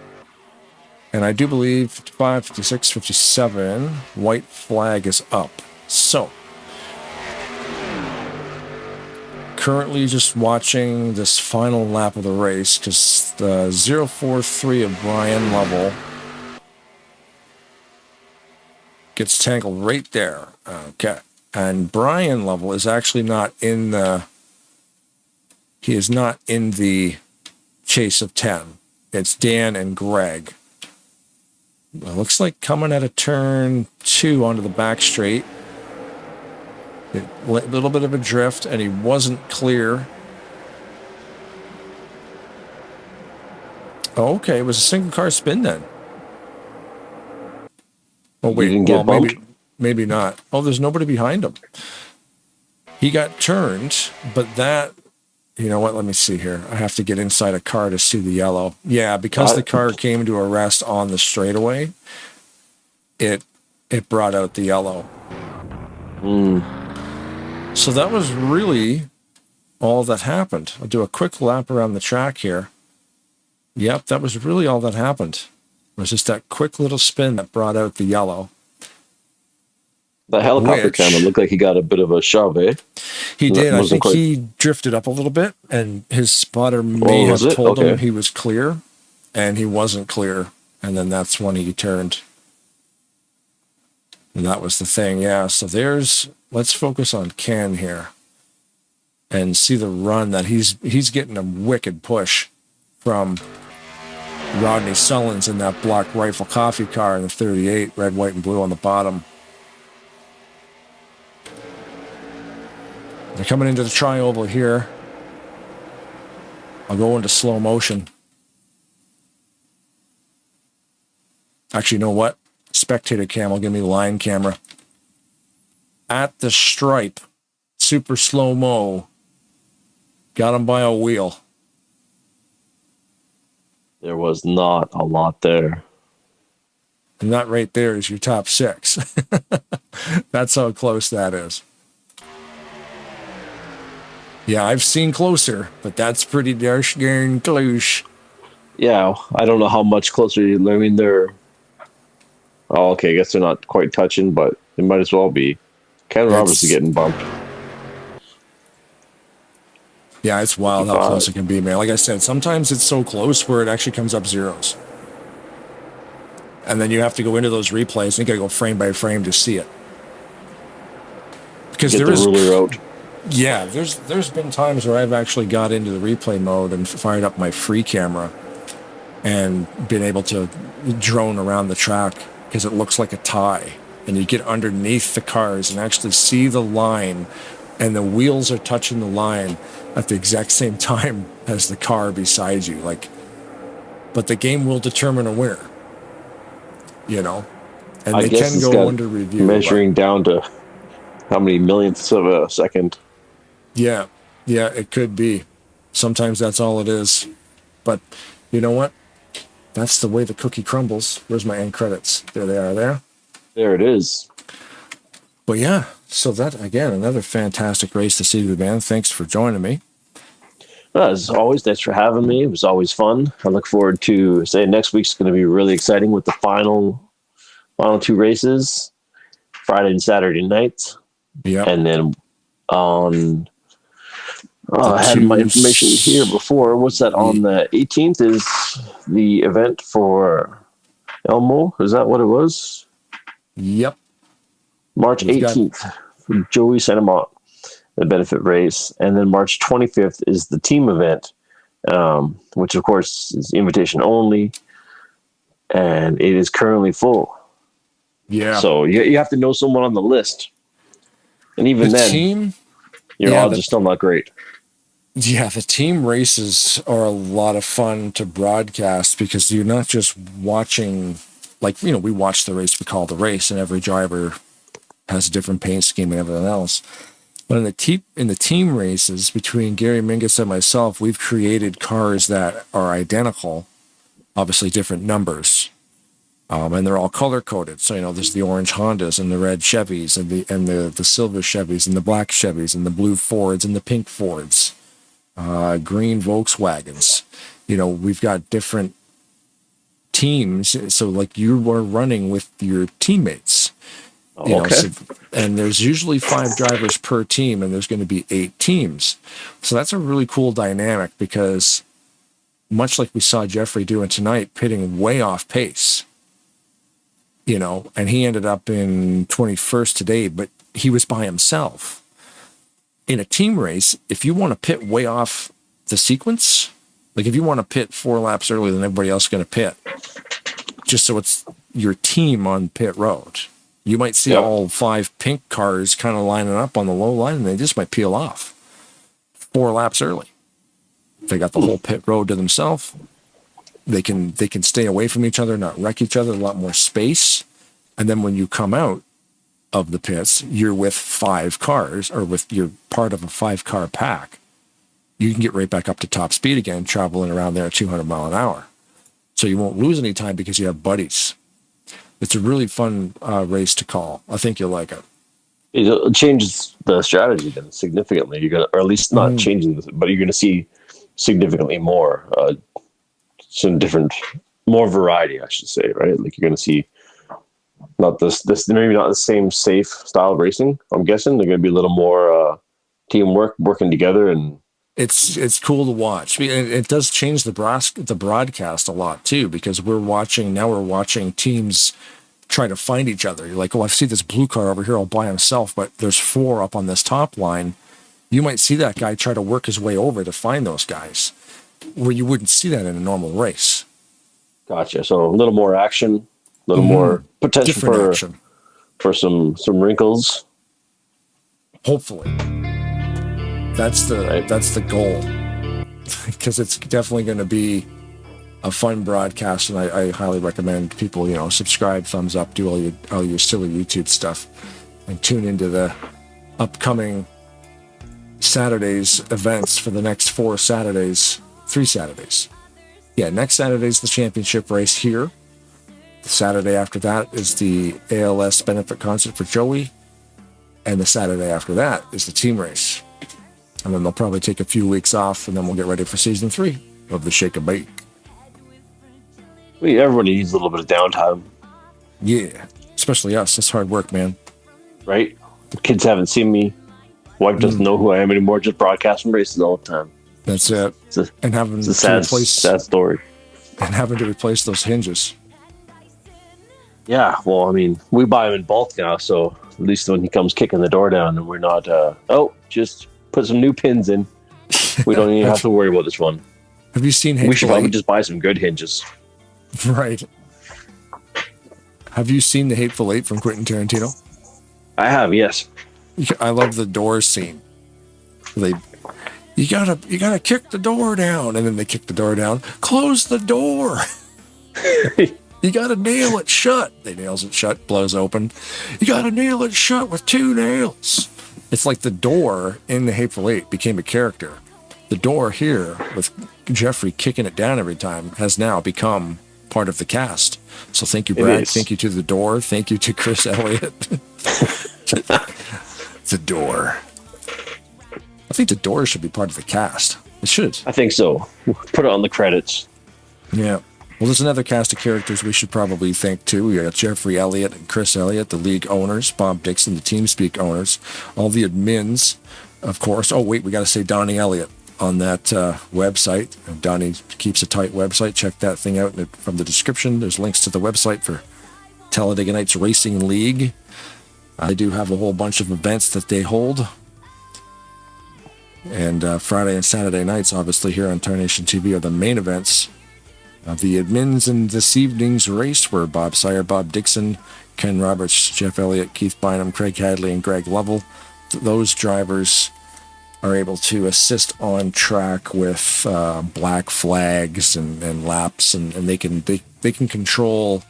And I do believe 55, 56, 57, white flag is up. So, currently just watching this final lap of the race because the 043 of Brian Lovell gets tangled right there. Okay. And Brian Lovell is actually not in the... He is not in the chase of 10. It's Dan and Greg. It looks like coming at a turn 2 onto the back straight. A little bit of a drift, and he wasn't clear. Oh, okay, it was a single car spin then. Oh, wait, didn't get bumped? Maybe not. Oh, there's nobody behind him. He got turned, but that... You know what? Let me see here. I have to get inside a car to see the yellow. Yeah, because the car came to a rest on the straightaway, it brought out the yellow. So that was really all that happened. I'll do a quick lap around the track here. Yep, that was really all that happened. It was just that quick little spin that brought out the yellow. The helicopter camera looked like he got a bit of a shove, eh? He did. I think he drifted up a little bit, and his spotter may have told him he was clear, and he wasn't clear. And then that's when he turned. And that was the thing, yeah. So let's focus on Ken here and see the run that he's getting a wicked push from Rodney Sullins in that Black Rifle coffee car in the 38, red, white, and blue on the bottom. They're coming into the tri-oval here. I'll go into slow motion. Actually, you know what? Spectator cam will give me line camera. At the stripe, super slow-mo. Got him by a wheel. There was not a lot there. And that right there is your top 6. That's how close that is. Yeah, I've seen closer, but that's pretty darn close. Yeah, I don't know how much closer. I mean, they're... Oh, okay, I guess they're not quite touching, but they might as well be. Ken Roberts is getting bumped. Yeah, it's wild how close it can be, man. Like I said, sometimes it's so close where it actually comes up zeros. And then you have to go into those replays and you got to go frame by frame to see it. Because Get the ruler out. Yeah, there's been times where I've actually got into the replay mode and fired up my free camera and been able to drone around the track because it looks like a tie. And you get underneath the cars and actually see the line, and the wheels are touching the line at the exact same time as the car beside you. But the game will determine a winner, and they can go under review. Measuring down to how many millionths of a second. Yeah, it could be. Sometimes that's all it is. But you know what? That's the way the cookie crumbles. Where's my end credits? There they are there. There it is. But yeah, so that, again, another fantastic race this evening, man. Thanks for joining me. As always, thanks for having me. It was always fun. I look forward to next week's going to be really exciting with the final 2 races, Friday and Saturday nights. Yeah. And then on I had my information here before. What's that? On the 18th is the event for Elmo. Is that what it was? Yep. March 18th for Joey Santamont, the benefit race. And then March 25th is the team event, which of course is invitation only. And it is currently full. Yeah. So you have to know someone on the list. And even the then, team, your odds are still not great. Yeah, the team races are a lot of fun to broadcast because you're not just watching, like, we watch the race, we call the race, and every driver has a different paint scheme and everything else. But in the team races between Gary Mingus and myself, we've created cars that are identical, obviously different numbers, and they're all color coded. So there's the orange Hondas and the red Chevys and the silver Chevys and the black Chevys and the blue Fords and the pink Fords. Green Volkswagens. We've got different teams. So like you are running with your teammates. Okay. And there's usually 5 drivers per team, and there's going to be 8 teams. So that's a really cool dynamic because much like we saw Jeffrey doing tonight, pitting way off pace, and he ended up in 21st today, but he was by himself. In a team race, if you want to pit way off the sequence, like if you want to pit 4 laps earlier than everybody else is going to pit, just so it's your team on pit road, you might see all 5 pink cars kind of lining up on the low line, and they just might peel off 4 laps early. They got the whole pit road to themselves. They can stay away from each other, not wreck each other, a lot more space. And then when you come out of the pits, you're with 5 cars, or you're part of a 5-car pack. You can get right back up to top speed again, traveling around there at 200 mile an hour. So you won't lose any time because you have buddies. It's a really fun race to call. I think you'll like it. It changes the strategy then significantly. You're gonna, or at least not changing, but you're going to see significantly more, some different, more variety, I should say, right? Like you're going to see not this maybe not the same safe style of racing. I'm guessing they're going to be a little more teamwork, working together, and it's cool to watch. It does change the broadcast a lot too, because we're watching teams try to find each other. You're like, oh, I see this blue car over here all by himself, but there's 4 up on this top line. You might see that guy try to work his way over to find those guys, where you wouldn't see that in a normal race. Gotcha. So a little more action, a little more potential for some wrinkles. Hopefully, that's the goal, because it's definitely going to be a fun broadcast, and I highly recommend people subscribe, thumbs up, do all your silly YouTube stuff, and tune into the upcoming Saturday's events for the next 3 Saturdays. Yeah, next Saturday's the championship race here. The Saturday after that is the ALS benefit concert for Joey. And the Saturday after that is the team race. And then they'll probably take a few weeks off, and then we'll get ready for season 3 of the Shake and Bake. Everybody needs a little bit of downtime. Yeah, especially us. It's hard work, man. Right? The kids haven't seen me. Wife doesn't know who I am anymore, just broadcasting races all the time. That's it. And having it's a sad story. And having to replace those hinges. Yeah, well, I mean, we buy them in bulk now, so at least when he comes kicking the door down, and we're not, just put some new pins in. We don't even have to worry about this one. Have you seen Hateful We should probably Eight? just buy some good hinges. Right. Have you seen The Hateful Eight from Quentin Tarantino? I have, yes. I love the doors scene. You gotta kick the door down, and then they kick the door down. Close the door. You gotta nail it shut. They nails it shut, blows open. You gotta nail it shut with 2 nails. It's like the door in The Hateful Eight became a character. The door here, with Jeffrey kicking it down every time, has now become part of the cast. So thank you, Brad. Thank you to the door. Thank you to Chris Elliott. The door. I think the door should be part of the cast. It should. I think so. Put it on the credits. Yeah. Well, there's another cast of characters we should probably thank too. We got Jeffrey Elliott and Chris Elliott, the league owners, Bob Dixon, the TeamSpeak owners, all the admins, of course. Oh, wait, we got to say Donnie Elliott on that website. And Donnie keeps a tight website. Check that thing out from the description. There's links to the website for Talladega Nights Racing League. They do have a whole bunch of events that they hold. And Friday and Saturday nights, obviously, here on Tarnation TV are the main events. The admins in this evening's race were Bob Sire, Bob Dixon, Ken Roberts, Jeff Elliott, Keith Bynum, Craig Hadley, and Greg Lovell. Those drivers are able to assist on track with black flags and laps, and they can control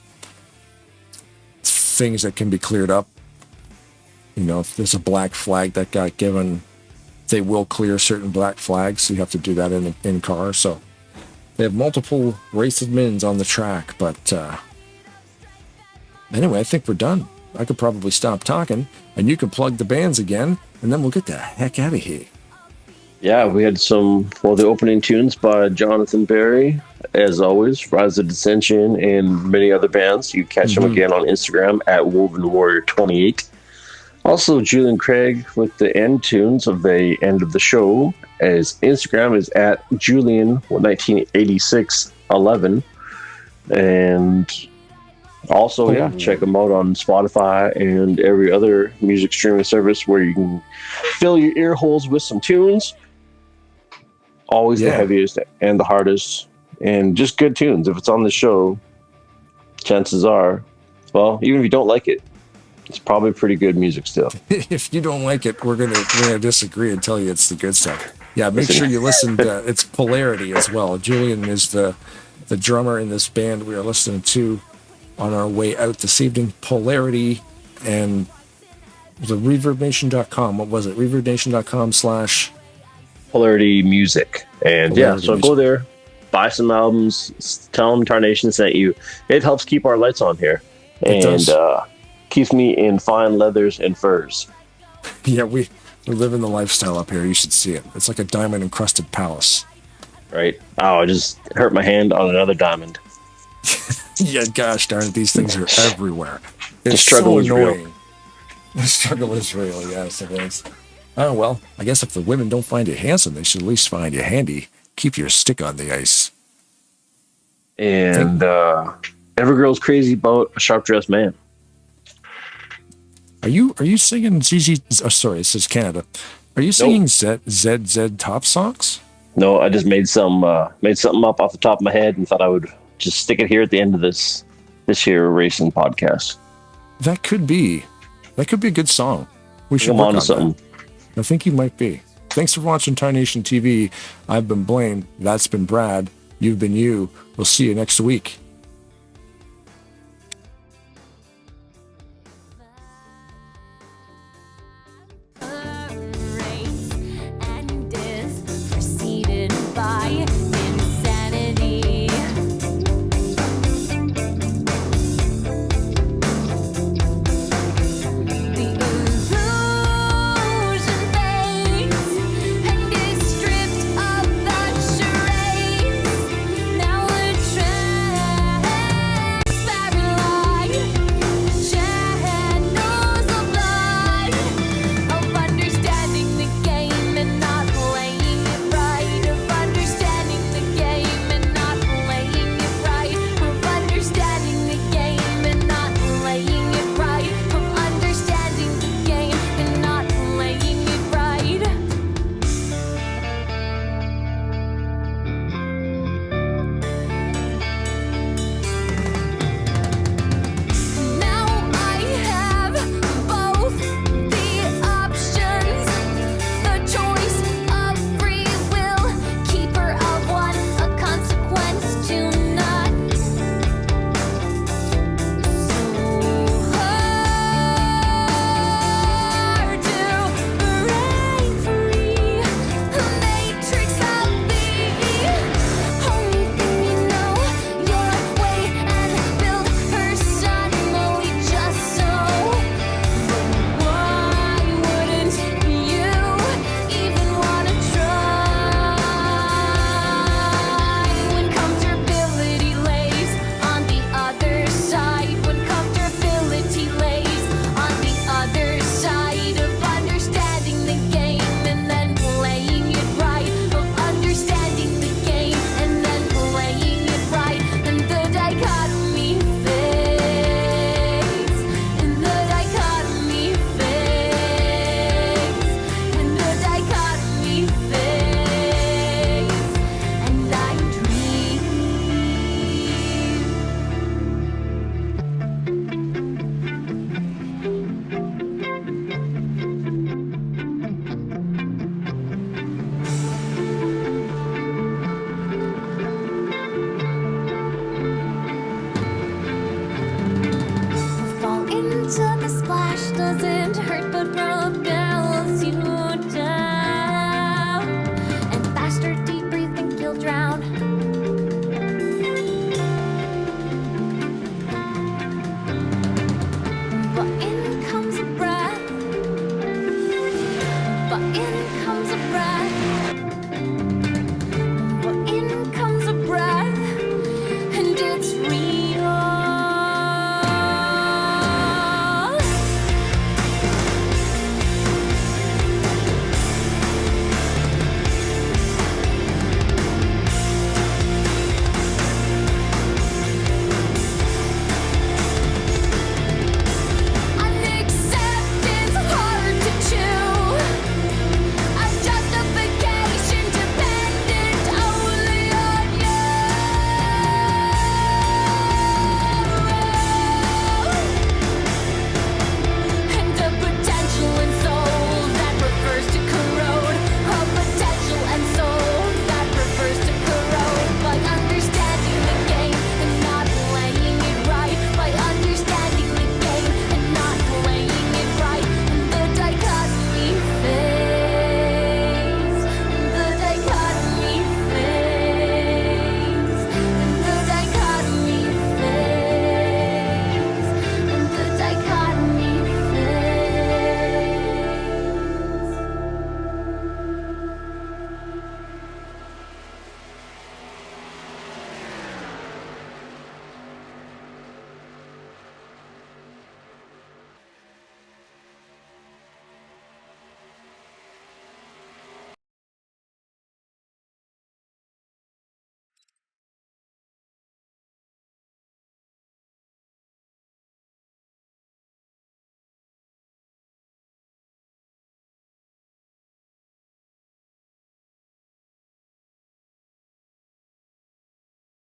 things that can be cleared up. You know, if there's a black flag that got given, they will clear certain black flags, so you have to do that in car. So they have multiple race admins on the track, but anyway, I think we're done. I could probably stop talking, and you can plug the bands again, and then we'll get the heck out of here. Yeah, we had the opening tunes by Jonathan Berry, as always, Rise of Dissension, and many other bands. You catch them again on Instagram at Woven Warrior 28. Also, Julian Craig with the end tunes of the end of the show. His Instagram is at Julian198611. And also, check him out on Spotify and every other music streaming service where you can fill your ear holes with some tunes. Always the heaviest and the hardest, and just good tunes. If it's on the show, chances are, well, even if you don't like it, it's probably pretty good music still. If you don't like it, we're gonna disagree and tell you it's the good stuff. Yeah, make sure you listen to it's Polarity as well. Julian is the drummer in this band we are listening to on our way out this evening. Polarity, and the ReverbNation.com. What was it? ReverbNation.com/ Polarity Music. And so go there, buy some albums, tell them Tarnation sent you. It helps keep our lights on here. And keeps me in fine leathers and furs. Yeah, we live in the lifestyle up here. You should see it. It's like a diamond encrusted palace. Right. Oh, I just hurt my hand on another diamond. Yeah, gosh darn it, these things are everywhere. The struggle is annoying. real. The struggle is real, yes, it is. Oh, well, I guess if the women don't find you handsome, they should at least find you handy. Keep your stick on the ice. And every girl's crazy about a sharp-dressed man. Are you singing ZZ? Oh, sorry, it says Canada. Are you singing ZZ Top songs? No, I just made something up off the top of my head and thought I would just stick it here at the end of this here racing podcast. That could be a good song. We should come work on to that. something. I think you might be. Thanks for watching Tarnation TV. I've been Blaine. That's been Brad. You've been you. We'll see you next week. Stripped of the charades. Now we're trapped. took a splash, doesn't hurt but rub